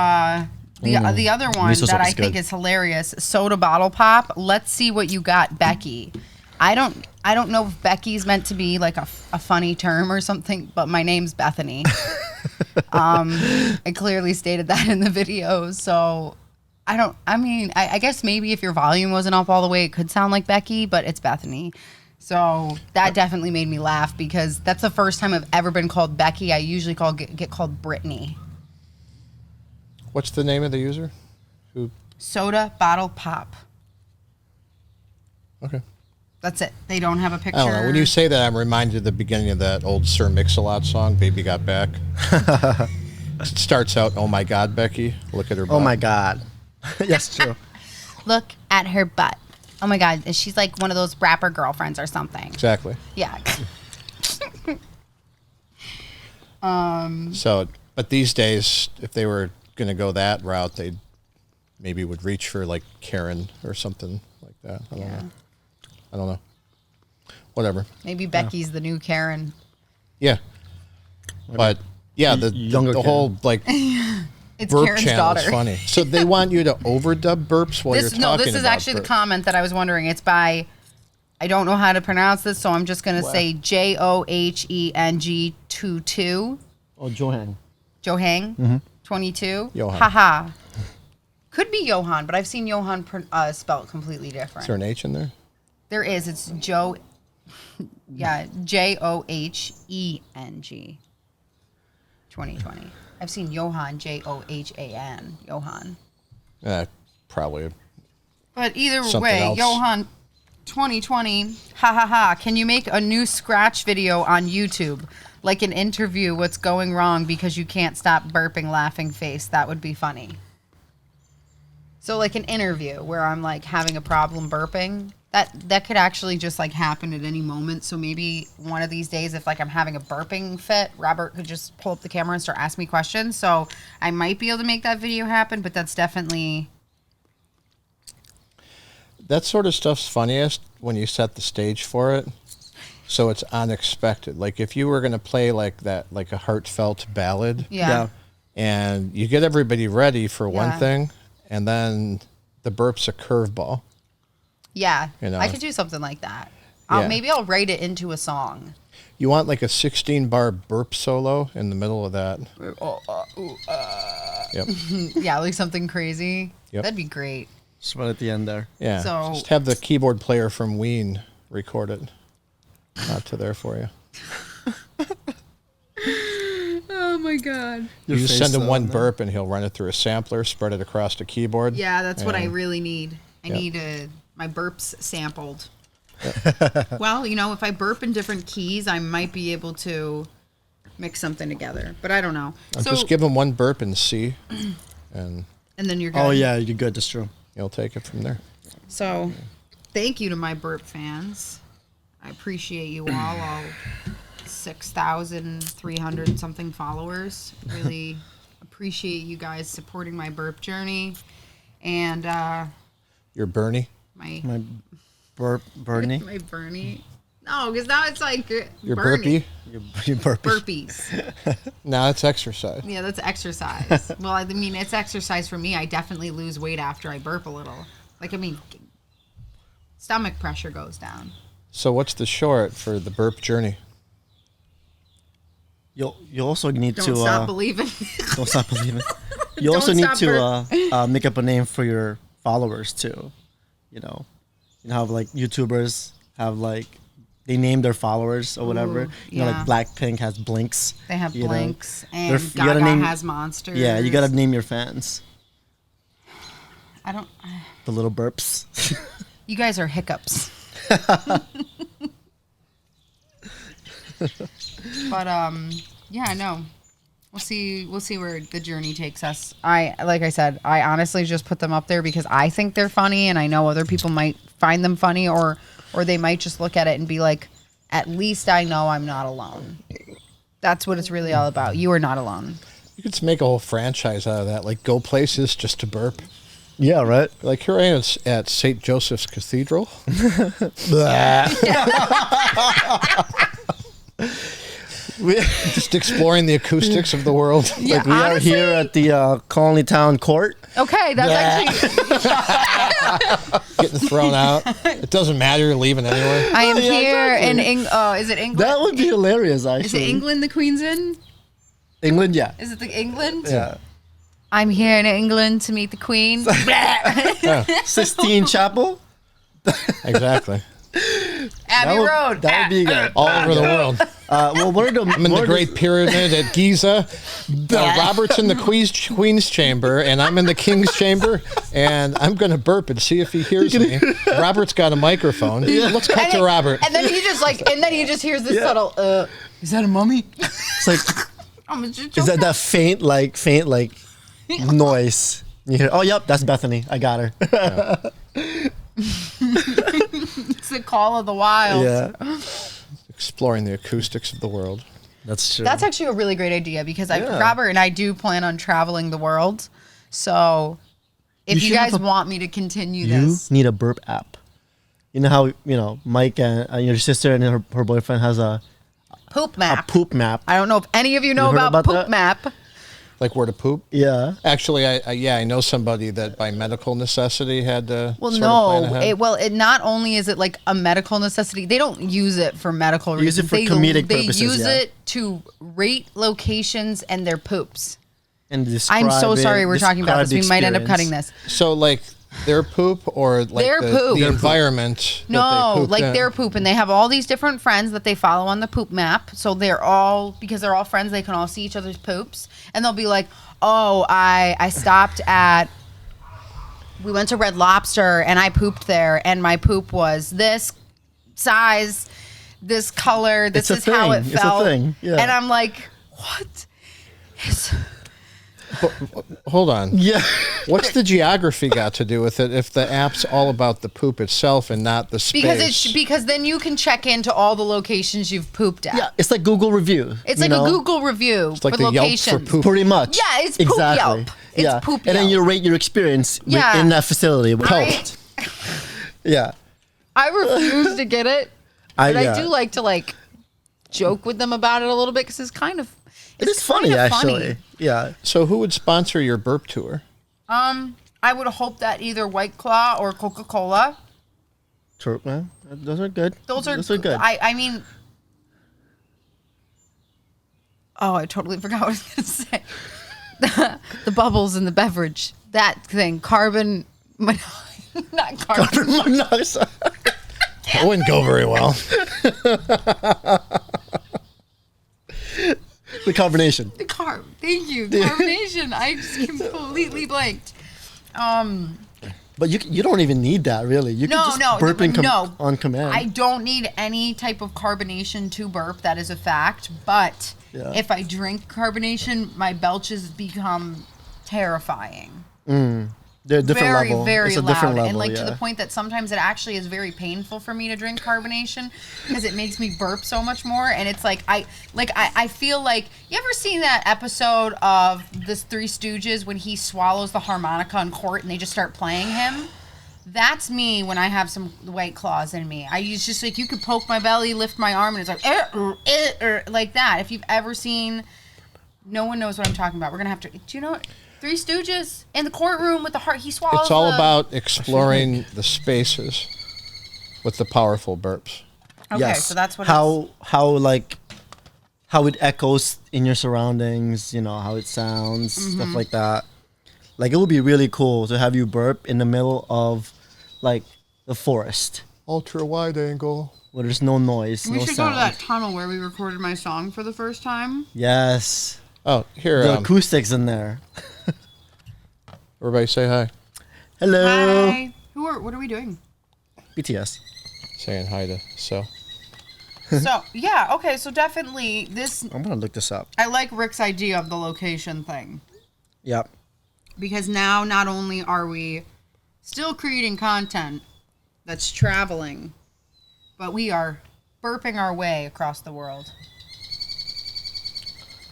the other one Miso that soup I is think good. is hilarious, soda bottle pop. Let's see what you got, Becky. I don't know if Becky's meant to be like a funny term or something, but my name's Bethany. I clearly stated that in the video, so I guess maybe if your volume wasn't up all the way, it could sound like Becky, but it's Bethany. So that definitely made me laugh because that's the first time I've ever been called Becky. I usually get called Brittany. What's the name of the user? Who? Soda bottle pop. Okay. That's it. They don't have a picture. I don't know. When you say that, I'm reminded of the beginning of that old Sir Mix-a-Lot song, Baby Got Back. It starts out, "Oh my God, Becky, look at her butt." Oh, my God. Yes, true. Look at her butt. Oh my God, she's like one of those rapper girlfriends or something. Exactly. Yeah. So, but these days, if they were going to go that route, they maybe would reach for like Karen or something like that. I don't know. Whatever. Maybe Becky's the new Karen. Yeah. But yeah, the younger whole like It's It's burp Karen's channel daughter. is funny. So they want you to overdub burps while you're talking about this is actually the burps. comment that I was wondering. It's by, I don't know how to pronounce this, so I'm just going to say Joheng 22. Oh, Johang. Johang 22. Johan. Haha. Could be Johan, but I've seen Johan spelled completely different. Is there an H in there? There is. It's Joe. Yeah, Joheng 2020. I've seen Johan Johan Johan. Probably. But either Something way, else. Johan 2020. Ha ha ha! Can you make a new scratch video on YouTube, like an interview? What's going wrong because you can't stop burping? Laughing face. That would be funny. So like an interview where I'm like having a problem burping. That could actually just like happen at any moment. So maybe one of these days, if like I'm having a burping fit, Robert could just pull up the camera and start asking me questions. So I might be able to make that video happen, but that's definitely... That sort of stuff's funniest when you set the stage for it. So it's unexpected. Like if you were going to play like that, like a heartfelt ballad. Yeah. And you get everybody ready for one Yeah. thing, and then the burp's a curveball. Yeah, You know? I could do something like that. Yeah. Maybe I'll write it into a song. You want like a 16-bar burp solo in the middle of that. Yep. Yeah, like something crazy. Yep. That'd be great. Just right at the end there. Yeah. So- Just have the keyboard player from Ween record it. Out to there for you. Oh my god. You just send him one burp and he'll run it through a sampler, spread it across the keyboard. Yeah, that's what I and- really need. I Yep. need my burps sampled. Well, you know, if I burp in different keys, I might be able to mix something together. But I don't know. Just give him one burp in C, and and then you're good. Oh yeah, you're good. That's true. he'll take it from there. So, thank you to my burp fans. I appreciate you all 6,300 something followers. Really appreciate you guys supporting my burp journey. And You're Bernie. My Bernie. my Bernie. No, because now it's like You're Bernie. burpy. You burpee. Burpees. Now it's exercise. Yeah, that's exercise. Well, I mean, it's exercise for me. I definitely lose weight after I burp a little. Like, I mean, stomach pressure goes down. So what's the short for the burp journey? You also need Don't to stop believing. don't stop believing. You Don't also need stop to make up a name for your followers too. You know how like YouTubers have like they name their followers or whatever. Ooh, You know, yeah. like Blackpink has Blinks. They have you know. blinks, and You gotta Gaga name- has monsters. Yeah, you gotta name your fans. I don't. The little burps. You guys are hiccups. But yeah, no. We'll see where the journey takes us. Like I said, I honestly just put them up there because I think they're funny, and I know other people might find them funny, or they might just look at it and be like, at least I know I'm not alone. That's what it's really all about. You are not alone. You could just make a whole franchise out of that, like go places just to burp. Yeah, right. Like here I am at St. Joseph's Cathedral. Just exploring the acoustics of the world. Yeah, Like we are honestly- here at the Colony Town Court. Okay, that's actually. Getting thrown out. It doesn't matter, you're leaving anyway. I am Yeah, here in exactly. Is it England? That would be hilarious, actually. Is it England the Queen's in? England, yeah. Is it the England? Yeah. I'm here in England to meet the Queen. Sistine Chapel. Exactly. Abbey Road. That would be good. All over the world. Well, what are the? I'm in the Great Pyramid at Giza. Robert's in the Queen's chamber, and I'm in the King's chamber, and I'm going to burp and see if he hears me. Robert's got a microphone. Let's cut to Robert. And then he just hears this subtle. Is that a mummy? It's like, Is is that faint noise? You hear, oh, yep, that's Bethany. I got her. It's the call of the wild. Yeah, Exploring the acoustics of the world. that's true. That's actually a really great idea because Yeah. Robert and I do plan on traveling the world. So if You you should guys have a- want me to continue you this, need a burp app. You know how Mike and your sister and her boyfriend has a poop map. poop map. I don't know if any of you know You heard about about poop that? map. Like where to poop? Yeah. Actually, I know somebody that by medical necessity had to. Well, sort of plan no. ahead. It not only is it like a medical necessity, they don't use it for medical Use it reasons. for comedic they purposes, use yeah. it to rate locations and their poops. And I'm so describe sorry it- we're talking about describe this. We the might end up experience. cutting this. So like their poop or like Their poop. the Their poop. environment. that No, they pooped like in. their poop, and they have all these different friends that they follow on the poop map. So they're all, because they're all friends, they can all see each other's poops, and they'll be like, "Oh, I stopped at, we went to Red Lobster, and I pooped there, and my poop was this size, this color, this It's a is how it thing. It's a felt," thing. Yeah. and I'm like, "What?" Hold on. Yeah. What's the geography got to do with it if the app's all about the poop itself and not the space? Because then you can check into all the locations you've pooped at. Yeah, it's like Google review. It's you like know? a Google review like for the Yelp for locations. poop. Pretty much. Yeah, it's poop Yelp. It's poop And then Yelp. you rate your experience Yeah. in that facility. Yeah. I refuse to get it, but yeah. I do like to joke with them about it a little bit because it's kind of It is funny, kinda actually. Yeah. So who would sponsor your burp tour? I would hope that either White Claw or Coca-Cola. Turkman. Those are good. Those are good. I mean, oh, I totally forgot what I was going to say. The bubbles in the beverage, that thing, carbon, not carbon. Monoxide. That wouldn't go very well. The carbonation. Thank you, carbonation. I just completely blanked. But you don't even need that, really. You can just burp on command. I don't need any type of carbonation to burp. That is a fact. But Yeah. if I drink carbonation, my belches become terrifying. They're a different Very, level. very It's a loud. different level, And like to yeah. the point that sometimes it actually is very painful for me to drink carbonation because it makes me burp so much more. And it's like I feel like, you ever seen that episode of this Three Stooges when he swallows the harmonica in court and they just start playing him? That's me when I have some White Claws in me. I use just like, you could poke my belly, lift my arm, and it's like like that. If you've ever seen, no one knows what I'm talking about. We're gonna have to. Do you know Three Stooges in the courtroom with the heart? He swallows. It's all about exploring the spaces with the powerful burps. Okay, Yes. so that's what. How it echoes in your surroundings, how it sounds, Mm-hmm. stuff like that. Like, it would be really cool to have you burp in the middle of like the forest Ultra wide angle. where there's no noise, We no should sound. go to that tunnel where we recorded my song for the first time. Yes. Oh, here. The acoustics in there. Everybody say hi. Hello. Hi. What are we doing? BTS. Saying hi to So. So yeah, okay, so definitely this. I'm gonna look this up. I like Rick's idea of the location thing. Yep. Because now not only are we still creating content that's traveling, but we are burping our way across the world.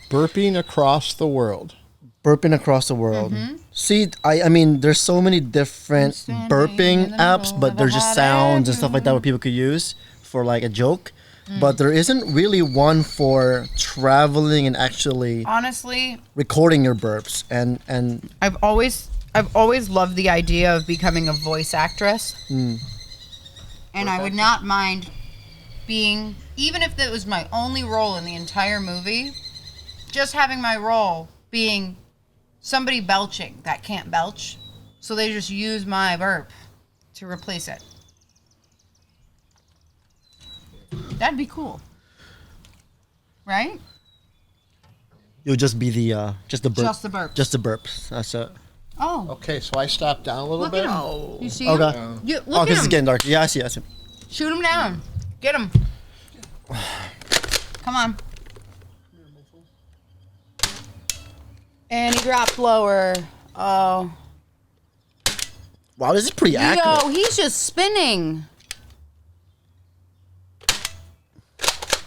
Burping across the world. Burping across the world. Mm-hmm. See, I mean, there's so many different burping apps, but there's just sounds and stuff like that where people could use for like a joke. But there isn't really one for traveling and actually Honestly, recording your burps. And I've always loved the idea of becoming a voice actress. And I would not mind being, even if it was my only role in the entire movie, just having my role being somebody belching that can't belch. So they just use my burp to replace it. That'd be cool. Right? you'll just be the just the burp. Just the burps. Just the burps. That's it. Oh. Okay, so I stopped down a little Look bit. at him. You see Okay. him? You, Oh, look because at it's him. getting dark. Yeah, I see. I see. Shoot him down. Get him. Come on. And he dropped lower. Oh. Wow, this is pretty accurate. Yo, he's just spinning.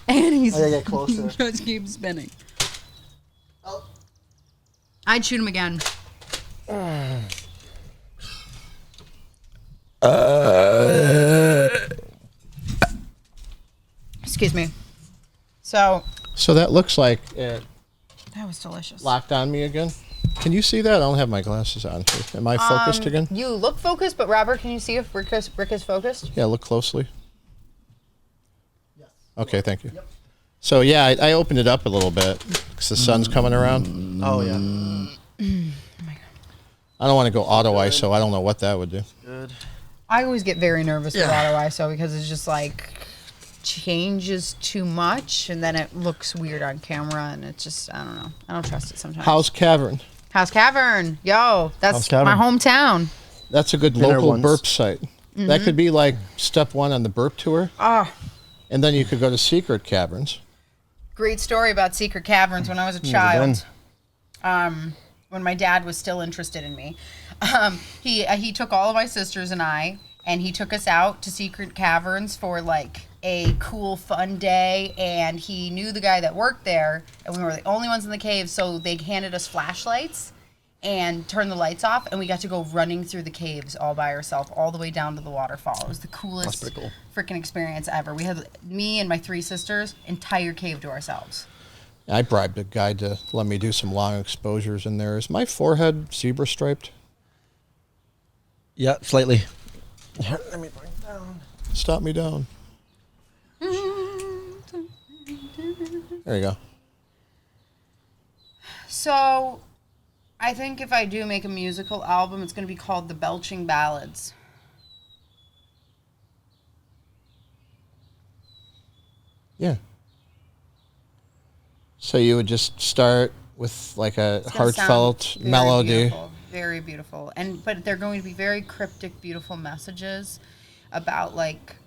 And he's I gotta get closer. just keeps spinning. I'd shoot him again. Excuse me. So So that looks like it That was delicious. locked on me again. Can you see that? I don't have my glasses on. Am I focused again? You look focused, but Robert, can you see if Rick is focused? Yeah, look closely. Yes. Okay, thank you. Yep. So yeah, I opened it up a little bit because the sun's coming around. Oh yeah. Oh my God. I don't want to go auto ISO. I don't know what that would do. Good. I always get very nervous with auto ISO because it's just like changes too much and then it looks weird on camera and it's just, I don't know. I don't trust it sometimes. House Cavern. House Cavern. Yo, that's my hometown. That's a good Dinner local ones. burp site. That could be like step 1 on the burp tour. And then you could go to secret caverns. Great story about secret caverns when I was a child. When my dad was still interested in me. He took all of my sisters and I, and he took us out to secret caverns for like a cool, fun day. And he knew the guy that worked there, and we were the only ones in the cave. So they handed us flashlights and turned the lights off, and we got to go running through the caves all by ourselves, all the way down to the waterfall. It was the coolest freaking experience ever. We had me and my 3 sisters, entire cave to ourselves. I bribed a guy to let me do some long exposures in there. Is my forehead zebra striped? Yeah, slightly. Here, let me bring it down. Stop me down. There you go. So, I think if I do make a musical album, it's going to be called The Belching Ballads. Yeah. So you would just start with like a It's gonna heartfelt sound very melody. beautiful, very beautiful. But they're going to be very cryptic, beautiful messages about like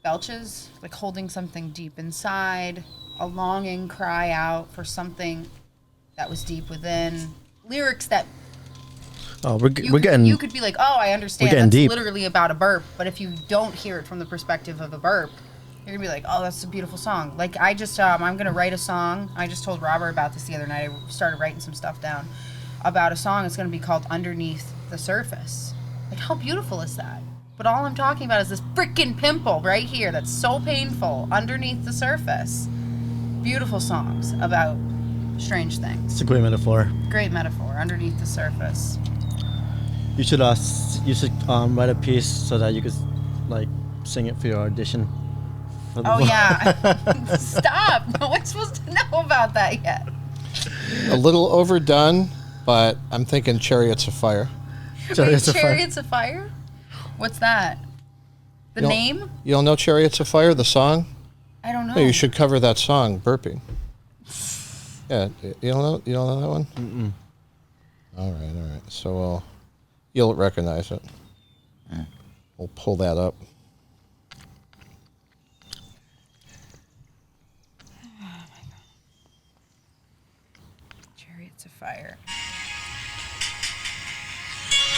belches, like holding something deep inside, a longing cry out for something that was deep within. Lyrics that Oh, we're getting. You could be like, oh, I understand. getting That's deep. literally about a burp. But if you don't hear it from the perspective of a burp, you're gonna be like, oh, that's a beautiful song. Like I just, I'm gonna write a song. I just told Robert about this the other night. I started writing some stuff down about a song. It's gonna be called Underneath the Surface. Like how beautiful is that? But all I'm talking about is this freaking pimple right here that's so painful underneath the surface. Beautiful songs about strange things. It's a great metaphor. Great metaphor. Underneath the surface. You should write a piece so that you could like sing it for your audition. Oh yeah. Stop. No one's supposed to know about that yet. A little overdone, but I'm thinking Chariots of Fire. Chariots of Fire. Chariots of Fire? What's that? The name? You don't know Chariots of Fire, the song? I don't know. No, you should cover that song, burping. Yeah, you don't know that one? Mm-mm. All right. So you'll recognize it. We'll pull that up. Chariots of Fire.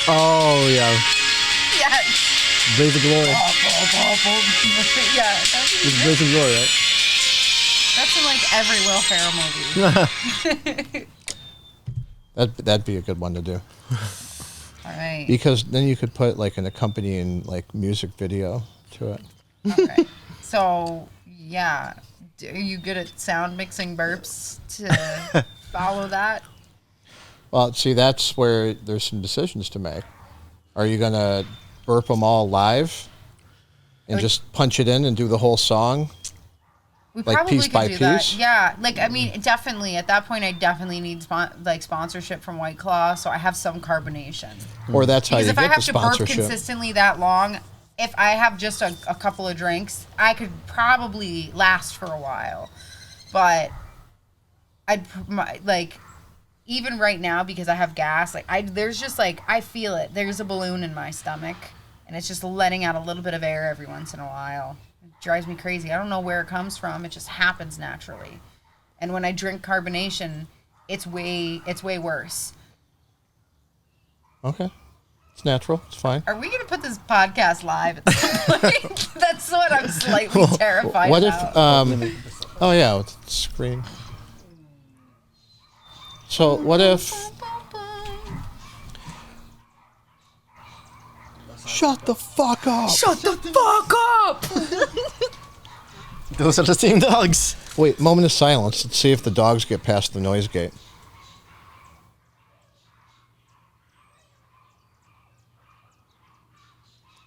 Oh yeah. Yes. Blazing Glory. Yeah. It's Blazing Glory, right? That's in like every Will Ferrell movie. That'd be a good one to do. All right. Because then you could put like an accompanying like music video to it. Okay. So yeah, are you good at sound mixing burps to follow that? Well, see, that's where there's some decisions to make. Are you gonna burp them all live and just punch it in and do the whole song? We like probably piece could by do piece? that. Yeah, like I mean, definitely at that point, I definitely need sponsorship from White Claw, so I have some carbonation. Or that's how Because you if I get the have to burp sponsorship. consistently that long, if I have just a couple of drinks, I could probably last for a while. But even right now, because I have gas, there's just I feel it. There's a balloon in my stomach, and it's just letting out a little bit of air every once in a while. It drives me crazy. I don't know where it comes from. It just happens naturally. And when I drink carbonation, it's way worse. Okay. It's natural. It's fine. Are we going to put this podcast live at some point? That's what I'm slightly terrified What about. if, oh yeah, with the screen. So what if, shut the fuck up. Shut the fuck up! Those are the same dogs. Wait, moment of silence. Let's see if the dogs get past the noise gate.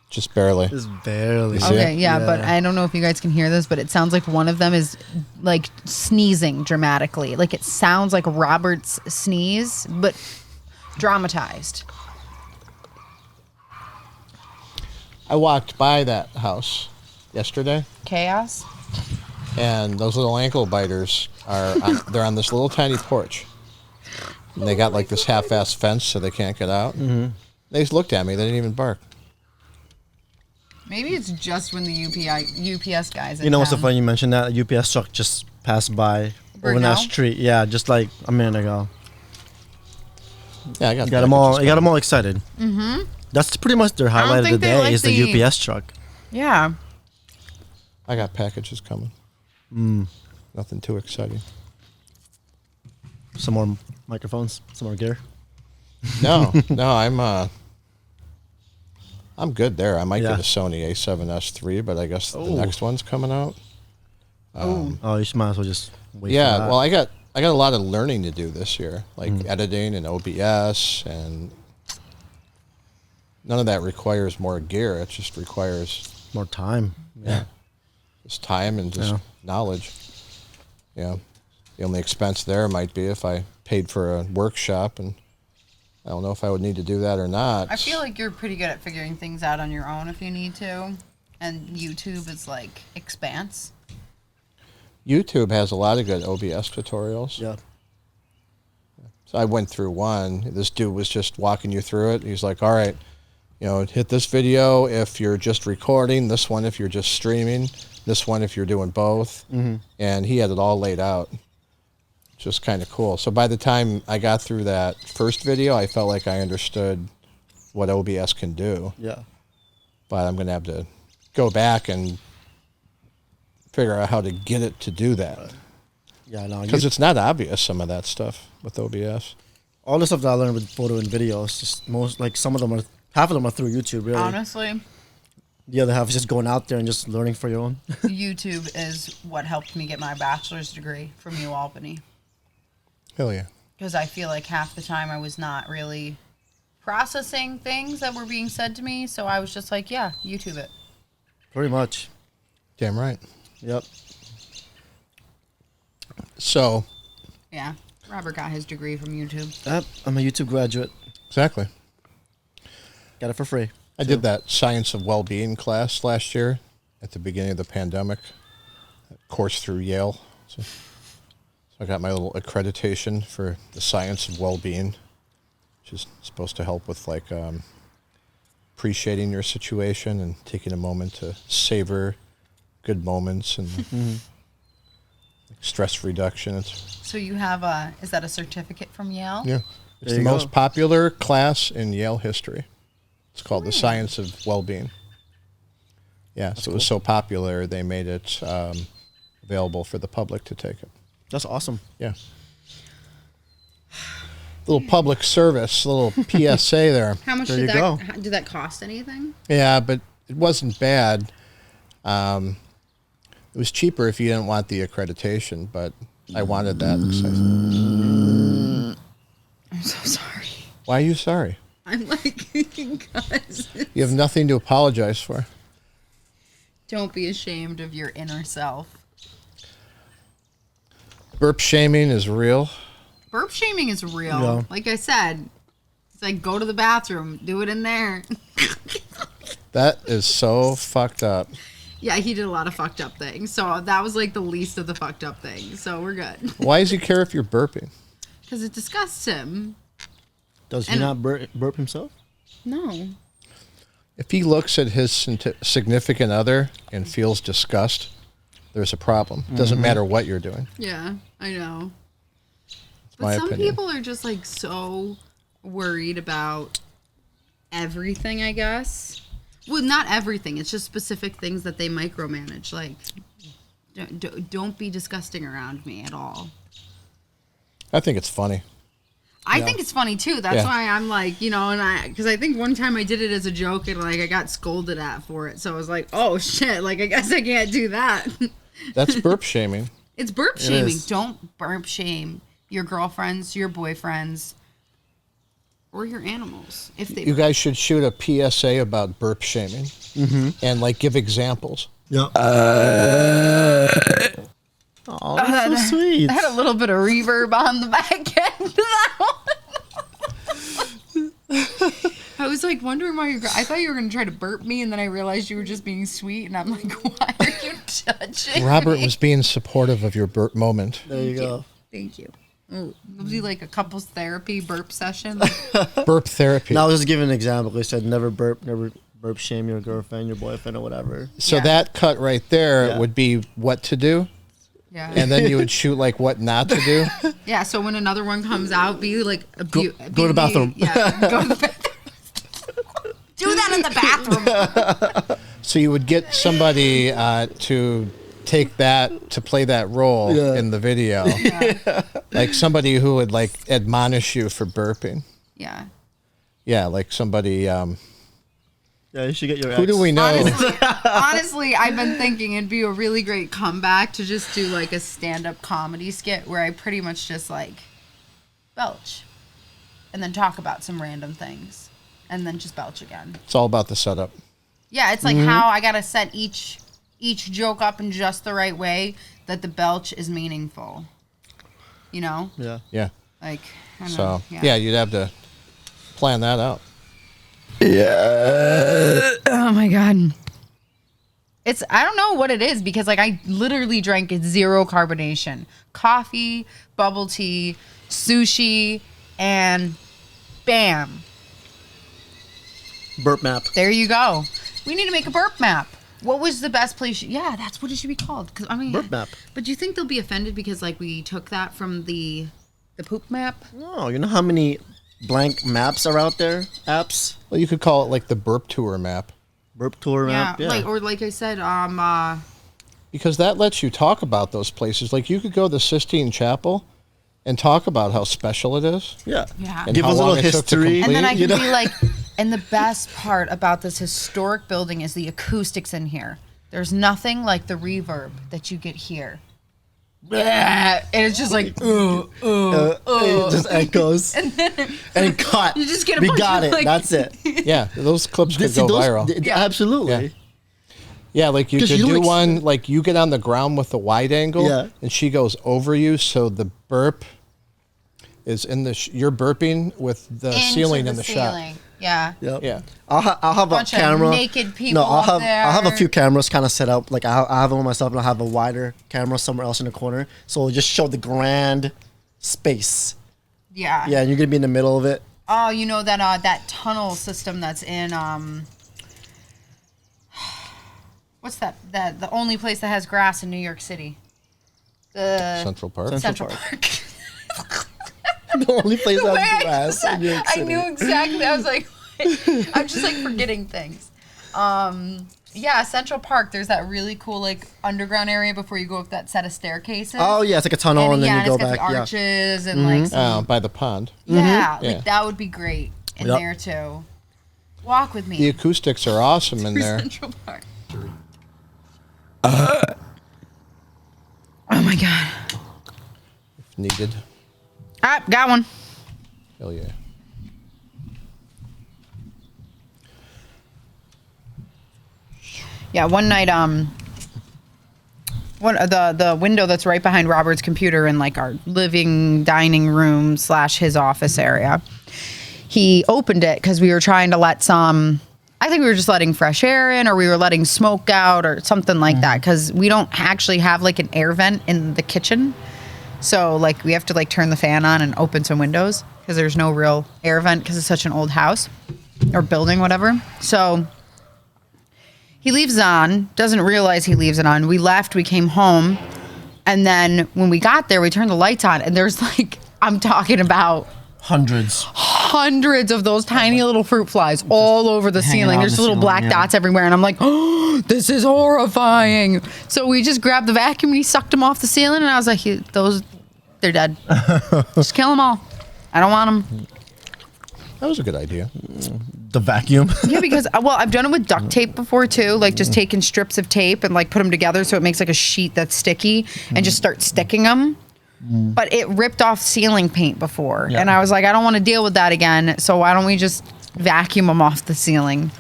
Just barely. Just barely. You see Okay, it? yeah, but I don't know if you guys can hear this, but it sounds like one of them is like sneezing dramatically. Like it sounds like Robert's sneeze, but dramatized. I walked by that house yesterday, Chaos. and those little ankle biters they're on this little tiny porch. And they got like this half-assed fence so they can't get out. Mm-hmm. They just looked at me. They didn't even bark. Maybe it's just when the UPS guys. You know what's so funny? You mentioned that a UPS truck just passed by Right over now? that street. Yeah, just like a minute ago. Yeah, I You got them all. You got them all excited. Mm-hmm. That's pretty much their highlight of the think they day like is the UPS truck. Yeah. I got packages coming. Nothing too exciting. Some more microphones, some more gear. No, I'm good there. I might Yeah. get a Sony A7S III, but I guess the next one's coming out. Oh, you might as well just wait. Yeah, for that. well, I got a lot of learning to do this year, like editing and OBS, and none of that requires more gear. It just requires more time. Yeah. just time and just knowledge. Yeah, the only expense there might be if I paid for a workshop, and I don't know if I would need to do that or not. I feel like you're pretty good at figuring things out on your own if you need to, and YouTube is like expanse. YouTube has a lot of good OBS tutorials. Yeah. So I went through one. This dude was just walking you through it. He's like, all right, hit this video if you're just recording, this one if you're just streaming, this one if you're doing both. Mm-hmm. And he had it all laid out. Just kind of cool. So by the time I got through that first video, I felt like I understood what OBS can do. Yeah. But I'm going to have to go back and figure out how to get it to do that. Yeah, no. Because it's not obvious, some of that stuff with OBS. All the stuff that I learned with photo and video is just half of them are through YouTube, really. Honestly, The other half is just going out there and just learning for your own. YouTube is what helped me get my bachelor's degree from Albany. Hell yeah. Because I feel like half the time I was not really processing things that were being said to me, so I was just like, yeah, YouTube it. Pretty much. Damn right. Yep. So. Yeah, Robert got his degree from YouTube. Yep. I'm a YouTube graduate. Exactly. Got it for free. I did that Science of Well-Being class last year at the beginning of the pandemic. Course through Yale. So I got my little accreditation for the Science of Well-Being, which is supposed to help with like appreciating your situation and taking a moment to savor good moments and stress reduction. So you have is that a certificate from Yale? Yeah. It's There the you go. most popular class in Yale history. It's called the Science of Well-Being. Yeah, so it was so popular they made it available for the public to take it. That's awesome. Yeah. Little public service, little PSA there. How much There did you go. did that cost anything? Yeah, but it wasn't bad. It was cheaper if you didn't want the accreditation, but I wanted that. I'm so sorry. Why are you sorry? I'm like, guys, You have nothing to apologize for. don't be ashamed of your inner self. Burp shaming is real. Burp shaming is real. Yeah. Like I said, it's like go to the bathroom, do it in there. That is so fucked up. Yeah, he did a lot of fucked up things. So that was like the least of the fucked up things. So we're good. Why does he care if you're burping? Because it disgusts him. Does he And- not burp himself? No. If he looks at his significant other and feels disgust, there's a problem. Doesn't matter what you're doing. Yeah, I know. But my some opinion. people are just like so worried about everything, I guess. Well, not everything. It's just specific things that they micromanage. Like, don't be disgusting around me at all. I think it's funny. I think it's funny too. That's Yeah. why I'm like, because I think one time I did it as a joke and like I got scolded at for it. So I was like, oh shit, like I guess I can't do that. That's burp shaming. It's burp shaming. is. Don't burp shame your girlfriends, your boyfriends, or your animals if they. You guys should shoot a PSA about burp shaming and like give examples. Yeah. Oh, that's so sweet. I had a little bit of reverb on the back end of that one. I was like wondering why I thought you were going to try to burp me, and then I realized you were just being sweet, and I'm like, why are you touching Robert me? was being supportive of your burp moment. There you go. Thank you. We'll do like a couples therapy burp session. Burp therapy. Now, I was just giving an example. I said never burp shame your girlfriend, your boyfriend, or whatever. So Yeah. that cut right there Yeah. would be what to do, Yeah. and then you would shoot like what not to do. Yeah, so when another one comes out, be like... Go to the bathroom. Yeah, go to the bathroom. Do that in the bathroom. So you would get somebody to take that, to play that role Yeah. in the video. Like somebody who would like admonish you for burping. Yeah. Yeah, like somebody, Yeah, you should get your who ex. do we know? Honestly, I've been thinking it'd be a really great comeback to just do like a stand-up comedy skit where I pretty much just like belch and then talk about some random things and then just belch again. It's all about the setup. Yeah, it's like how I gotta set each joke up in just the right way that the belch is meaningful. You know? Yeah. Yeah. Like, I don't So, know. yeah, you'd have to plan that out. Oh my god. I don't know what it is because like I literally drank zero carbonation. Coffee, bubble tea, sushi, and bam. Burp map. There you go. We need to make a burp map. What was the best place? Yeah, that's what it should be called. 'Cause, I mean, Burp map. But do you think they'll be offended because like we took that from the poop map? No, you know how many blank maps are out there? Apps? Well, you could call it like the burp tour map, Burp tour map? Yeah. Like I said, because that lets you talk about those places. Like you could go to the Sistine Chapel and talk about how special it is. Yeah. Yeah. And Give how us a long little it took to history. and then I complete, can you know? be like, and the best part about this historic building is the acoustics in here. There's nothing like the reverb that you get here. And it's just like, It just echoes. and cut. You just get a we bunch got of, it. like- That's it. Yeah, those clips could go viral. Absolutely. Yeah, like you 'Cause could you do ex- one, like you get on the ground with the wide angle, Yeah. and she goes over you, so the burp is in the, you're burping with the into ceiling in the shot. ceiling. Yeah. Yep. Yeah. I'll have a Bunch of camera. naked people No, I'll up have a there. few cameras kind of set up. Like I have one myself, and I'll have a wider camera somewhere else in the corner, so it'll just show the grand space. Yeah. Yeah, and you're gonna be in the middle of it. Oh, you know that that tunnel system that's in what's that the only place that has grass in New York City? The Central Park. Central Park. The only place The way that I has just grass in New York I City. knew exactly. I was like, I'm just like forgetting things. Yeah, Central Park. There's that really cool like underground area before you go up that set of staircases. Oh yeah, it's like a tunnel, and, then yeah, you go it's got back. the Yeah. arches and like some, By the pond. yeah, Yeah. like that would be great in Yep. there too. Walk with me. The acoustics are awesome in there. Central Park. Oh my god. If needed. Ah, got one. Hell yeah. Yeah, one night, the window that's right behind Robert's computer in like our living dining room / his office area. He opened it because we were trying to let some. I think we were just letting fresh air in, or we were letting smoke out, or something like that. Because we don't actually have like an air vent in the kitchen, so like we have to like turn the fan on and open some windows because there's no real air vent because it's such an old house or building, whatever. So. He leaves it on, doesn't realize he leaves it on. We left, we came home, and then when we got there, we turned the lights on, and there's like, I'm talking about Hundreds. hundreds of those tiny little fruit flies all over the hanging ceiling. out There's the little ceiling, black yeah. dots everywhere, and I'm like, oh, this is horrifying. So we just grabbed the vacuum, and he sucked them off the ceiling, and I was like, they're dead. Just kill them all. I don't want them. That was a good idea. The vacuum. Yeah, because I've done it with duct tape before too, like just taking strips of tape and like put them together so it makes like a sheet that's sticky and just start sticking them. But it ripped off ceiling paint before, and I was like, I don't want to deal with that again. So why don't we just vacuum them off the ceiling?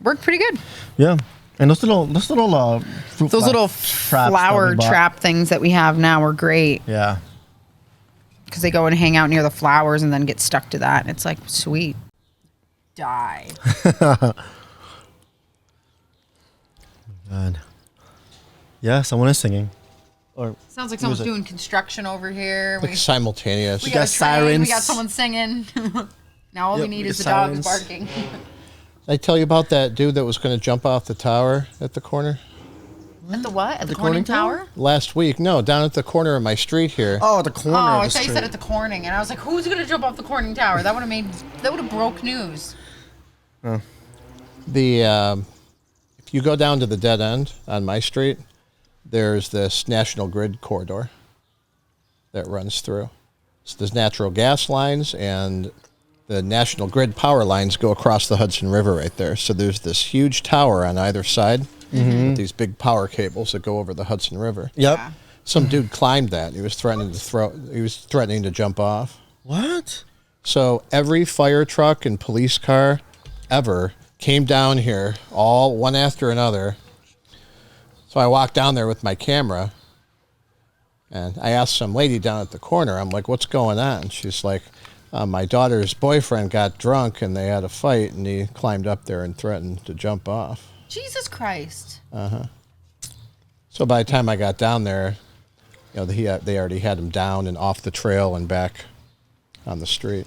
Worked pretty good. Yeah, and those little fruit Those little traps that flower we bought. trap things that we have now are great Yeah. because they go and hang out near the flowers and then get stuck to that. It's like sweet. Die. God. Yeah, someone is singing. Or Sounds like someone's music. doing construction over here. Like simultaneous. We got got a train, sirens. We got someone singing. Now all we Yep, need we is the get dogs sirens. barking. Did I tell you about that dude that was going to jump off the tower at the corner? At the what? At the Corning Corning Tower? Last week. No, down at the corner of my street here. Oh, the corner. Oh, of I the thought you street. said at the Corning, and I was like, who's gonna jump off the Corning Tower? That would have broke news. If you go down to the dead end on my street, there's this National Grid corridor that runs through. So there's natural gas lines, and the National Grid power lines go across the Hudson River right there. So there's this huge tower on either side with these big power cables that go over the Hudson River. Yep. Yeah. Some dude climbed that. He was threatening to jump off. What? So every fire truck and police car ever came down here, all one after another. So I walked down there with my camera, and I asked some lady down at the corner, I'm like, what's going on? She's like, my daughter's boyfriend got drunk, and they had a fight, and he climbed up there and threatened to jump off. Jesus Christ. So by the time I got down there, you know, they already had him down and off the trail and back on the street.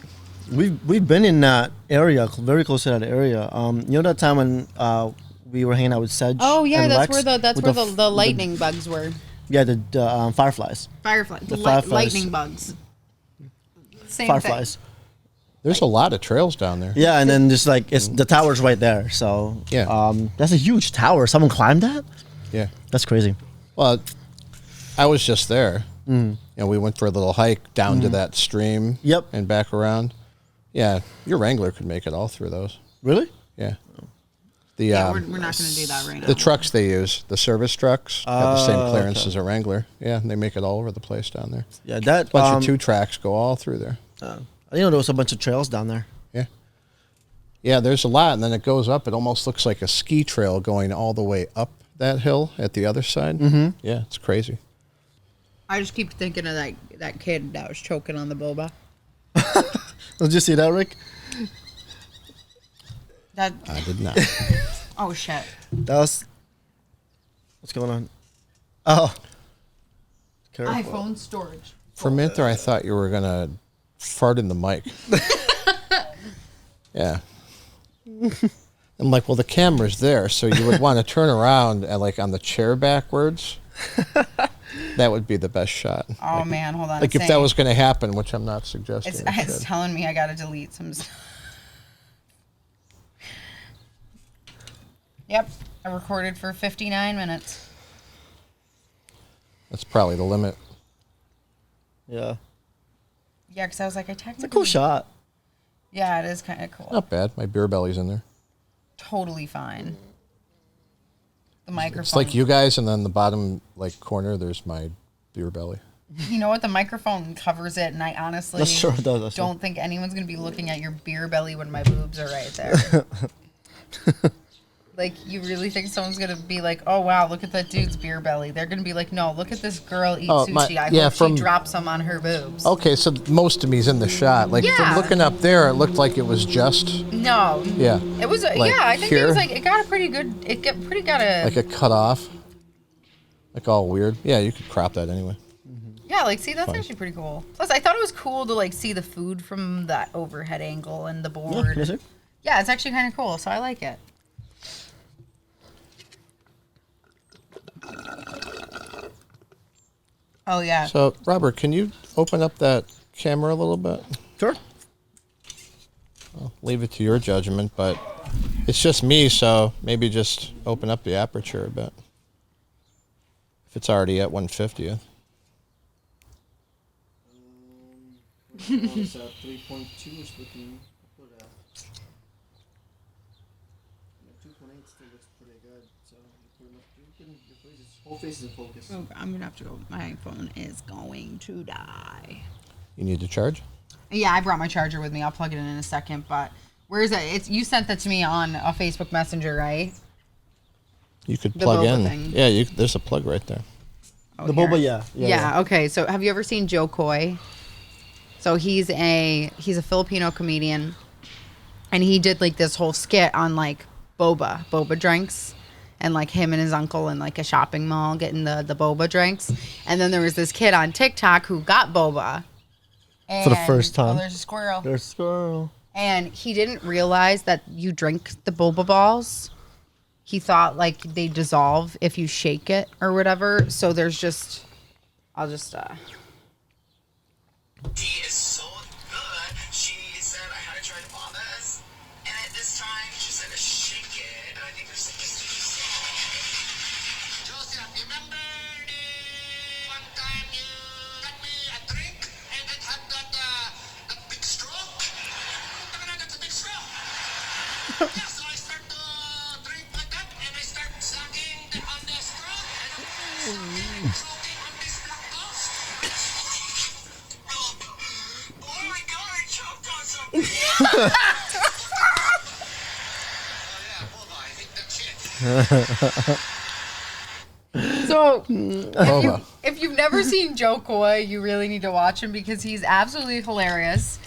We've been in that area, very close to that area. You know that time when we were hanging out with Sedge. Oh yeah, and that's Lex where with the lightning bugs were. Yeah, the fireflies. Fireflies. The fireflies. lightning bugs. Same Fireflies. There's a lot of trails down there. Yeah, and then just like it's the tower's right there. So Yeah. that's a huge tower. Someone climbed that? Yeah. That's crazy. Well, I was just there. You know, we went for a little hike down to that stream. Yep. And back around. Yeah, your Wrangler could make it all through those. Really? Yeah. Yeah, we're not going to do that right now. The trucks they use, the service trucks, have the same clearance okay. as a Wrangler. Yeah, and they make it all over the place down there. Yeah, that Bunch of 2 tracks go all through there. I didn't know there was a bunch of trails down there. Yeah. Yeah, there's a lot, and then it goes up. It almost looks like a ski trail going all the way up that hill at the other side. Mm-hmm. Yeah, it's crazy. I just keep thinking of that kid that was choking on the boba. Did you see that, Rick? That. I did not. Oh shit. That was. What's going on? Oh. Careful. iPhone storage. For a minute there, I thought you were going to fart in the mic. Yeah. I'm like, well, the camera's there, so you would want to turn around and, like, on the chair backwards. That would be the best shot. Oh man, hold on. Like, if that was going to happen, which I'm not suggesting. It's telling me I gotta delete some stuff. Yep, I recorded for 59 minutes. That's probably the limit. Yeah. Yeah, because I was like, I technically. It's a cool shot. Yeah, it is kind of cool. Not bad. My beer belly's in there. Totally fine. The microphone. It's like you guys, and then the bottom like corner, there's my beer belly. You know what? The microphone covers it, and I honestly That's true, it does, that's don't think anyone's gonna be looking at your beer belly when my boobs are right there. Like, you really think someone's gonna be like, "Oh wow, look at that dude's beer belly"? They're gonna be like, "No, look at this girl eat Oh, sushi. I hope she drops some on her boobs." Okay, so most of me's in the shot. Like Yeah. from looking up there, it looked like it was just No. yeah, It was Like yeah. I think it here? was like it got a pretty good. It got a like a cut off, like all weird. Yeah, you could crop that anyway. yeah. Like, see, that's actually pretty cool. Plus, I thought it was cool to like see the food from that overhead angle and the board. Yes, sir. Yeah, it's actually kind of cool. So I like it. Oh yeah. So Robert, can you open up that camera a little bit? Sure. I'll leave it to your judgment, but it's just me, so maybe just open up the aperture a bit. If it's already at 150th. It's at 3.2. It's looking. Whole face is in focus. Oh, I'm gonna have to go. My phone is going to die. You need to charge? Yeah, I brought my charger with me. I'll plug it in a second. But where is it? It's you sent that to me on a Facebook Messenger, right? You could The plug boba in. thing. Yeah, there's a plug right there. Oh, The here. boba, yeah. Yeah. Okay. So, have you ever seen Joe Coy? So he's a Filipino comedian, and he did like this whole skit on like boba drinks, and like him and his uncle in like a shopping mall getting the boba drinks, and then there was this kid on TikTok who got boba For the first time. Oh, there's a squirrel. There's a squirrel. And he didn't realize that you drink the boba balls. He thought like they dissolve if you shake it or whatever. So there's just, I'll just. Tea is so good. She said I had to try the bobas, and at this time she said to shake it, and I think there's something to dissolve. Joseph, remember the one time you got me a drink and it had that big straw? That's a big straw. Yeah, so I start to drink like that, and I start sucking on the straw, and I'm choking on this black dust. Oh my god, I choked on something! Oh yeah, boba, I think that's it. So, Boba. if you've never seen Joe Coy, you really need to watch him because he's absolutely hilarious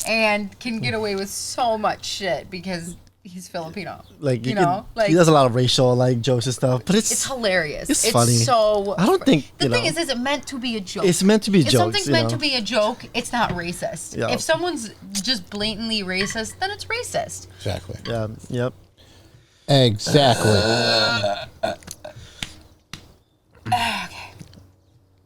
and can get away with so much shit because he's Filipino. Like you know, he does a lot of racial like jokes and stuff, but it's hilarious. It's funny. So I don't think the thing is it meant to be a joke. It's meant to be if jokes. something's meant to be a joke, it's not racist. Yeah. If someone's just blatantly racist, then it's racist. Exactly. Yeah. Yep. Exactly.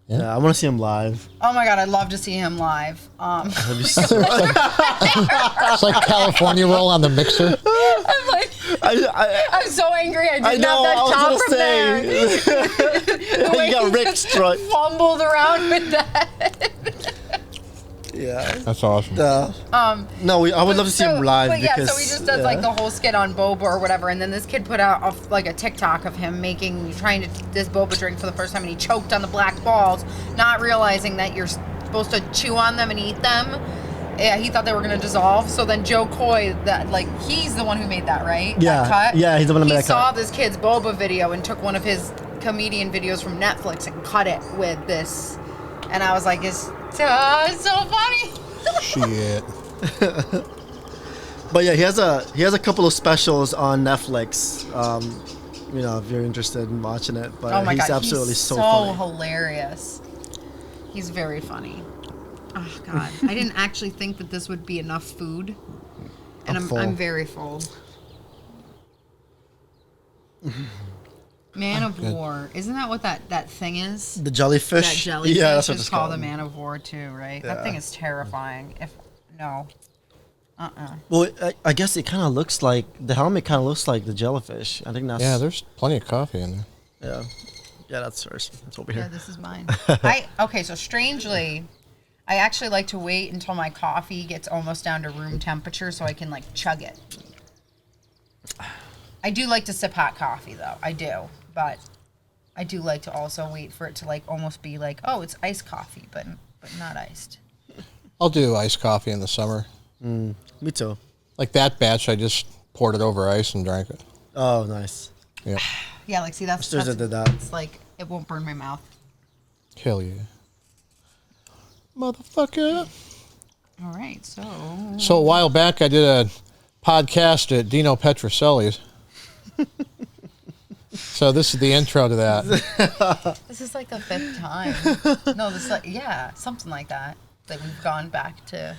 Yeah. I want to see him live. Oh my god, I'd love to see him live. That'd be so- It's like California roll on the mixer. I'm like, I'm so angry. I didn't have that top from there. The way You got he Rick just struck. fumbled around with that. Yeah. That's awesome. No, I would love to see him live But yeah, because so he just does like the whole skit on boba or whatever, and then this kid put out like a TikTok of him trying this boba drink for the first time, and he choked on the black balls, not realizing that you're supposed to chew on them and eat them. Yeah, he thought they were gonna dissolve. So then Joe Coy, he's the one who made that, right? Yeah, That cut? yeah, he's the one who made He that saw cut. this kid's boba video and took one of his comedian videos from Netflix and cut it with this, and I was like, it's so funny. Shit. But yeah, he has a couple of specials on Netflix. You know, if you're interested in watching it. But Oh my he's god, absolutely he's so so funny. hilarious. He's very funny. Oh god, I didn't actually think that this would be enough food, and I'm full. I'm very full. Man of War, isn't that what that thing is? The jellyfish. That jellyfish Yeah, that's what is it's called called. the Man of War too, right? That Yeah. thing is terrifying. Well, I guess it kind of looks like the helmet. Kind of looks like the jellyfish. I think that's. Yeah, there's plenty of coffee in there. Yeah. Yeah, that's hers. That's over Yeah, here. this is mine. Okay, so strangely, I actually like to wait until my coffee gets almost down to room temperature so I can like chug it. I do like to sip hot coffee though. I do, but I do like to also wait for it to like almost be like, oh, it's iced coffee, but not iced. I'll do iced coffee in the summer. Me too. Like that batch, I just poured it over ice and drank it. Oh, nice. Yeah. Yeah, like see that's Sisters that did that. it's like it won't burn my mouth. Hell yeah. Motherfucker. All right, so So a while back, I did a podcast at Dino Petrocelli's. So this is the intro to that. this is like the 5th time. No, this something like that. That we've gone back to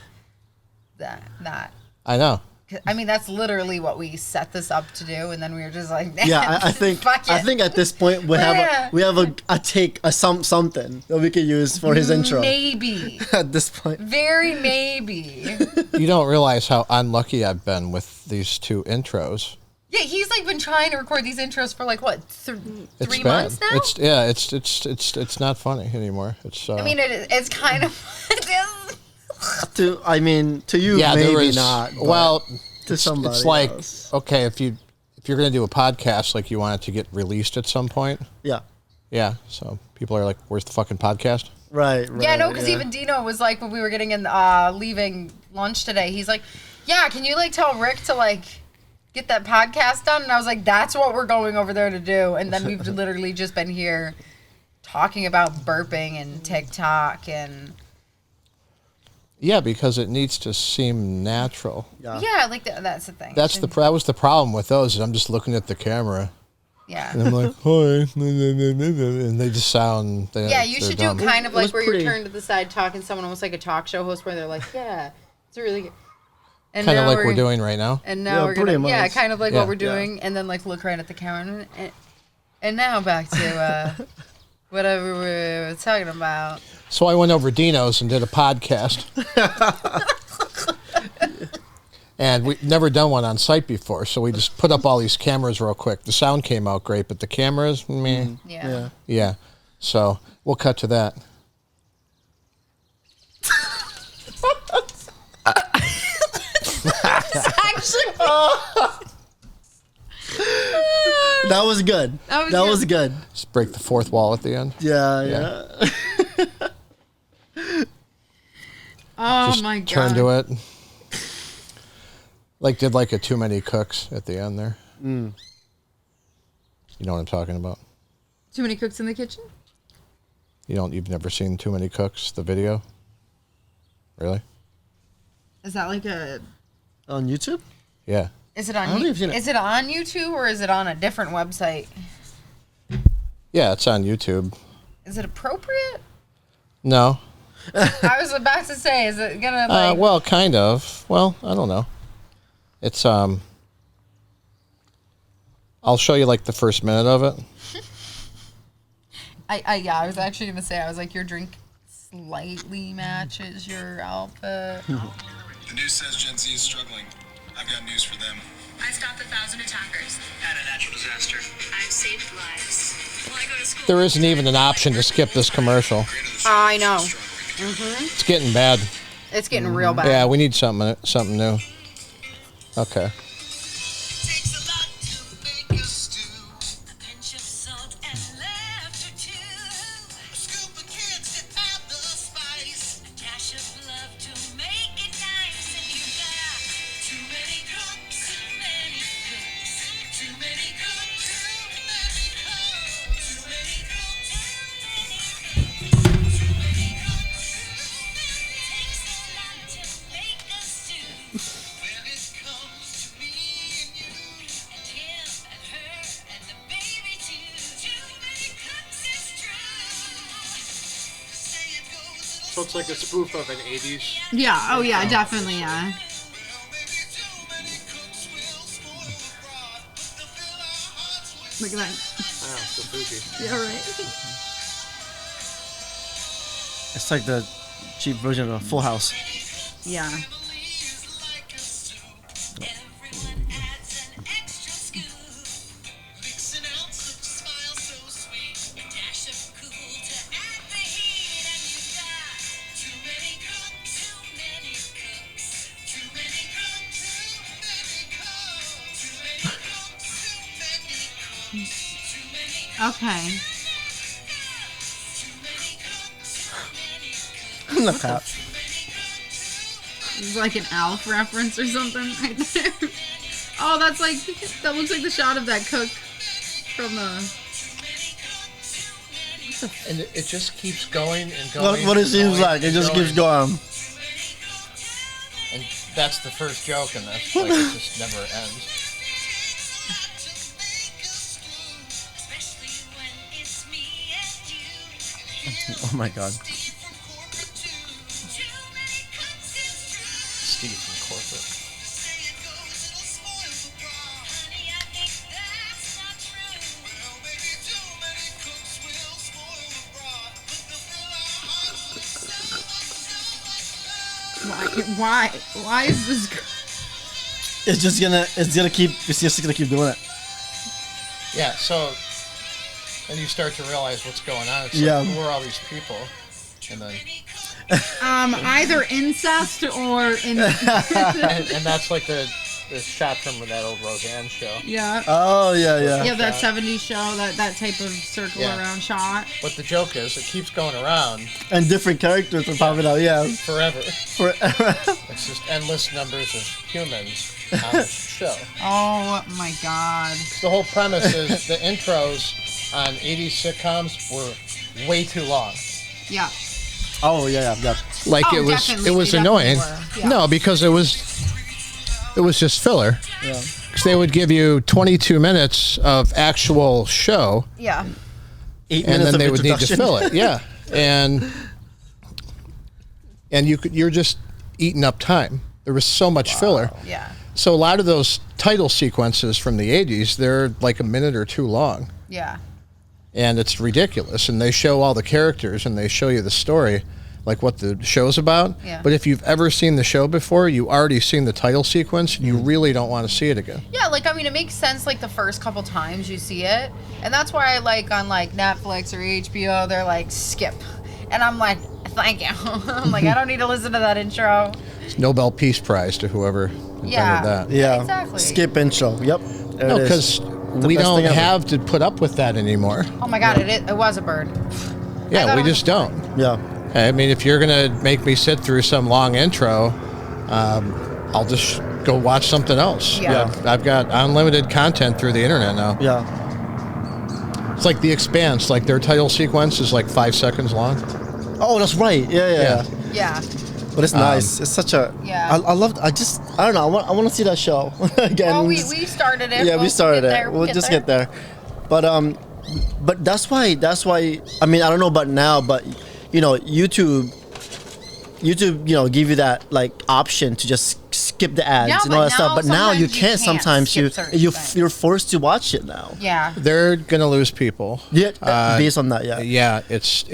that. I know. I mean, that's literally what we set this up to do, and then we were just like, Yeah, I think fuck it. I think at this point we have a something that we could use for his intro. Maybe. At this point. Very maybe. You don't realize how unlucky I've been with these two intros. Yeah, he's like been trying to record these intros for like what, three It's bad. months now? It's not funny anymore. It's. I mean, it's kind of. To you, yeah, there maybe was, not. but Well, to somebody it's like else. okay, if you're going to do a podcast, like you want it to get released at some point. Yeah. Yeah. So people are like, "Where's the fucking podcast?" Right. Yeah, no, because even Dino was like, when we were getting in, leaving lunch today, he's like, yeah, can you like tell Rick to like get that podcast done? And I was like, that's what we're going over there to do. And then we've literally just been here talking about burping and TikTok and. Yeah, because it needs to seem natural. Yeah, like that's the thing. That was the problem with those. Is I'm just looking at the camera. Yeah. And I'm like, hi, and they just sound. You should do kind of like where you're turned to the side talking to someone almost like a talk show host where they're like, yeah, it's really good. And kind of like we're doing right now. And now we're gonna, kind of like what we're doing, and then like look right at the camera. And now back to whatever we were talking about. So I went over Dino's and did a podcast. And we've never done one on site before, so we just put up all these cameras real quick. The sound came out great, but the cameras, meh. Yeah. So we'll cut to that. That was good. That was good. Just break the fourth wall at the end. Yeah. Oh just my god. Turn to it. Like did like a too many cooks at the end there. You know what I'm talking about? Too many cooks in the kitchen? You've never seen Too Many Cooks, the video? Really? Is that like a on YouTube? Yeah. Is it on YouTube or is it on a different website? Yeah, it's on YouTube. Is it appropriate? No. I was about to say, is it gonna like well, kind of. Well, I don't know. It's I'll show you like the first minute of it. I was actually gonna say, I was like, your drink slightly matches your outfit. The news says Gen Z is struggling. I've got news for them. I stopped 1,000 attackers. Had a natural disaster. I've saved lives. Will I go to school? There isn't even an option to skip this commercial. I know. It's getting bad. It's getting real bad. Yeah, we need something new. Okay. Takes a lot to make a stew. A pinch of salt and left or two. A scoop of kids to add the spice. A dash of love to make it nice. And you got Too many cooks. too many cooks. Too many cooks. Too many cooks. Too many cooks. Too many cooks. Takes a lot to make a stew. When it comes to me and you. And him and her and the baby too. Too many cooks is true. Say it goes a So it's like a spoof of an 80s. Yeah. Oh yeah, definitely. Yeah. well, maybe too many cooks will spoil the broth. They'll fill our hearts with Look at that. Oh, the Fuji. Yeah, right. It's like the cheap version of Full House. Yeah. families like a soup. Everyone adds an extra scoop. Mix an ounce of smile so sweet. A dash of cool to add the heat. And you got Too many cooks. too many cooks. Too many cooks. Too many cooks. Too many cooks. Too many cooks. Okay. Too many cooks. Look out. It's like an Alf reference or something right there. Oh, that looks like the shot of that cook from the. And it just keeps going and What, going. what it and seems going like. It and just keeps going. And that's the first joke in this. Like, it just never ends. Especially when it's me and you. Oh my god. Too many cooks is true. Steve from corporate. Honey, I think that's not true. Well, maybe too many cooks will spoil the broth. But they'll fill our hearts with so much, so much love. Why is this? It's just gonna keep doing it. Yeah, so then you start to realize what's going on. It's Yeah. like, who are all these people? And then Either incest or and that's like the this shot from that old Roseanne show. Yeah. Oh yeah, yeah. Yeah, that 70s show, that type of circle Yeah. around shot. But the joke is, it keeps going around And different characters are popping out. Yeah. forever. Forever. It's just endless numbers of humans on the show. Oh my god. The whole premise is the intros on 80s sitcoms were way too long. Yeah. Oh yeah, yeah. Like Oh, it definitely, was they annoying. definitely were, yeah. No, because it was just filler. Yeah. Because they would give you 22 minutes of actual show, Yeah. 8 and minutes then of they would need to introduction. fill it. Yeah, and you're just eating up time. There was so much filler. Yeah. So a lot of those title sequences from the 80s, they're like a minute or two long. Yeah. And it's ridiculous. And they show all the characters and they show you the story, like what the show's about. Yeah. But if you've ever seen the show before, you already seen the title sequence and you really don't want to see it again. Yeah, like, I mean, it makes sense, like, the first couple times you see it. And that's why I like on, like, Netflix or HBO, they're like, skip. And I'm like, thank you. I'm like, I don't need to listen to that intro. It's Nobel Peace Prize to whoever invented that. Yeah. Exactly. Skip intro. Yep. There No, it because is. we best don't thing ever. have to put up with that anymore. Oh my god, it was a bird. Yeah, thought we it was just a don't. Yeah. I mean, if you're going to make me sit through some long intro, I'll just go watch something else. Yeah. I've got unlimited content through the internet now. Yeah. It's like The Expanse, like their title sequence is like 5 seconds long. Oh, that's right. Yeah, yeah. Yeah. Yeah. But it's nice. It's such a. Yeah. I love. I don't know. I want to see that show again. Well, we started it. Yeah, we We'll started get it. there, We'll just get there. But that's why. I mean, I don't know about now, but you know, YouTube, you know, give you that like option to just skip the ads Yeah, and all but that stuff. now But now you sometimes you can't. can't Sometimes skip certain things. you're forced to watch it now. Yeah. They're going to lose people. Yeah, based on that. Yeah. Yeah, it's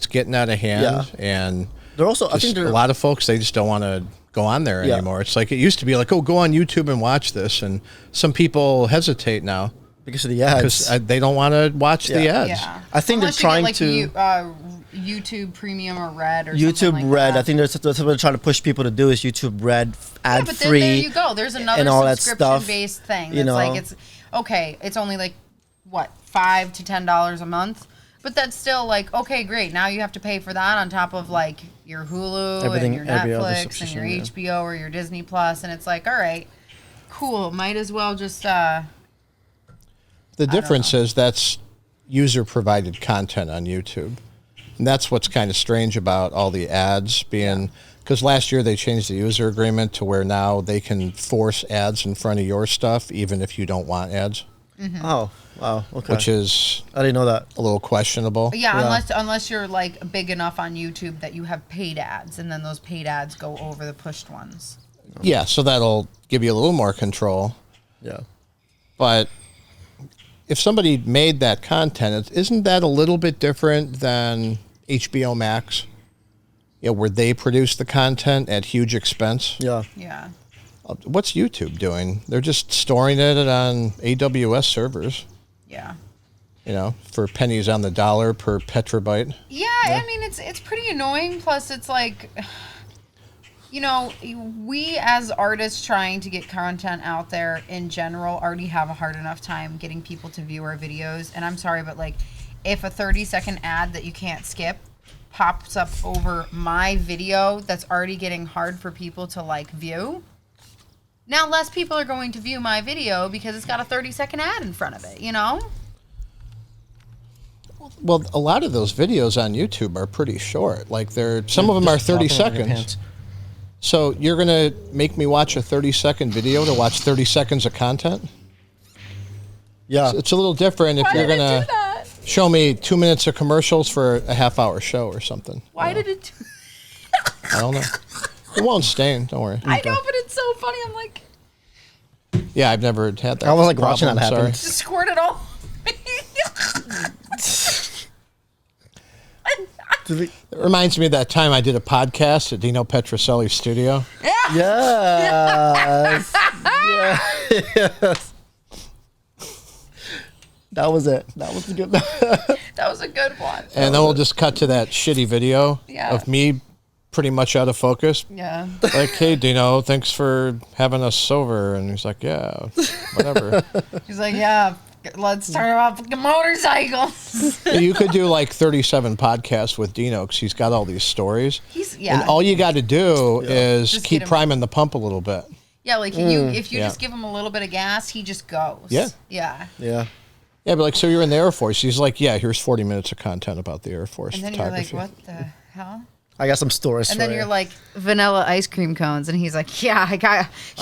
getting out of hand, Yeah. and They're also. I just think they're a lot of folks, they just don't want to go on there Yeah. anymore. It's like it used to be like, oh, go on YouTube and watch this, and some people hesitate now because of the ads. because they don't want to watch the Yeah. ads. Yeah. I think Unless they're trying you get, like, YouTube Premium or Red or YouTube something like Red. that. I think that's what they're trying to push people to do is YouTube Red ad Yeah, but then free. there you go. There's another and all that stuff, subscription-based thing. you That's like know. it's okay. It's only like what, $5 to $10 a month, but that's still like okay, great. Now you have to pay for that on top of like your Hulu Everything- and your every other Netflix and subscription, your yeah. HBO or your Disney Plus, and it's like, all right, cool. Might as well just The difference is that's user-provided content on YouTube. And that's what's kind of strange about all the ads being, because last year they changed the user agreement to where now they can force ads in front of your stuff even if you don't want ads, Oh, wow. Okay. which is I didn't know that. a little questionable. yeah, unless you're like big enough on YouTube that you have paid ads, and then those paid ads go over the pushed ones. Yeah, so that'll give you a little more control. Yeah. But if somebody made that content, isn't that a little bit different than HBO Max? Yeah, where they produce the content at huge expense. Yeah. Yeah. What's YouTube doing? They're just storing it on AWS servers, Yeah. you know, for pennies on the dollar per petabyte. Yeah, I mean it's pretty annoying. Plus, it's like, you know, we as artists trying to get content out there in general already have a hard enough time getting people to view our videos. And I'm sorry, but like, if a 30-second ad that you can't skip pops up over my video that's already getting hard for people to like view, now less people are going to view my video because it's got a 30-second ad in front of it, you know? Well, a lot of those videos on YouTube are pretty short. Like some of them are 30 Just dropping on your seconds. pants. So you're going to make me watch a 30-second video to watch 30 seconds of content? Yeah. It's a little different if you're going to show me 2 minutes of commercials for a half-hour show or something. Why did it do I don't know. It won't stain. Don't worry. I know, but it's so funny. I'm like, Yeah, I've never had that. I was like watching problem, that happen. just squirt it all. It reminds me of that time I did a podcast at Dino Petroselli's studio. Yes. Yes. That was it. That was the good. That was a good one. And then we'll just cut to that shitty video Yeah. of me pretty much out of focus. Yeah. Like, hey, Dino, thanks for having us over. And he's like, yeah, whatever. He's like, yeah, let's talk about fucking motorcycles. You could do like 37 podcasts with Dino because he's got all these stories. Yeah. And all you got to do is Just keep get him- priming the pump a little bit. Yeah, like if you Yeah. just give him a little bit of gas, he just goes. Yeah. Yeah. Yeah. Yeah, but like, so you're in the Air Force. He's like, yeah, here's 40 minutes of content about the Air Force And then you're like, photography. what the hell? I got some stories. And for then you're you. like, vanilla ice cream cones. And he's like, yeah, I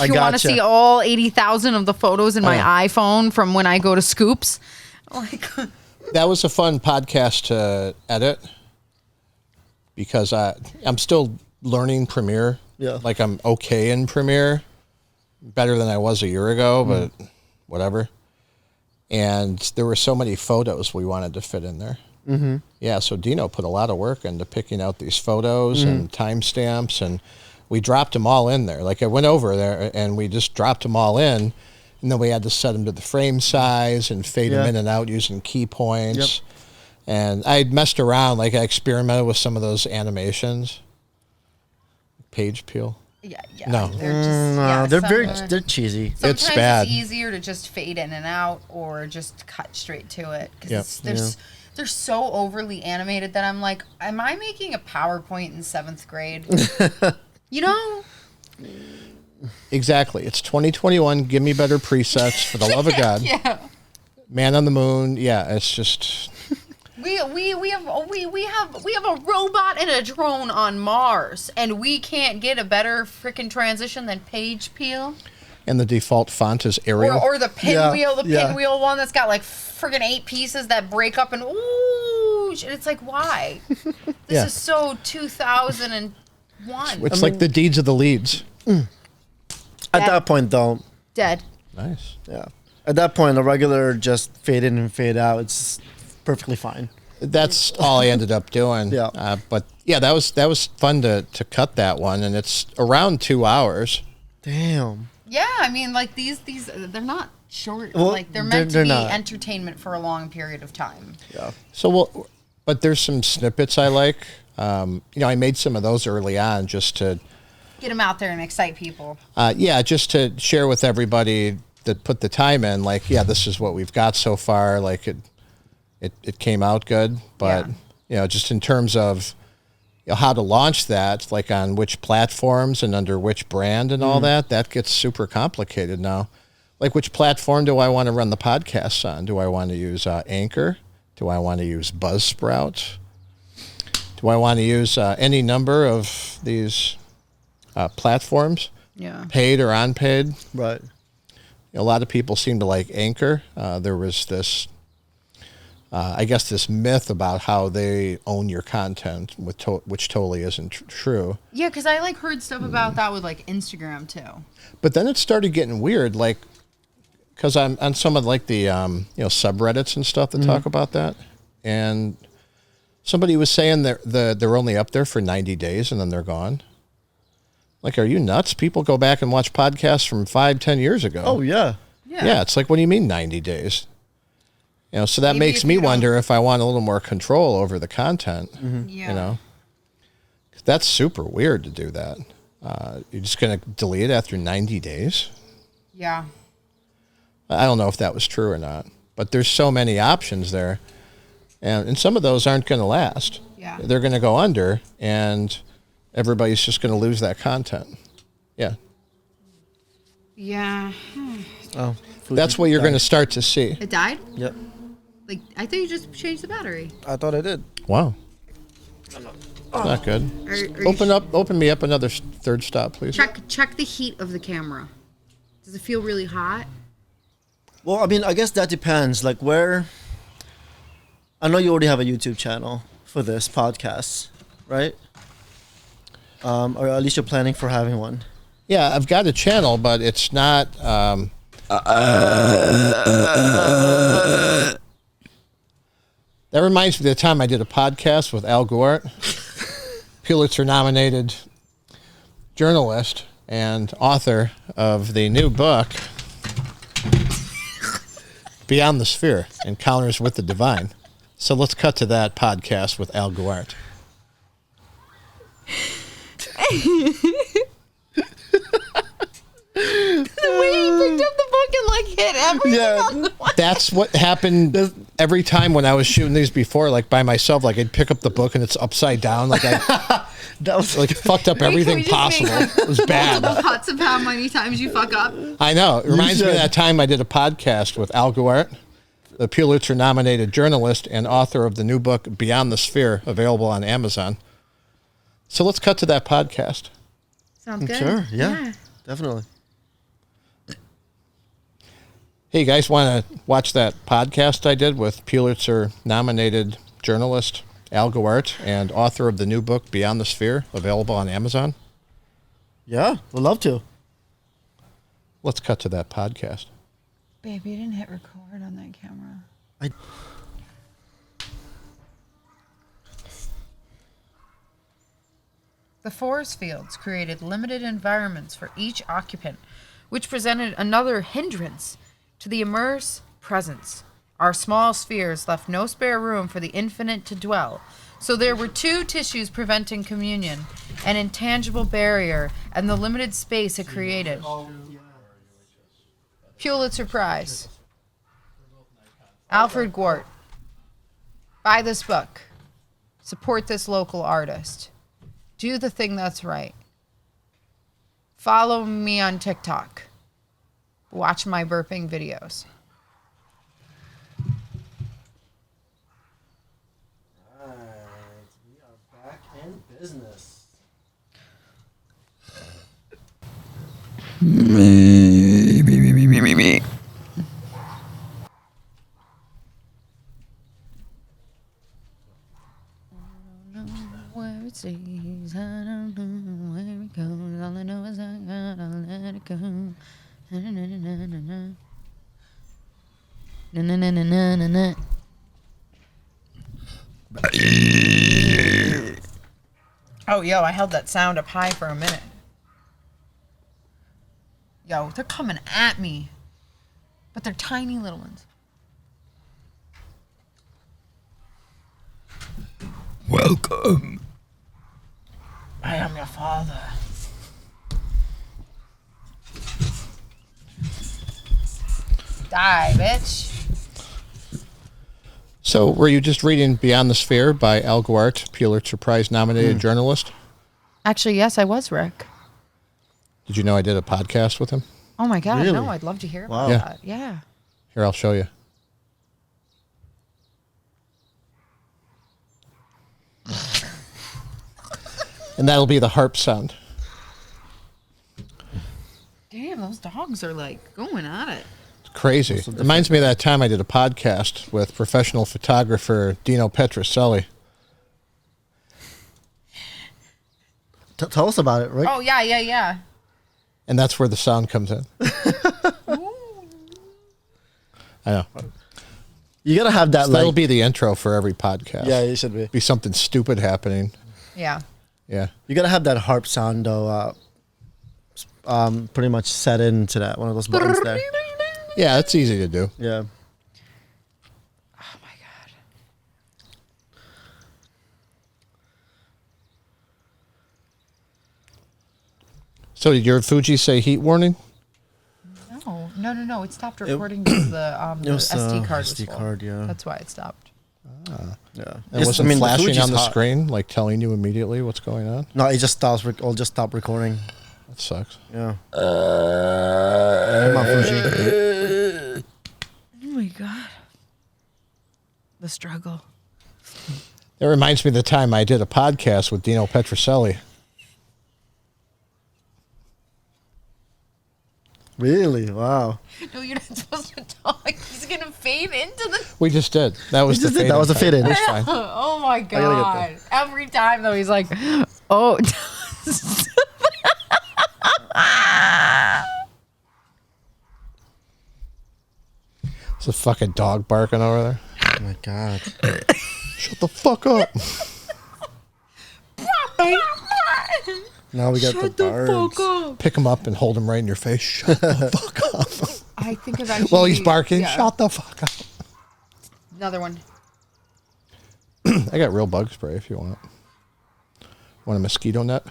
you want to gotcha. see all 80,000 of the photos in my Oh. iPhone from when I go to Scoops? Like, That was a fun podcast to edit because I'm still learning Premiere. Yeah. Like I'm okay in Premiere, better than I was a year ago, but whatever. And there were so many photos we wanted to fit in there. Mm-hmm. Yeah, so Dino put a lot of work into picking out these photos and timestamps, and we dropped them all in there. Like I went over there and we just dropped them all in, and then we had to set them to the frame size and fade them Yeah. in and out using key points. And I messed around, like I experimented with some of those animations. Page peel. yeah. No. They're just, No, yeah, they're cheesy. Sometimes bad. it's easier to just fade in and out or just cut straight to it because Yep. they're so overly animated that I'm like, am I making a PowerPoint in 7th grade? You know? Exactly. It's 2021. Give me better presets for the love of God. Yeah. Man on the Moon. Yeah, it's just We have a robot and a drone on Mars, and we can't get a better freaking transition than page peel and the default font is Arial. or the pinwheel, Yeah. pinwheel one that's got like friggin' 8 pieces that break up and ooh, and it's like why? This Yeah. is so 2001. It's like the deeds of the leads. At that point, though, Dead. Nice. yeah. At that point, a regular just fade in and fade out. It's perfectly fine. That's all I ended up doing. Yeah. But yeah, that was fun to cut that one, and it's around 2 hours. Damn. Yeah, I mean, like these they're not short. Well, like they're meant they're to be not. entertainment for a long period of time. Yeah. So but there's some snippets I like. I made some of those early on just to, Get them out there and excite people. just to share with everybody that put the time in. Like, yeah, this is what we've got so far. Like it came out good, but just in terms of how to launch that, like on which platforms and under which brand and all that gets super complicated now. Like, which platform do I want to run the podcasts on? Do I want to use Anchor? Do I want to use Buzzsprout? Do I want to use any number of these platforms, Yeah. paid or unpaid? Right. A lot of people seem to like Anchor. There was this, this myth about how they own your content, which totally isn't true. Yeah, because I like heard stuff about that with like Instagram too. But then it started getting weird, like, because I'm on some of like the subreddits and stuff that talk about that, and somebody was saying they're only up there for 90 days and then they're gone. Like, are you nuts? People go back and watch podcasts from 5-10 years ago. Oh, yeah. Yeah, it's like, what do you mean 90 days? So that Maybe makes if me you don't- wonder if I want a little more control over the content. Yeah. That's super weird to do that. You're just going to delete it after 90 days? Yeah. I don't know if that was true or not, but there's so many options there. And some of those aren't going to last. Yeah. They're going to go under, and everybody's just going to lose that content. Yeah. Yeah. Oh. That's what you're going to start to see. It died? Yep. Like, I thought you just changed the battery. I thought I did. Wow. Not good. Open me up another third stop, please. Check the heat of the camera. Does it feel really hot? Well, I mean, I guess that depends. Like, where. I know you already have a YouTube channel for this podcast, right? Or at least you're planning for having one. Yeah, I've got a channel, but it's not. That reminds me of the time I did a podcast with Al Gore, Pulitzer-nominated journalist and author of the new book, Beyond the Sphere, Encounters with the Divine. So let's cut to that podcast with Al Gore. The way he picked up the book and like hit everything on the one. That's what happened every time when I was shooting these before, like by myself. Like I'd pick up the book and it's upside down. Like I That was like fucked up everything Can we just make, possible. It was bad. multiple cuts of how many times you fuck up? I know. It reminds me of should. that time I did a podcast with Al Guart, the Pulitzer-nominated journalist and author of the new book Beyond the Sphere, available on Amazon. So let's cut to that podcast. Sounds good. sure. Yeah, definitely. Hey, you guys want to watch that podcast I did with Pulitzer-nominated journalist Al Guart and author of the new book Beyond the Sphere, available on Amazon? Yeah, we'd love to. Let's cut to that podcast. Babe, you didn't hit record on that camera. The forest fields created limited environments for each occupant, which presented another hindrance to the immense presence. Our small spheres left no spare room for the infinite to dwell. So there were two tissues preventing communion, an intangible barrier, and the limited space it created. Pulitzer Prize. Alfred Gwart. Buy this book. Support this local artist. Do the thing that's right. Follow me on TikTok. Watch my burping videos. We are back in business. Me. Where it stays, I don't know where it goes. All I know is I gotta let it go. Na na na na na na. Na na na na na na na. Oh, yo, I held that sound up high for a minute. Yo, they're coming at me. But they're tiny little ones. Welcome. I am your father. Die, bitch. So, were you just reading Beyond the Sphere by Al Guart, Pulitzer Prize-nominated journalist? Actually, yes, I was, Rick. Did you know I did a podcast with him? Oh my God, Really? no, I'd love to hear Wow. about Yeah. that. Yeah. Here, I'll show you. And that'll be the harp sound. Damn, those dogs are like going at it. It's crazy. Reminds me of that time I did a podcast with professional photographer Dino Petroselli. Tell us about it, Rick. Oh, yeah. And that's where the sound comes in. I know. You gotta have that. So that'll be the intro for every podcast. Yeah, it should be. Be something stupid happening. Yeah. Yeah. You gotta have that harp sound though. Pretty much set into that one of those buttons there. Yeah, it's easy to do. Yeah. Oh my God. So did your Fuji say heat warning? No. It stopped recording because the was, SD card was SD full. card, yeah. That's why it stopped. Yeah. It wasn't the flashing Fuji's on the hot. screen, like telling you immediately what's going on? No, it just stops. I'll just stop recording. That sucks. Yeah. Come on, Fuji. Oh my God. The struggle. That reminds me of the time I did a podcast with Dino Petroselli. Really? Wow. No, you're not supposed to talk. He's going to fade into the... We just did. That was the fade. That was a fade in. It's fine. Oh my gotta get God. Every time, though, he's like, oh... There's a fucking dog barking over there. Oh my God. Shut the fuck up. Now we got the birds. Pick him up and hold him right in your face. Shut the fuck up. I think of actually... While he's barking, yeah. shut the fuck up. Another one. I got real bug spray if you want. Want a mosquito net?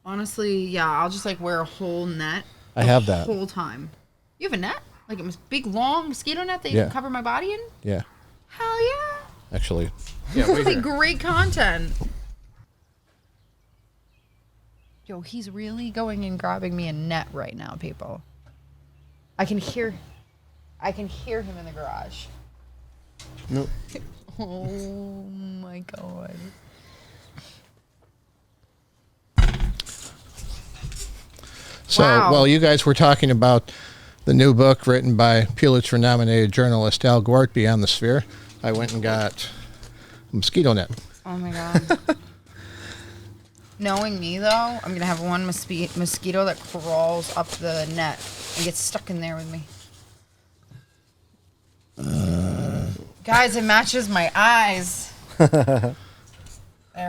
Honestly, yeah, I'll just like wear a whole net. I have that. The whole time. You have a net? Like a big, long mosquito net that you Yeah. can cover my body in? Yeah, Hell yeah. actually. Yeah, That's like great content. Yo, he's really going and grabbing me a net right now, people. I can hear him in the garage. Nope. Oh my god. So, Wow. well, you guys were talking about the new book written by Pulitzer-nominated journalist Al Gore, Beyond the Sphere. I went and got a mosquito net. Oh my god. Knowing me though, I'm gonna have one mosquito that crawls up the net and gets stuck in there with me. Guys, it matches my eyes. There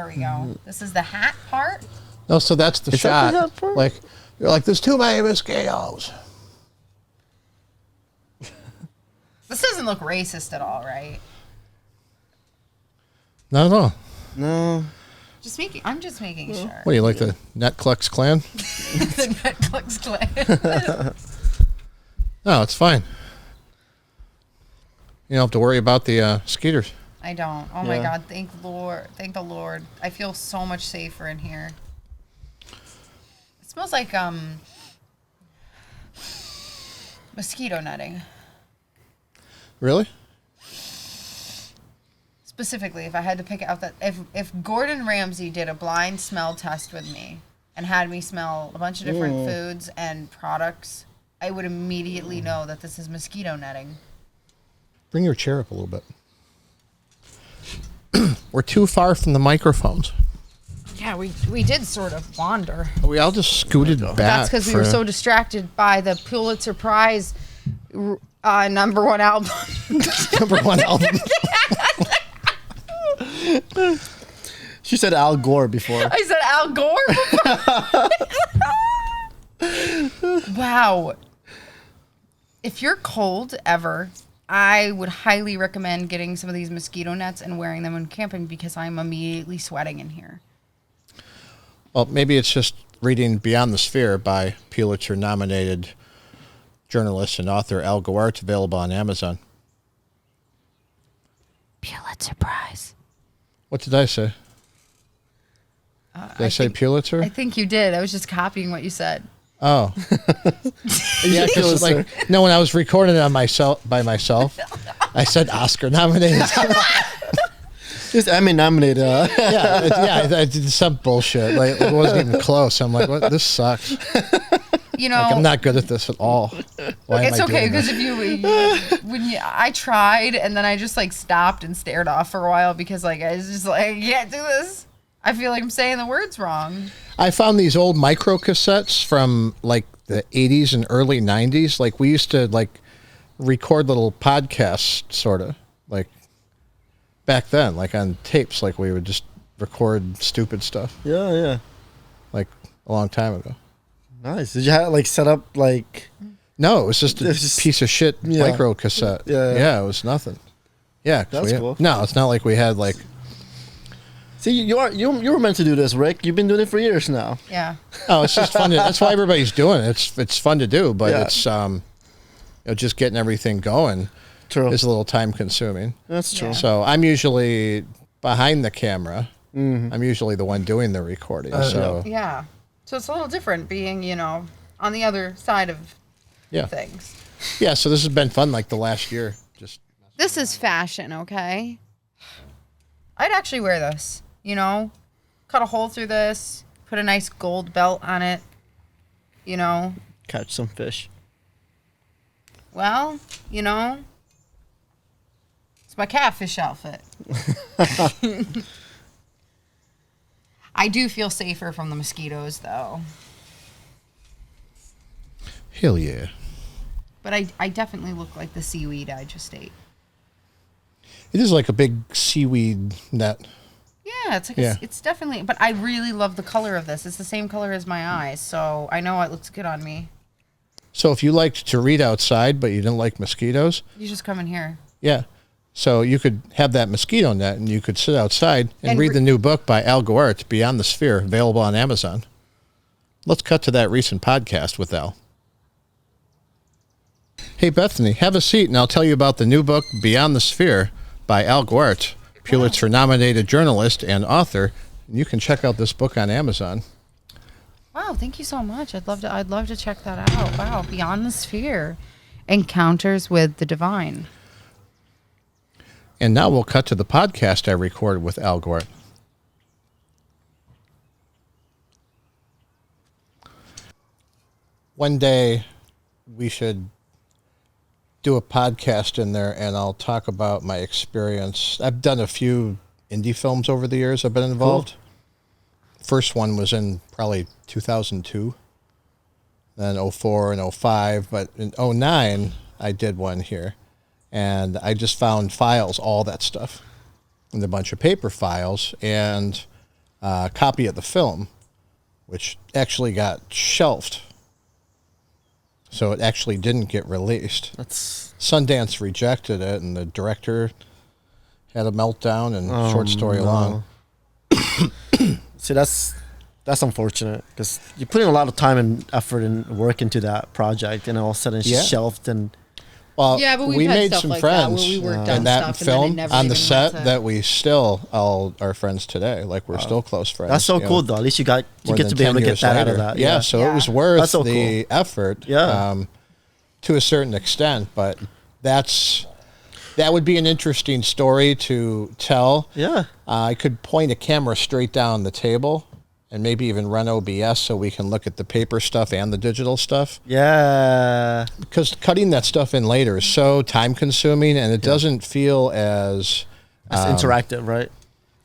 we go. This is the hat part. No, so that's the Is that shot. the hat part? Like, you're like, there's too many mosquitoes. This doesn't look racist at all, right? Not at all. No. I'm just making sure. What do you like, the Net Klux Klan? The Netflix clan. No, it's fine. You don't have to worry about the skeeters. I don't. Oh my Yeah. god, thank the Lord. I feel so much safer in here. It smells like mosquito netting. Really? Specifically, if I had to pick out that if Gordon Ramsay did a blind smell test with me and had me smell a bunch of different foods and products, I would immediately know that this is mosquito netting. Bring your chair up a little bit. We're too far from the microphones. Yeah, we did sort of wander. We all just scooted back. That's because we were for- so distracted by the Pulitzer Prize #1 album. #1 album. She said Al Gore before. I said Al Gore. Wow. If you're cold ever, I would highly recommend getting some of these mosquito nets and wearing them when camping because I'm immediately sweating in here. Well, maybe it's just reading Beyond the Sphere by Pulitzer-nominated journalist and author Al Gore. It's available on Amazon. Pulitzer Prize. What did I say? Did I say Pulitzer? I think you did. I was just copying what you said. Oh. Yeah, because like no, when I was recording it on myself by myself, I said Oscar nominated. Just Emmy nominated. I did some bullshit. Like it wasn't even close. I'm like, what? This sucks. You know, Like, I'm not good at this at all. Why am it's I okay doing because this? I tried and then I just like stopped and stared off for a while because like I was just like I can't do this. I feel like I'm saying the words wrong. I found these old micro cassettes from like the 80s and early 90s. Like we used to like record little podcasts, sort of like back then, like on tapes. Like we would just record stupid stuff. Yeah. Like a long time ago. Nice. Did you have like set up like? No, it was just a It's just- piece of shit Yeah. micro cassette. Yeah. It was nothing. Yeah, 'cause That's we cool. No, it's not like we had like. See, you were meant to do this, Rick. You've been doing it for years now. Yeah. Oh, it's just fun. That's why everybody's doing it. It's fun to do, but Yeah. it's just getting everything going. True. Is a little time consuming. That's true. Yeah. So I'm usually behind the camera. I'm usually the one doing the recording. So Yeah. So it's a little different being, on the other side of yeah, things. yeah. So this has been fun. Like the last year, just This is fashion, okay? I'd actually wear this, Cut a hole through this, put a nice gold belt on it, Catch some fish. Well, it's my catfish outfit. I do feel safer from the mosquitoes, though. hell yeah. But I definitely look like the seaweed I just ate. It is like a big seaweed net. Yeah, it's like Yeah. it's definitely. But I really love the color of this. It's the same color as my eyes, so I know it looks good on me. So if you liked to read outside, but you didn't like mosquitoes, You just come in here. yeah. So you could have that mosquito net, and you could sit outside and And read the new book by Al Gore. It's Beyond the Sphere, available on Amazon. Let's cut to that recent podcast with Al. Hey, Bethany, have a seat, and I'll tell you about the new book, Beyond the Sphere, by Al Gwart, Pulitzer-nominated journalist and author. You can check out this book on Amazon. Wow, thank you so much. I'd love to check that out. Wow, Beyond the Sphere, Encounters with the Divine. And now we'll cut to the podcast I recorded with Al Gwart. One day we should do a podcast in there, and I'll talk about my experience. I've done a few indie films over the years I've been involved. Cool. First one was in probably 2002, then 04 and 05, but in 09 I did one here, and I just found files, all that stuff, and a bunch of paper files, and a copy of the film, which actually got shelved. So it actually didn't get released. Sundance rejected it, and the director had a meltdown, and short story long. See, that's unfortunate, because you're putting a lot of time and effort and work into that project, and all of a sudden it's shelved. And well, yeah, but we had made stuff some like friends that, where we worked on in that stuff, and then it film never on the even set went to- that we still all are friends today. Like, we're still close friends. that's so you cool, know, though. At least you get more to than be able 10 to get years that out of later. that. Yeah, so it was worth That's so the effort. Yeah. To a certain extent, but that would be an interesting story to tell. Yeah. I could point a camera straight down the table and maybe even run OBS so we can look at the paper stuff and the digital stuff. Yeah. Because cutting that stuff in later is so time consuming, and it doesn't feel as interactive, right?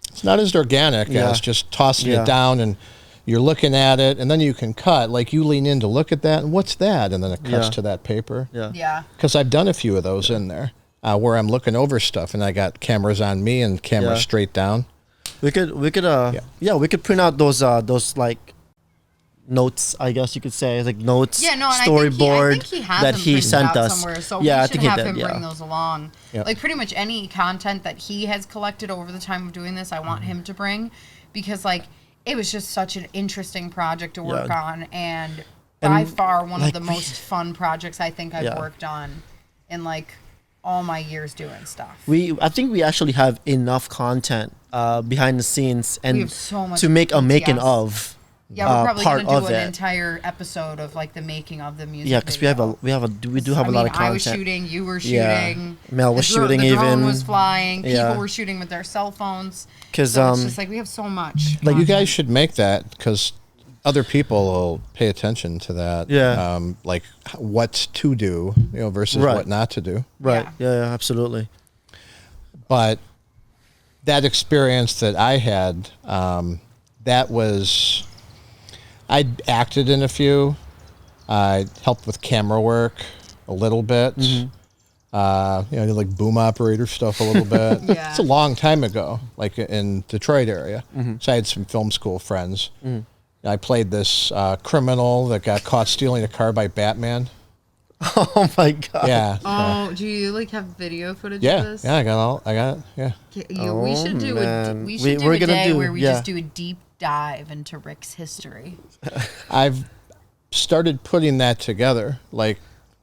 It's not as organic as just tossing it down and you're looking at it, and then you can cut. Like, you lean in to look at that, and what's that? And then it cuts to that paper. Yeah. Because I've done a few of those in there where I'm looking over stuff, and I got cameras on me and cameras straight down. We could we could print out those like notes, I guess you could say, like notes, Yeah, no, and storyboard I think he has that them he printed sent out us. somewhere, so yeah, we I should think he have did. him Yeah. bring those along. Yeah. Like, pretty much any content that he has collected over the time of doing this, I want him to bring, because like it was just such an interesting project to work on, and by far one of the most fun projects I think I've worked on in like all my years doing stuff. I think we actually have enough content behind the scenes and We have so much to make a making yes. of. Yeah, we're probably part gonna do of an it. entire episode of like the making of the music. Yeah, because we do have a lot of content. I was shooting, you were Yeah. shooting. Mel was shooting the drone even. was flying. Yeah. People were shooting with their cell phones. 'Cause, so it's just like we have so much. Like, you guys content. should make that, because other people will pay attention to that. Yeah. Like, what to do, versus Right. what not to do. Right. Yeah, absolutely. But that experience that I had, that was, I'd acted in a few. I helped with camera work a little bit. Like boom operator stuff a little bit. Yeah. It's a long time ago, like in Detroit area. So I had some film school friends. I played this criminal that got caught stealing a car by Batman. Oh my god. Yeah. Oh, do you like have video footage of Yeah. this? Yeah, I got it. Yeah. We should do man. we should do We're a gonna day do- where we yeah. just do a deep dive into Rick's history. I've started putting that together, like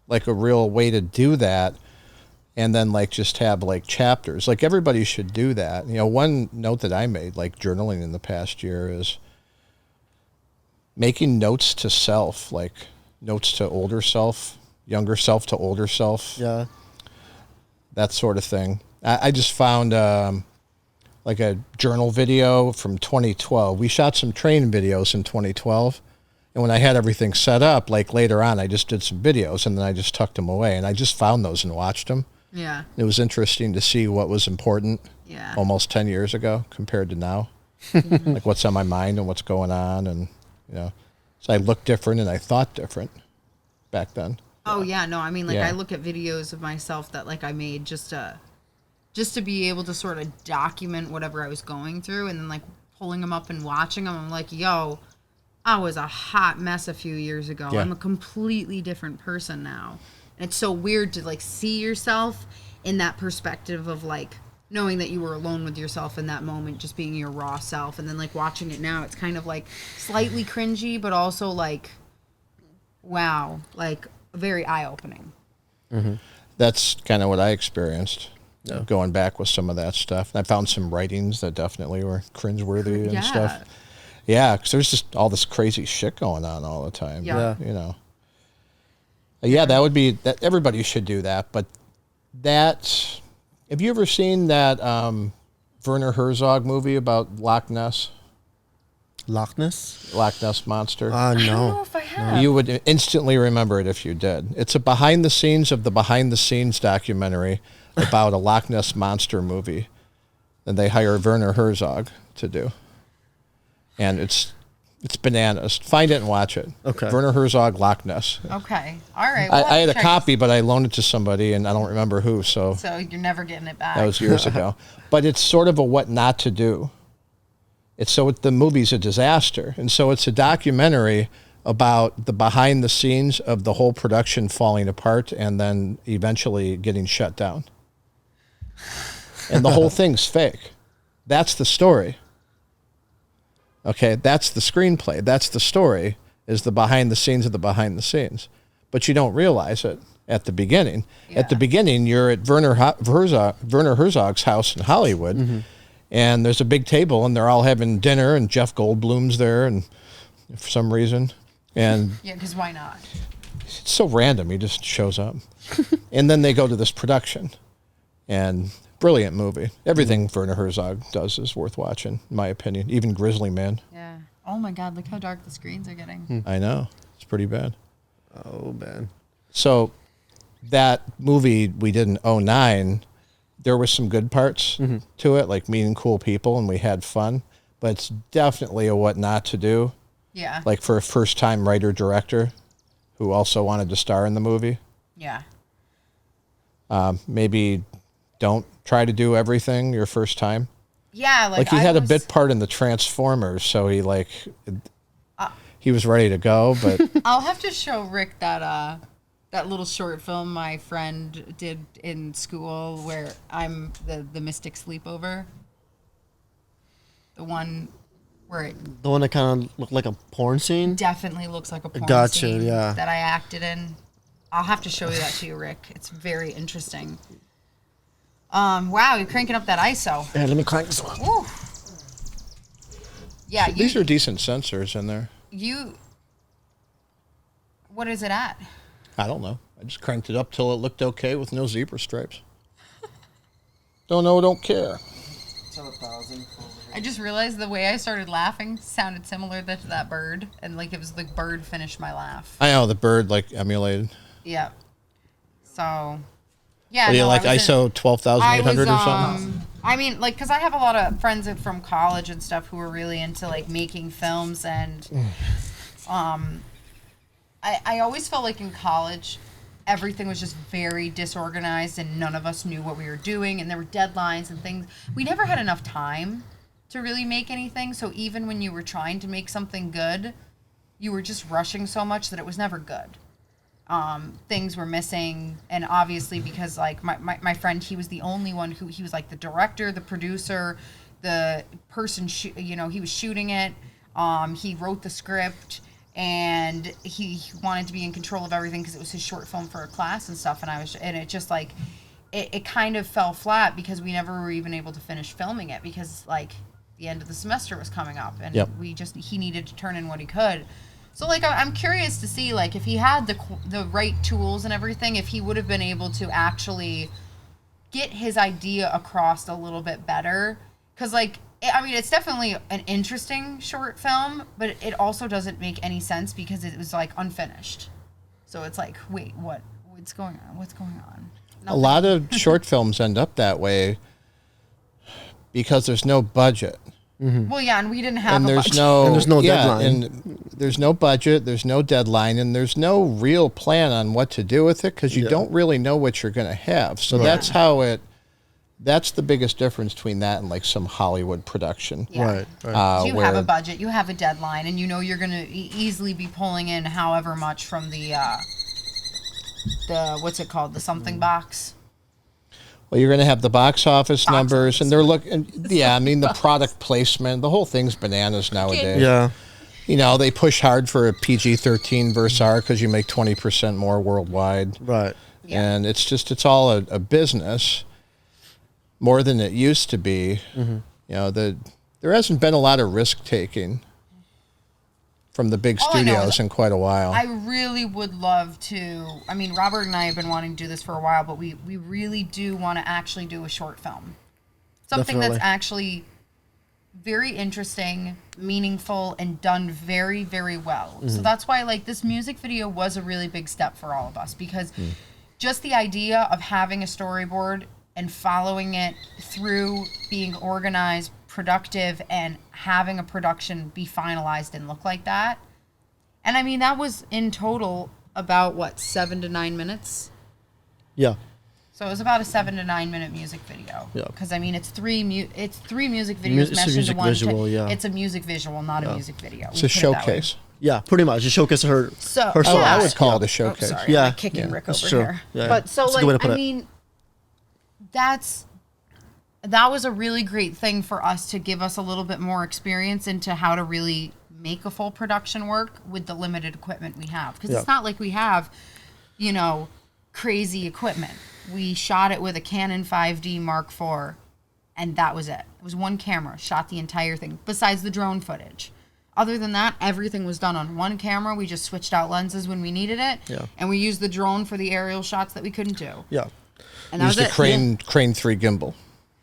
a real way to do that, and then like just have like chapters. Like, everybody should do that. One note that I made, like journaling in the past year, is making notes to self, like notes to older self, younger self to older self. Yeah. That sort of thing. I just found like a journal video from 2012. We shot some training videos in 2012. And when I had everything set up, like later on, I just did some videos, and then I just tucked them away. And I just found those and watched them. Yeah. It was interesting to see what was important Yeah. almost 10 years ago compared to now. Like, what's on my mind and what's going on. And, so I looked different and I thought different back then. Oh yeah, no, I mean, like, Yeah. I look at videos of myself that like I made just to be able to sort of document whatever I was going through, and then like pulling them up and watching them. I'm like, yo, I was a hot mess a few years ago. Yeah. I'm a completely different person now. And it's so weird to like see yourself in that perspective of like knowing that you were alone with yourself in that moment, just being your raw self, and then like watching it now, it's kind of like slightly cringy, but also like, wow, like very eye-opening. That's kind of what I experienced. Going back with some of that stuff. And I found some writings that definitely were cringeworthy and stuff. Yeah, because there's just all this crazy shit going on all the time. Yeah. You know. Yeah, that would be that. Everybody should do that. But that, have you ever seen that Werner Herzog movie about Loch Ness? Loch Ness? Loch Ness Monster? No. I don't know if I have. You would instantly remember it if you did. It's a behind the scenes of the behind the scenes documentary about a Loch Ness Monster movie. And they hire Werner Herzog to do. And it's bananas. Find it and watch it. Okay. Werner Herzog, Loch Ness. Okay. All right. Well, I had a check- copy, but I loaned it to somebody, and I don't remember who, so So you're never getting it back. that was years ago. But it's sort of a what not to do. The movie's a disaster. And so it's a documentary about the behind the scenes of the whole production falling apart and then eventually getting shut down. And the whole thing's fake. That's the story. Okay, that's the screenplay. That's the story, is the behind the scenes of the behind the scenes. But you don't realize it at the beginning. Yeah. At the beginning, you're at Werner Herzog's house in Hollywood, and there's a big table, and they're all having dinner, and Jeff Goldblum's there, and for some reason. And Yeah, because why not? it's so random. He just shows up. And then they go to this production. And brilliant movie. Everything Werner Herzog does is worth watching, in my opinion. Even Grizzly Man. Yeah. Oh my God, look how dark the screens are getting. I know. It's pretty bad. Oh, man. So that movie we did in 2009, there were some good parts to it, like meeting cool people, and we had fun. But it's definitely a what not to do. Yeah. Like for a first-time writer-director who also wanted to star in the movie. Yeah. Maybe don't try to do everything your first time. Yeah, Like he had a bit part in the Transformers, so he was ready to go, but I'll have to show Rick that little short film my friend did in school where I'm the Mystic Sleepover. The one where it The one that kind of looked like a porn scene? definitely looks like a porn Gotcha, scene yeah. that I acted in. I'll have to show you that to you, Rick. It's very interesting. Wow, you're cranking up that ISO. Yeah, let me crank this one. Woo. Yeah, these are decent sensors in there. What is it at? I don't know. I just cranked it up till it looked okay with no zebra stripes. Don't know, don't care. I just realized the way I started laughing sounded similar to that bird, and like it was the bird finished my laugh. I know, the bird like emulated. Yeah. So, yeah. What do you no, like, I was ISO 12,800 or something? I mean, like, because I have a lot of friends from college and stuff who are really into like making films, and I always felt like in college everything was just very disorganized and none of us knew what we were doing, and there were deadlines and things. We never had enough time to really make anything, so even when you were trying to make something good, you were just rushing so much that it was never good. Things were missing, and obviously because like my friend, he was the only one he was like the director, the producer, the person he was shooting it, he wrote the script, and he wanted to be in control of everything because it was his short film for a class and stuff, and it just like it kind of fell flat because we never were even able to finish filming it because like the end of the semester was coming up, and he needed to turn in what he could. So like I'm curious to see like if he had the right tools and everything, if he would have been able to actually get his idea across a little bit better, because like I mean it's definitely an interesting short film, but it also doesn't make any sense because it was like unfinished. So it's like, wait, what's going on? Nothing. A lot of short films end up that way because there's no budget. Well, yeah, and we didn't have And a there's budget. no deadline. And there's no budget, there's no deadline, and there's no real plan on what to do with it because you don't really know what you're going to have. So that's the biggest difference between that and like some Hollywood production. Yeah. Right. You have a budget, you have a deadline, and you know you're going to easily be pulling in however much from the what's it called, the something box. Well, you're going to have the box office numbers, and they're looking. Yeah, I mean the product placement, the whole thing's bananas nowadays. Yeah. You know, they push hard for a PG-13 versus R because you make 20% more worldwide. Right. And it's all a business more than it used to be. Mm-hmm. You know, there hasn't been a lot of risk taking from the big All I know studios is in quite a while. I really would love to. I mean, Robert and I have been wanting to do this for a while, but we really do want to actually do a short film. Something Definitely. that's actually very interesting, meaningful, and done very, very well. Mm-hmm. So that's why, like, this music video was a really big step for all of us, because just the idea of having a storyboard and following it through being organized, productive, and having a production be finalized and look like that. And I mean, that was in total about, what, 7 to 9 minutes? Yeah. So it was about a 7 to 9 minute music video. Yeah. Because I mean, it's three music videos It's a meshed music into one. visual, yeah. It's a music visual, not a music video. It's a showcase. Yeah, pretty much. It showcases her. So her Oh, I songs. would call it a Oh, showcase. sorry, Yeah. I'm kicking Rick that's over true. here. Yeah, But so, that's a good way to like, put I it. mean, that was a really great thing for us to give us a little bit more experience into how to really make a full production work with the limited equipment we have. Because Yeah. it's not like we have, you know, crazy equipment. We shot it with a Canon 5D Mark IV, and that was it. It was one camera, shot the entire thing, besides the drone footage. Other than that, everything was done on one camera. We just switched out lenses when we needed it, Yeah. and we used the drone for the aerial shots that we couldn't do. Yeah. And that Use was the it. Crane 3 gimbal.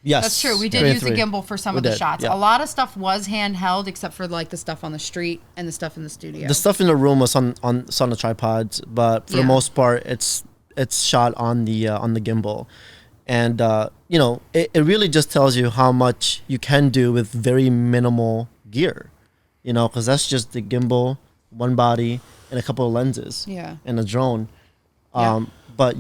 Yes. That's true. We did Crane use the 3. gimbal for some We of the did, shots. yeah. A lot of stuff was handheld, except for like the stuff on the street and the stuff in the studio. The stuff in the room was on the tripods, but for the Yeah. most part, it's shot on the gimbal, and you know, it really just tells you how much you can do with very minimal gear, you know, because that's just the gimbal, one body, and a couple of lenses, Yeah. and a drone. Yeah. But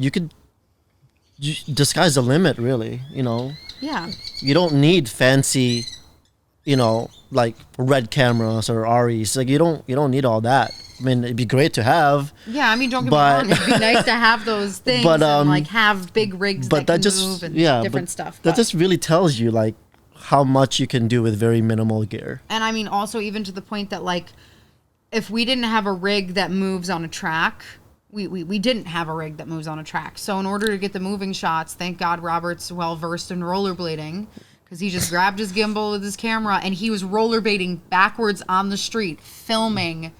the sky's the limit, really. You know, Yeah. you don't need fancy, you know, like red cameras or REs. Like you don't need all that. I mean, it'd be great to have. Yeah, I mean, don't get But- me wrong. It'd be nice to have those things But, and like have big rigs But that that can just move and yeah, different but stuff. that but- just really tells you like how much you can do with very minimal gear. And I mean, also even to the point that like, if we didn't have a rig that moves on a track, we didn't have a rig that moves on a track. So in order to get the moving shots, thank God Robert's well versed in rollerblading, because he just grabbed his gimbal with his camera and he was rollerblading backwards on the street, filming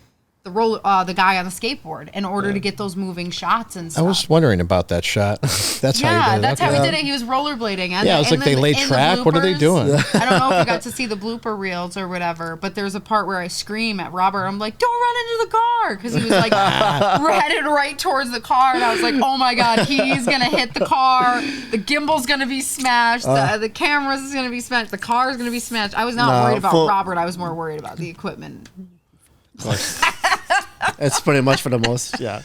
the guy on the skateboard in order to get those moving shots and I stuff. was wondering about that shot. That's how you Yeah, did it. that's how Okay. he did it. He was rollerblading. And Yeah, it's like they laid in the track. What are they bloopers- doing? I don't know if you got to see the blooper reels or whatever, but there's a part where I scream at Robert. I'm like, "Don't run into the car," because he was like headed right towards the car, and I was like, "Oh my God, he's gonna hit the car. The gimbal's gonna be smashed. The camera's gonna be smashed. The car's gonna be smashed." I was not No, worried about full- Robert. I was more worried about the equipment. It's pretty much for the most, yeah.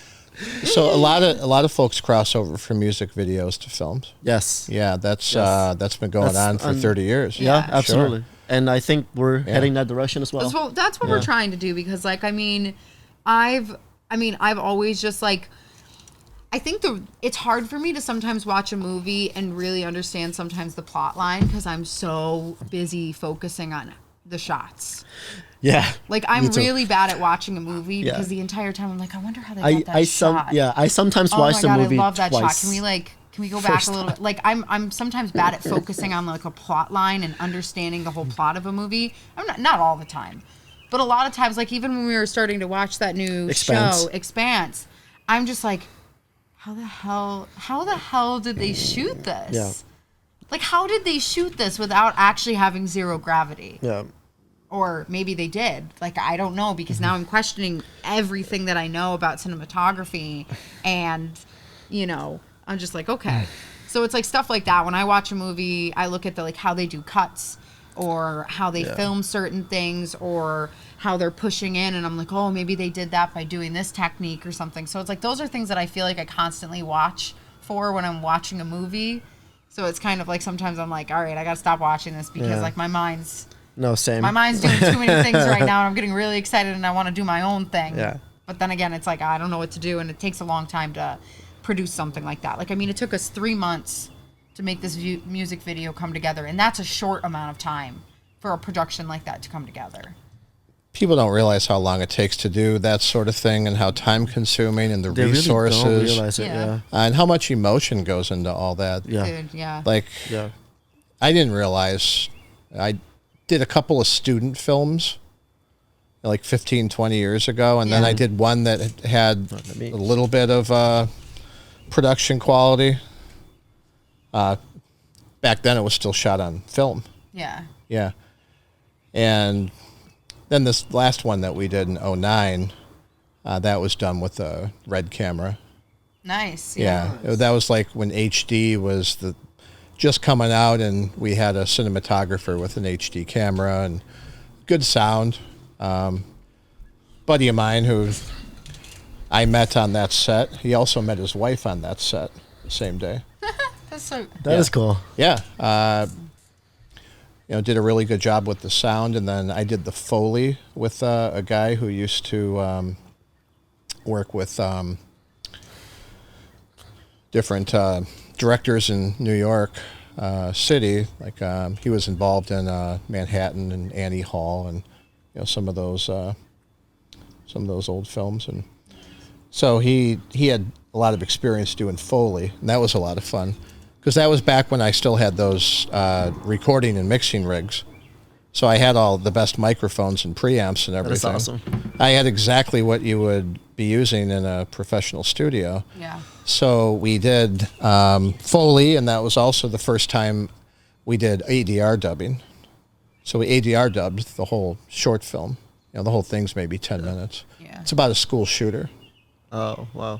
So a lot of folks cross over from music videos to films. Yes. Yeah, that's Yes. been going That's on for un- 30 years. Yeah, Yeah. absolutely. And I think we're heading that direction as well. Well, that's what we're trying to do, because like I've always just like, I think it's hard for me to sometimes watch a movie and really understand sometimes the plot line, because I'm so busy focusing on the shots. Yeah. Like I'm me too. really bad at watching a movie Yeah. because the entire time I'm like, I wonder how they got that I shot. sometimes Oh watch my the God, movie I love that twice. shot. Can we go back First a little bit? Like I'm sometimes bad at focusing on like a plot line and understanding the whole plot of a movie. I'm not all the time, but a lot of times, like even when we were starting to watch that new Expanse. show, Expanse, I'm just like, how the hell did they shoot this? Yeah. Like how did they shoot this without actually having zero gravity? Yeah. Or maybe they did. Like, I don't know, because now I'm questioning everything that I know about cinematography. And, you know, I'm just like, okay. So it's like stuff like that. When I watch a movie, I look at the, like, how they do cuts or how they film certain things or how they're pushing in. And I'm like, oh, maybe they did that by doing this technique or something. So it's like, those are things that I feel like I constantly watch for when I'm watching a movie. So it's kind of like sometimes I'm like, all right, I got to stop watching this because, like, my mind's same. doing too many things right now, and I'm getting really excited, and I want to do my own thing. Yeah. But then again, it's like I don't know what to do, and it takes a long time to produce something like that. Like, I mean, it took us 3 months to to make this music video come together, and that's a short amount of time for a production like that to come together. People don't realize how long it takes to do that sort of thing, and how time consuming, and the They resources, really don't realize it. Yeah. Yeah. and how much emotion goes into all that. Yeah. Dude, yeah. Like, Yeah. I didn't realize. I did a couple of student films like 15, 20 years ago, and then Yeah. I did one that had me- a little bit of production quality. Back then, it was still shot on film. Yeah. Yeah. And then this last one that we did in 2009, that was done with a red camera. Nice. Yeah. That was like when HD was just coming out, and we had a cinematographer with an HD camera and good sound. Buddy of mine who I met on that set, he also met his wife on that set the same day. That's so. That is cool. Yeah. Did a really good job with the sound, and then I did the Foley with a guy who used to work with different directors in New York City. Like he was involved in Manhattan and Annie Hall, and some of those old films, and so he had a lot of experience doing Foley, and that was a lot of fun. Because that was back when I still had those recording and mixing rigs. So I had all the best microphones and preamps and everything. That is awesome. I had exactly what you would be using in a professional studio. Yeah. So we did Foley, and that was also the first time we did ADR dubbing. So we ADR dubbed the whole short film. The whole thing's maybe 10 minutes. Yeah. It's about a school shooter. Oh, wow.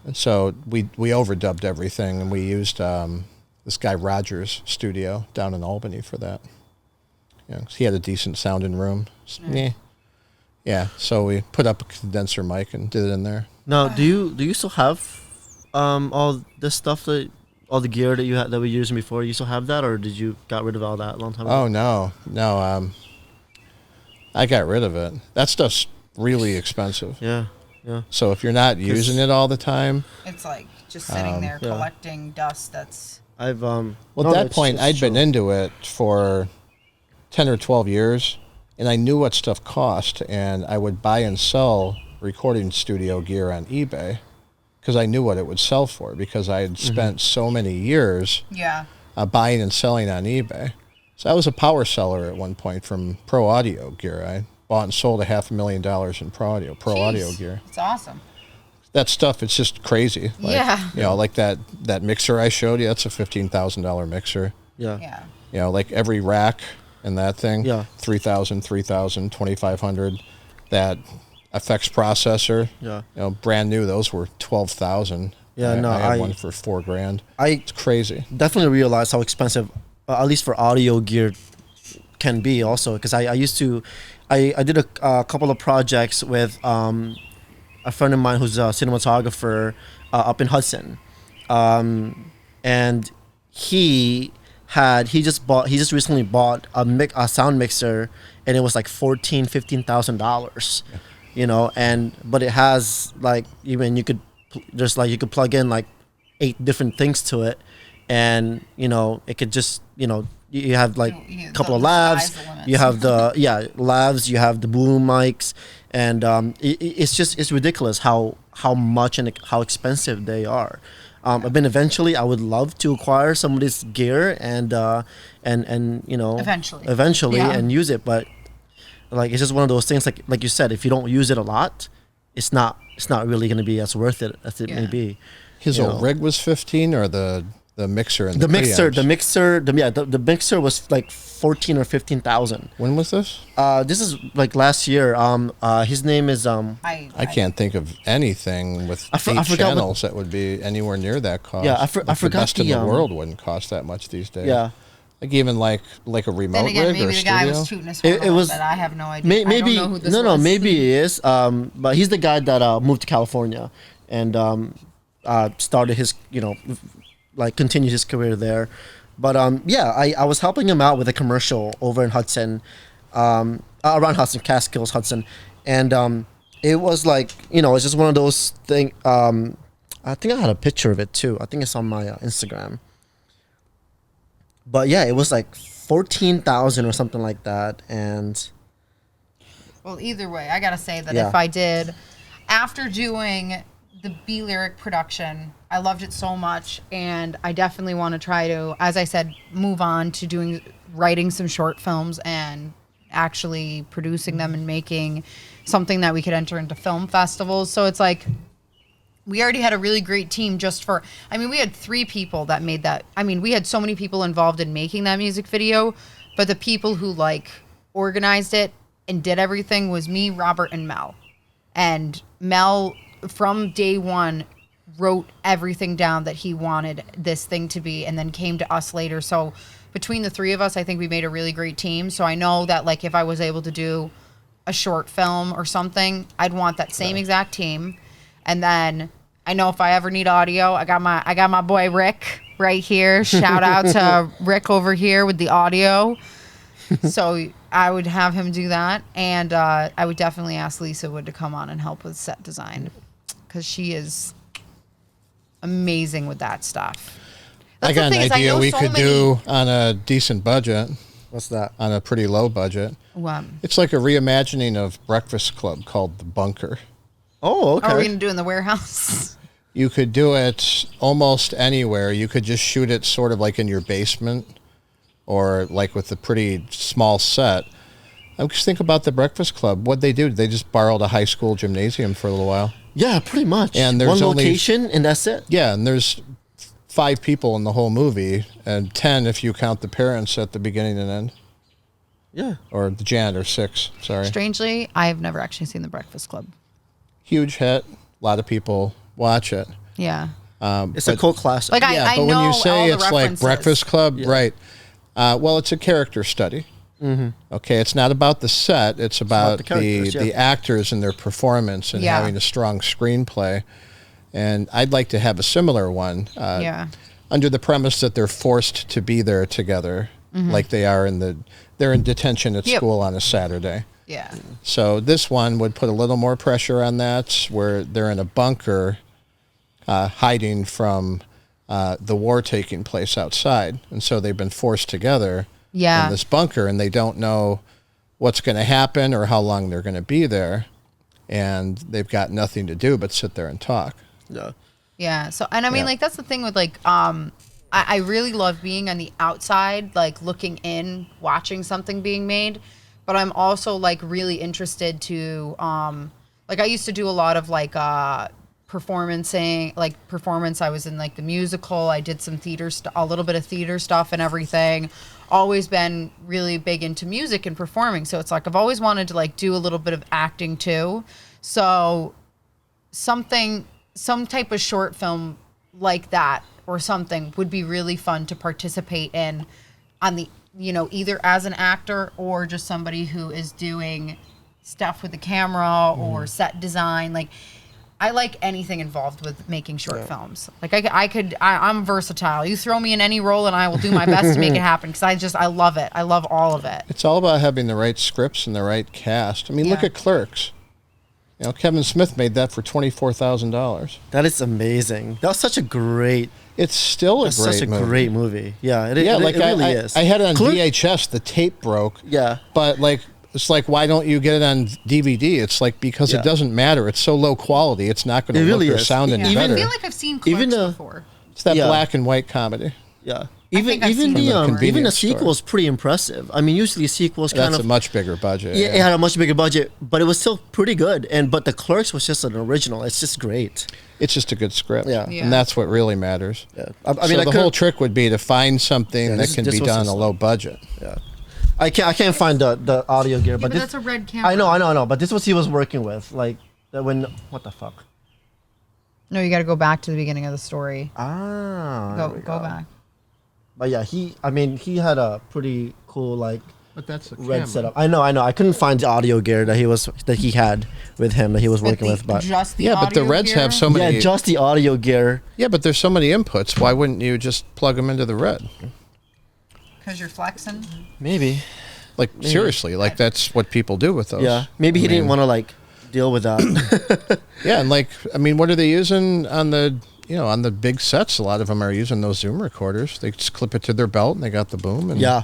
And so we overdubbed everything, and we used this guy Rogers' studio down in Albany for that. Yeah, 'cause he had a decent sounding room. Yeah, so we put up a condenser mic and did it in there. Now, do you still have all this stuff all the gear that you had that we used before? You still have that, or did you got rid of all that a long time ago? Oh no, I got rid of it. That stuff's really expensive. Yeah. Yeah. So if you're not using it all the time, It's like just sitting there yeah. collecting dust. That's. I've well, at that point, I'd been into it for 10 or 12 years, and I knew what stuff cost, and I would buy and sell recording studio gear on eBay because I knew what it would sell for, because I had spent so many years Yeah. buying and selling on eBay. So I was a power seller at one point from Pro Audio gear. I bought and sold $500,000 in Pro Audio Jeez, gear. It's awesome. That stuff, it's just crazy. Like, Yeah. like that mixer I showed you, that's a $15,000 mixer. Yeah. Yeah. Like every rack in that thing, Yeah. 3,000, 2,500. That effects processor, Yeah. brand new, those were 12,000. Yeah, I had one for $4,000. It's crazy. Definitely realized how expensive, at least for audio gear, can be also. Because I used to, I did a couple of projects with a friend of mine who's a cinematographer up in Hudson, and he just recently bought a sound mixer, and it was like $14,000-$15,000, but it has like, even you could plug in like 8 different things to it, and it could just you have like a couple of the lavs, sky's the limit. you have the lavs, you have the boom mics, and it's ridiculous how much and how expensive they are. I mean, eventually I would love to acquire some of this gear and eventually Yeah. and use it, but like it's just one of those things, like you said, if you don't use it a lot, it's not really going to be as worth it as it may Yeah. be. His old rig was 15, or the mixer and The mixer preamps? the mixer was like 14 or 15,000. When was this? This is like last year. His name is I can't think of anything with I 8 forgot what- channels that would be anywhere near that cost. Yeah, I Like, forgot the best in the, the world wouldn't cost that much these days. Yeah. Like even like a remote Then again, rig or maybe a the guy studio. was tooting his horn It a little was- bit. I have no idea. maybe I don't know who this no was. maybe he is. But he's the guy that moved to California and started his continued his career there. But I was helping him out with a commercial over in Hudson, around Hudson, Catskills, Hudson, and it was like it's just one of those things. I think I had a picture of it too. I think it's on my Instagram. But yeah, it was like 14,000 or something like that, and Well, either way, I gotta say that Yeah. if I did, after doing the B lyric production, I loved it so much, and I definitely want to try to, as I said, move on to writing some short films and actually producing them and making something that we could enter into film festivals. So it's like, we already had a really great team we had 3 people that made that. I mean, we had so many people involved in making that music video, but the people who like organized it and did everything was me, Robert, and Mel. And Mel, from day one, wrote everything down that he wanted this thing to be, and then came to us later. So between the 3 of us, I think we made a really great team. So I know that like if I was able to do a short film or something, I'd want that same exact team. And then I know if I ever need audio, I got my boy Rick right here. Shout out to Rick over here with the audio. So I would have him do that, and I would definitely ask Lisa Wood to come on and help with set design, because she is amazing with that stuff. I got an idea we could do on a decent budget. what's that? On a pretty low budget. It's like a reimagining of Breakfast Club called The Bunker. Oh, okay. Are we gonna do it in the warehouse? You could do it almost anywhere. You could just shoot it sort of like in your basement, or like with a pretty small set. I just think about the Breakfast Club. What'd they do? They just borrowed a high school gymnasium for a little while. Yeah, pretty much. And there's one only, location, and that's it. Yeah, and there's 5 people in the whole movie, and 10 if you count the parents at the beginning and end. Yeah. Or the janitor, 6. Sorry. Strangely, I have never actually seen The Breakfast Club. Huge hit. A lot of people watch it. Yeah. It's a cult classic. Like I but know when you say all the it's like references. Breakfast Club, right? Well, it's a character study. Mm-hmm. Okay, it's not about the set. It's about the characters, the actors and their performance and Yeah. having a strong screenplay. And I'd like to have a similar one. Under the premise that they're forced to be there together, like they are they're in detention at school on a Saturday. Yeah. So this one would put a little more pressure on that, where they're in a bunker, hiding from the war taking place outside, and so they've been forced together in this bunker, and they don't know what's going to happen or how long they're going to be there, and they've got nothing to do but sit there and talk. Yeah. Yeah. So, and I mean, like, that's the thing with, like, I really love being on the outside, like, looking in, watching something being made. But I'm also, like, really interested to, like, I used to do a lot of, like, performance. I was in, like, the musical. I did some theater a little bit of theater stuff and everything. Always been really big into music and performing. So it's like I've always wanted to, like, do a little bit of acting, too. So some type of short film like that or something would be really fun to participate in on the, either as an actor or just somebody who is doing stuff with the camera or set design. Like, I like anything involved with making short films. Like, I'm versatile. You throw me in any role and I will do my best to make it happen, because I love it. I love all of it. It's all about having the right scripts and the right cast. I mean, look at Clerks. Kevin Smith made that for $24,000. That is amazing. That was such a great. It's still such a movie. Great movie. Yeah, it really is. I had it on VHS. The tape broke. Yeah. But it's like, why don't you get it on DVD? It's like, because it doesn't matter. It's so low quality. It's not going to look or sound any better. I feel like I've seen Clerks before. It's that black and white comedy. Yeah. Even the sequel is pretty impressive. I mean, usually sequels That's a much bigger budget. Yeah, it had a much bigger budget, but it was still pretty good. But the Clerks was just an original. It's just great. It's just a good script. Yeah. And that's what really matters. Yeah. I mean, the whole trick would be to find something that can be done on a low budget. Yeah. I can't find the audio gear, but that's a red camera. I know. But this was he was working with, like what the fuck? No, you got to go back to the beginning of the story. Go back. But yeah, he had a pretty cool, like, but that's the red setup. I know. I couldn't find the audio gear that he had with him that he was working with, but just the but the Reds have so many. Yeah, just the audio gear. Yeah, but there's so many inputs. Why wouldn't you just plug them into the Red? Because you're flexing. Maybe. Seriously, like that's what people do with those. Yeah, maybe he didn't want to deal with that. Yeah, and what are they using on the on the big sets, a lot of them are using those Zoom recorders. They just clip it to their belt and they got the boom. And Yeah.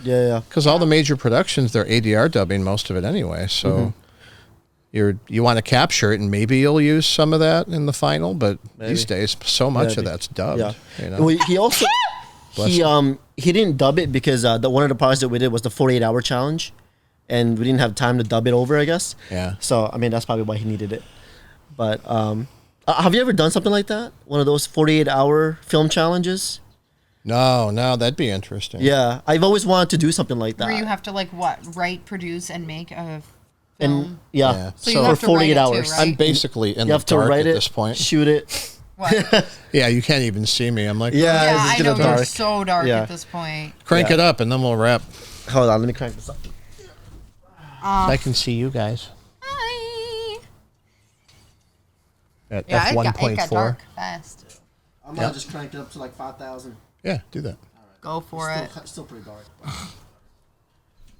Because all the major productions, they're ADR dubbing most of it anyway. So you want to capture it, and maybe you'll use some of that in the final. But these days, so much of that's dubbed. Yeah. Well, he also he didn't dub it because one of the projects that we did was the 48-hour challenge, and we didn't have time to dub it over, I guess. Yeah. So I mean, that's probably why he needed it. But have you ever done something like that? One of those 48-hour film challenges? No, that'd be interesting. Yeah, I've always wanted to do something like that. Where you have to write, produce, and make a film. And yeah, So you have for to write 48 it too, hours. right? I'm basically in You the have to dark write at it, this point. shoot it. What? Yeah, you can't even see me. I'm like, Yeah, Yeah, it's I just know gonna you're dark. so dark Yeah. at this point. crank it up, and then we'll wrap. Hold on, let me crank this up. I can see you guys Hi. at Yeah, it got f1.4. dark fast. I might just crank it up to like 5,000. Yeah, do that. Go for it. Still pretty dark.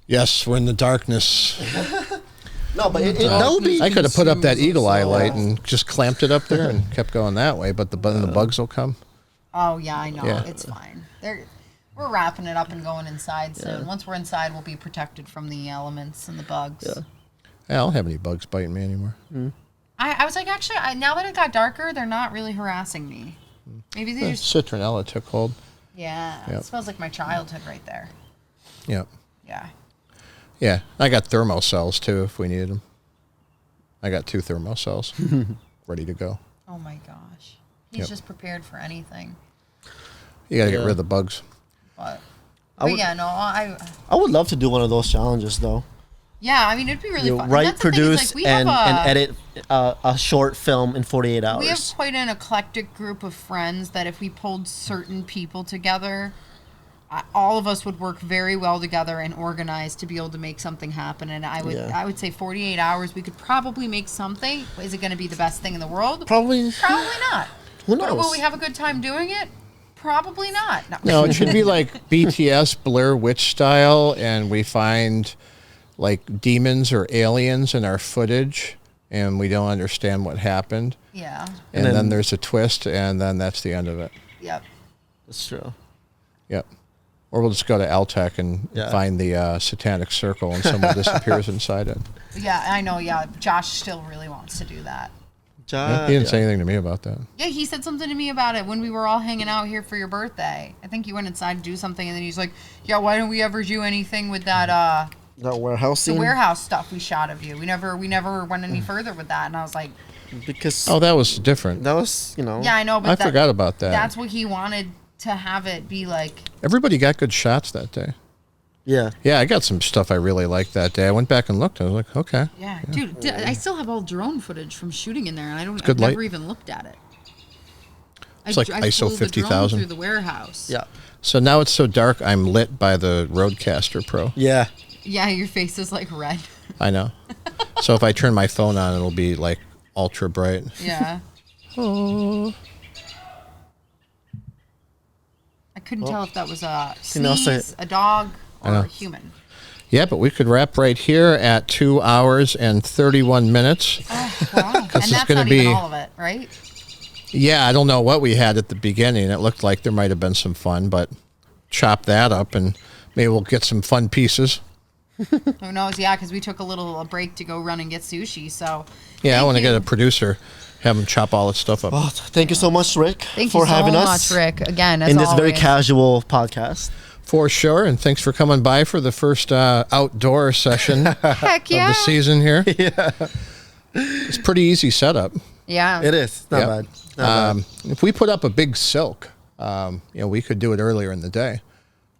Yes, we're in the darkness. No, but that would be. I could have put up that eagle eye light and just clamped it up there and kept going that way, but the bugs will come. Oh yeah, I know. Yeah. It's fine. We're wrapping it up and going inside soon. Once we're inside, we'll be protected from the elements and the bugs. Yeah. I don't have any bugs biting me anymore. I was like, actually, now that it got darker, they're not really harassing me. Maybe they just. Citronella took hold. Yeah. Yep. It smells like my childhood right there. Yep. Yeah. Yeah, I got thermo cells too if we needed them. I got 2 thermo cells ready to go. Oh my gosh. He's just prepared for anything. You got to get rid of the bugs. But I would love to do one of those challenges, though. Yeah, I mean, it'd be really fun. Write, That's the thing, is, produce, like, we and have edit a short film in 48 hours. We have quite an eclectic group of friends that if we pulled certain people together, all of us would work very well together and organize to be able to make something happen. And I would say 48 hours, we could probably make something. Is it going to be the best thing in the world? Probably not. Who knows? Will we have a good time doing it? Probably not. No, it should be like BTS Blair Witch style, and we find like demons or aliens in our footage, and we don't understand what happened. Yeah. And then there's a twist, and then that's the end of it. Yep. That's true. Yep. Or we'll just go to Altec and find the satanic circle, and someone disappears inside it. Yeah, I know. Yeah, Josh still really wants to do that. Yeah, he didn't say anything to me about that. Yeah, he said something to me about it when we were all hanging out here for your birthday. I think you went inside to do something, and then he's like, "Yeah, why don't we ever do anything with that that warehouse scene? The warehouse stuff we shot of you. We never went any further with that." And I was like, because that was different. That was, yeah, I know, but I forgot about that. That's what he wanted to have it be like. Everybody got good shots that day. Yeah. Yeah, I got some stuff I really liked that day. I went back and looked. I was like, okay. Yeah, dude, I still have all drone footage from shooting in there, and Good I've never light. even looked at it. It's like I ISO flew the drone 50,000. through the warehouse. Yeah. So now it's so dark, I'm lit by the Rodecaster Pro. Yeah. Yeah, your face is like red. I know. So if I turn my phone on, it'll be like ultra bright. Yeah. Oh. I couldn't tell if that was a You know, so- sneeze, a dog, or know. a human. Yeah, but we could wrap right here at 2 hours and 31 minutes. Oh, wow. And it's that's gonna not be- even all of it, right? Yeah, I don't know what we had at the beginning. It looked like there might have been some fun, but chop that up and maybe we'll get some fun pieces. Who knows? Yeah, because we took a break to go run and get sushi. So Yeah, I want to thank get you. a producer, have him chop all that stuff up. Well, thank you so much, Rick, Thank for you so having us much, Rick. Again, as in this very always. casual podcast. For sure, and thanks for coming by for the first outdoor session Heck yeah. of the season here. Yeah. It's pretty easy setup. Yeah. It is. Not Yep. bad. Not bad. If we put up a big silk, we could do it earlier in the day.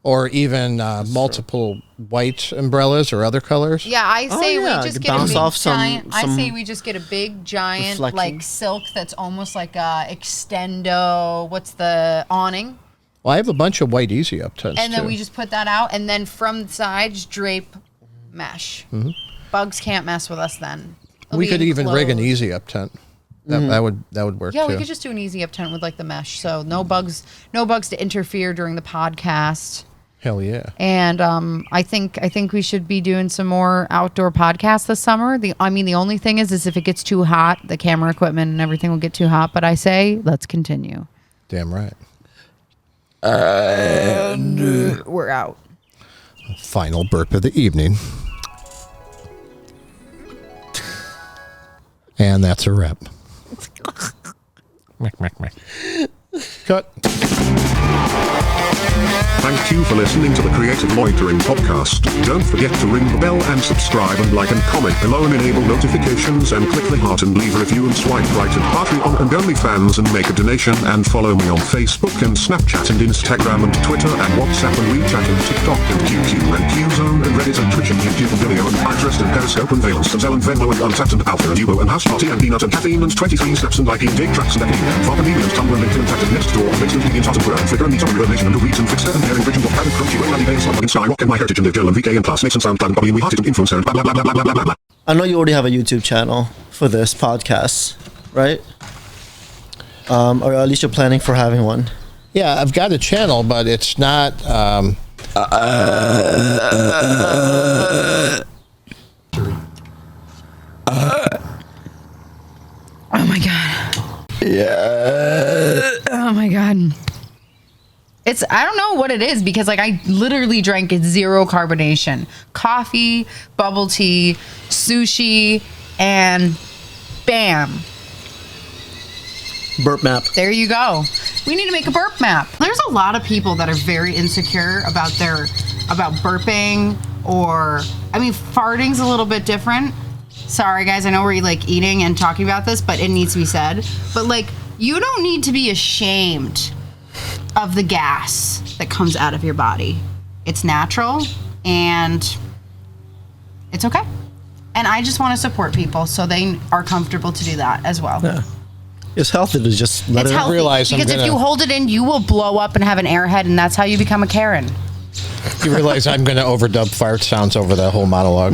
Or even multiple white umbrellas or other colors. Yeah, I say yeah, we just you get a bounce big off some- giant. I some say we just get a big giant reflection. like silk that's almost like a extendo. What's the awning? Well, I have a bunch of white easy up tents And then too. we just put that out, and then from the sides drape mesh. Mm-hmm. Bugs can't mess with us then. It'll We be could even rig an enclosed. easy up tent. That would work Yeah, too. we could just do an easy up tent with like the mesh, so no bugs to interfere during the podcast. Hell yeah. And I think we should be doing some more outdoor podcasts this summer. The only thing is if it gets too hot, the camera equipment and everything will get too hot. But I say let's continue. Damn right. And we're out. Final burp of the evening. And that's a wrap. Cut. Thank you for listening to the Creative Loitering podcast. Don't forget to ring the bell and subscribe and like and comment below and enable notifications and click the heart and leave a review and swipe right at Patreon and OnlyFans and make a donation and follow me on Facebook and Snapchat and Instagram and Twitter and WhatsApp and WeChat and TikTok and QQ and Qzone and Reddit and Twitch and YouTube and Video and Pinterest and Periscope and Valence and Zell and Venmo and Untapped and Alpha and Yubo and House Party and Peanut and Caffeine and 23 Steps and Liking Date Tracks and Academia and Farm and Email and Tumblr and LinkedIn and Tactic Next Door and Facebook and Twitter and Flickr and Meet on Nation and Reads and Fixter and Daring Bridge and Bob and Crunchy and Andy Bates and Skyrock and My Heritage and Live Joel and VK and Plus Mason SoundCloud and Bobby and We Hearted and Influencer and blah blah blah blah blah blah blah blah. I know you already have a YouTube channel for this podcast, right? Or at least you're planning for having one. Yeah, I've got a channel, but it's not. Oh my god. Yeah. Oh my god. I don't know what it is because like I literally drank zero carbonation. Coffee, bubble tea, sushi, and bam. Burp map. There you go. We need to make a burp map. There's a lot of people that are very insecure about burping farting's a little bit different. Sorry guys, I know we're like eating and talking about this, but it needs to be said. But like, you don't need to be ashamed of the gas that comes out of your body. It's natural and it's okay. And I just want to support people so they are comfortable to do that as well. Yeah. It's healthy to just let It's it healthy realize I'm because if gonna- you hold it in, you will blow up and have an airhead, and that's how you become a Karen. You realize I'm going to overdub fart sounds over that whole monologue.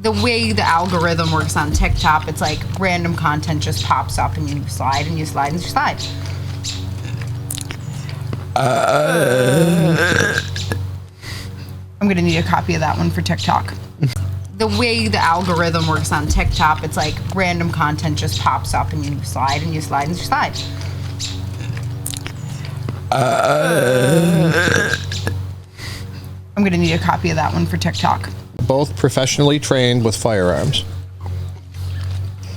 The way the algorithm works on TikTok, it's like random content just pops up and you slide and you slide and you slide. I'm gonna need a copy of that one for TikTok. The way the algorithm works on TikTok, it's like random content just pops up and you slide and you slide and you slide. I'm gonna need a copy of that one for TikTok. Both professionally trained with firearms.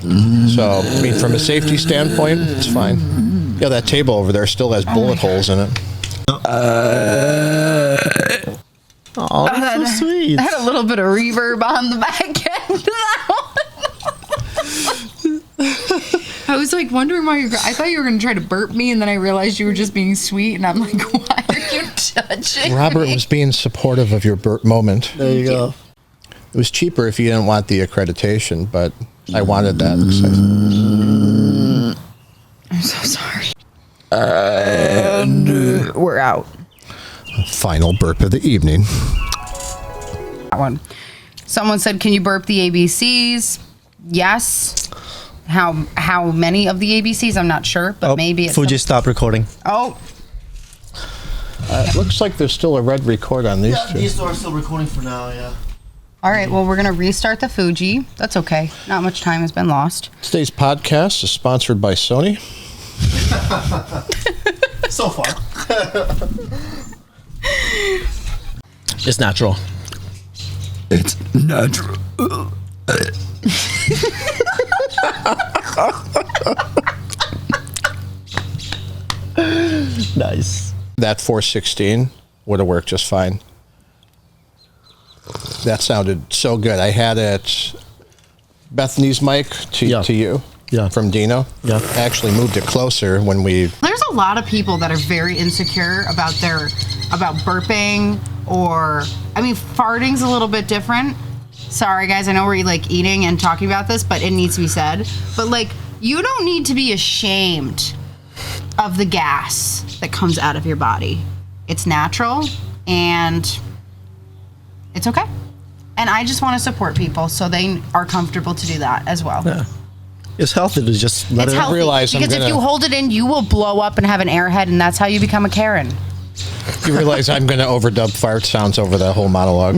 So, I mean, from a safety standpoint, it's fine. Yeah, that table over there still has bullet holes in it. Oh, that's so sweet. I had a little bit of reverb on the back end of that one. I was like wondering why I thought you were going to try to burp me, and then I realized you were just being sweet, and I'm like, why are you touching Robert me? was being supportive of your burp moment. There you go. It was cheaper if you didn't want the accreditation, but I wanted that. I'm so sorry. And we're out. Final burp of the evening. That one. Someone said, "Can you burp the ABCs?" Yes. How many of the ABCs? I'm not sure, but maybe it's Fuji stopped recording. Oh, It looks like there's still a red record on these two. These are still recording for now, yeah. all right. Well, we're gonna restart the Fuji. That's okay. Not much time has been lost. Today's podcast is sponsored by Sony. So far. It's natural. It's natural. Nice. That 416 would have worked just fine. That sounded so good. I had it Bethany's mic to you. Yeah. From Dino. Yeah. I actually moved it closer when we. There's a lot of people that are very insecure about burping farting's a little bit different. Sorry guys, I know we're like eating and talking about this, but it needs to be said. But like, you don't need to be ashamed of the gas that comes out of your body. It's natural and it's okay. And I just want to support people so they are comfortable to do that as well. Yeah. It's healthy to just let It's it out. healthy realize I'm because if gonna- you hold it in, you will blow up and have an airhead, and that's how you become a Karen. You realize I'm going to overdub fart sounds over that whole monologue.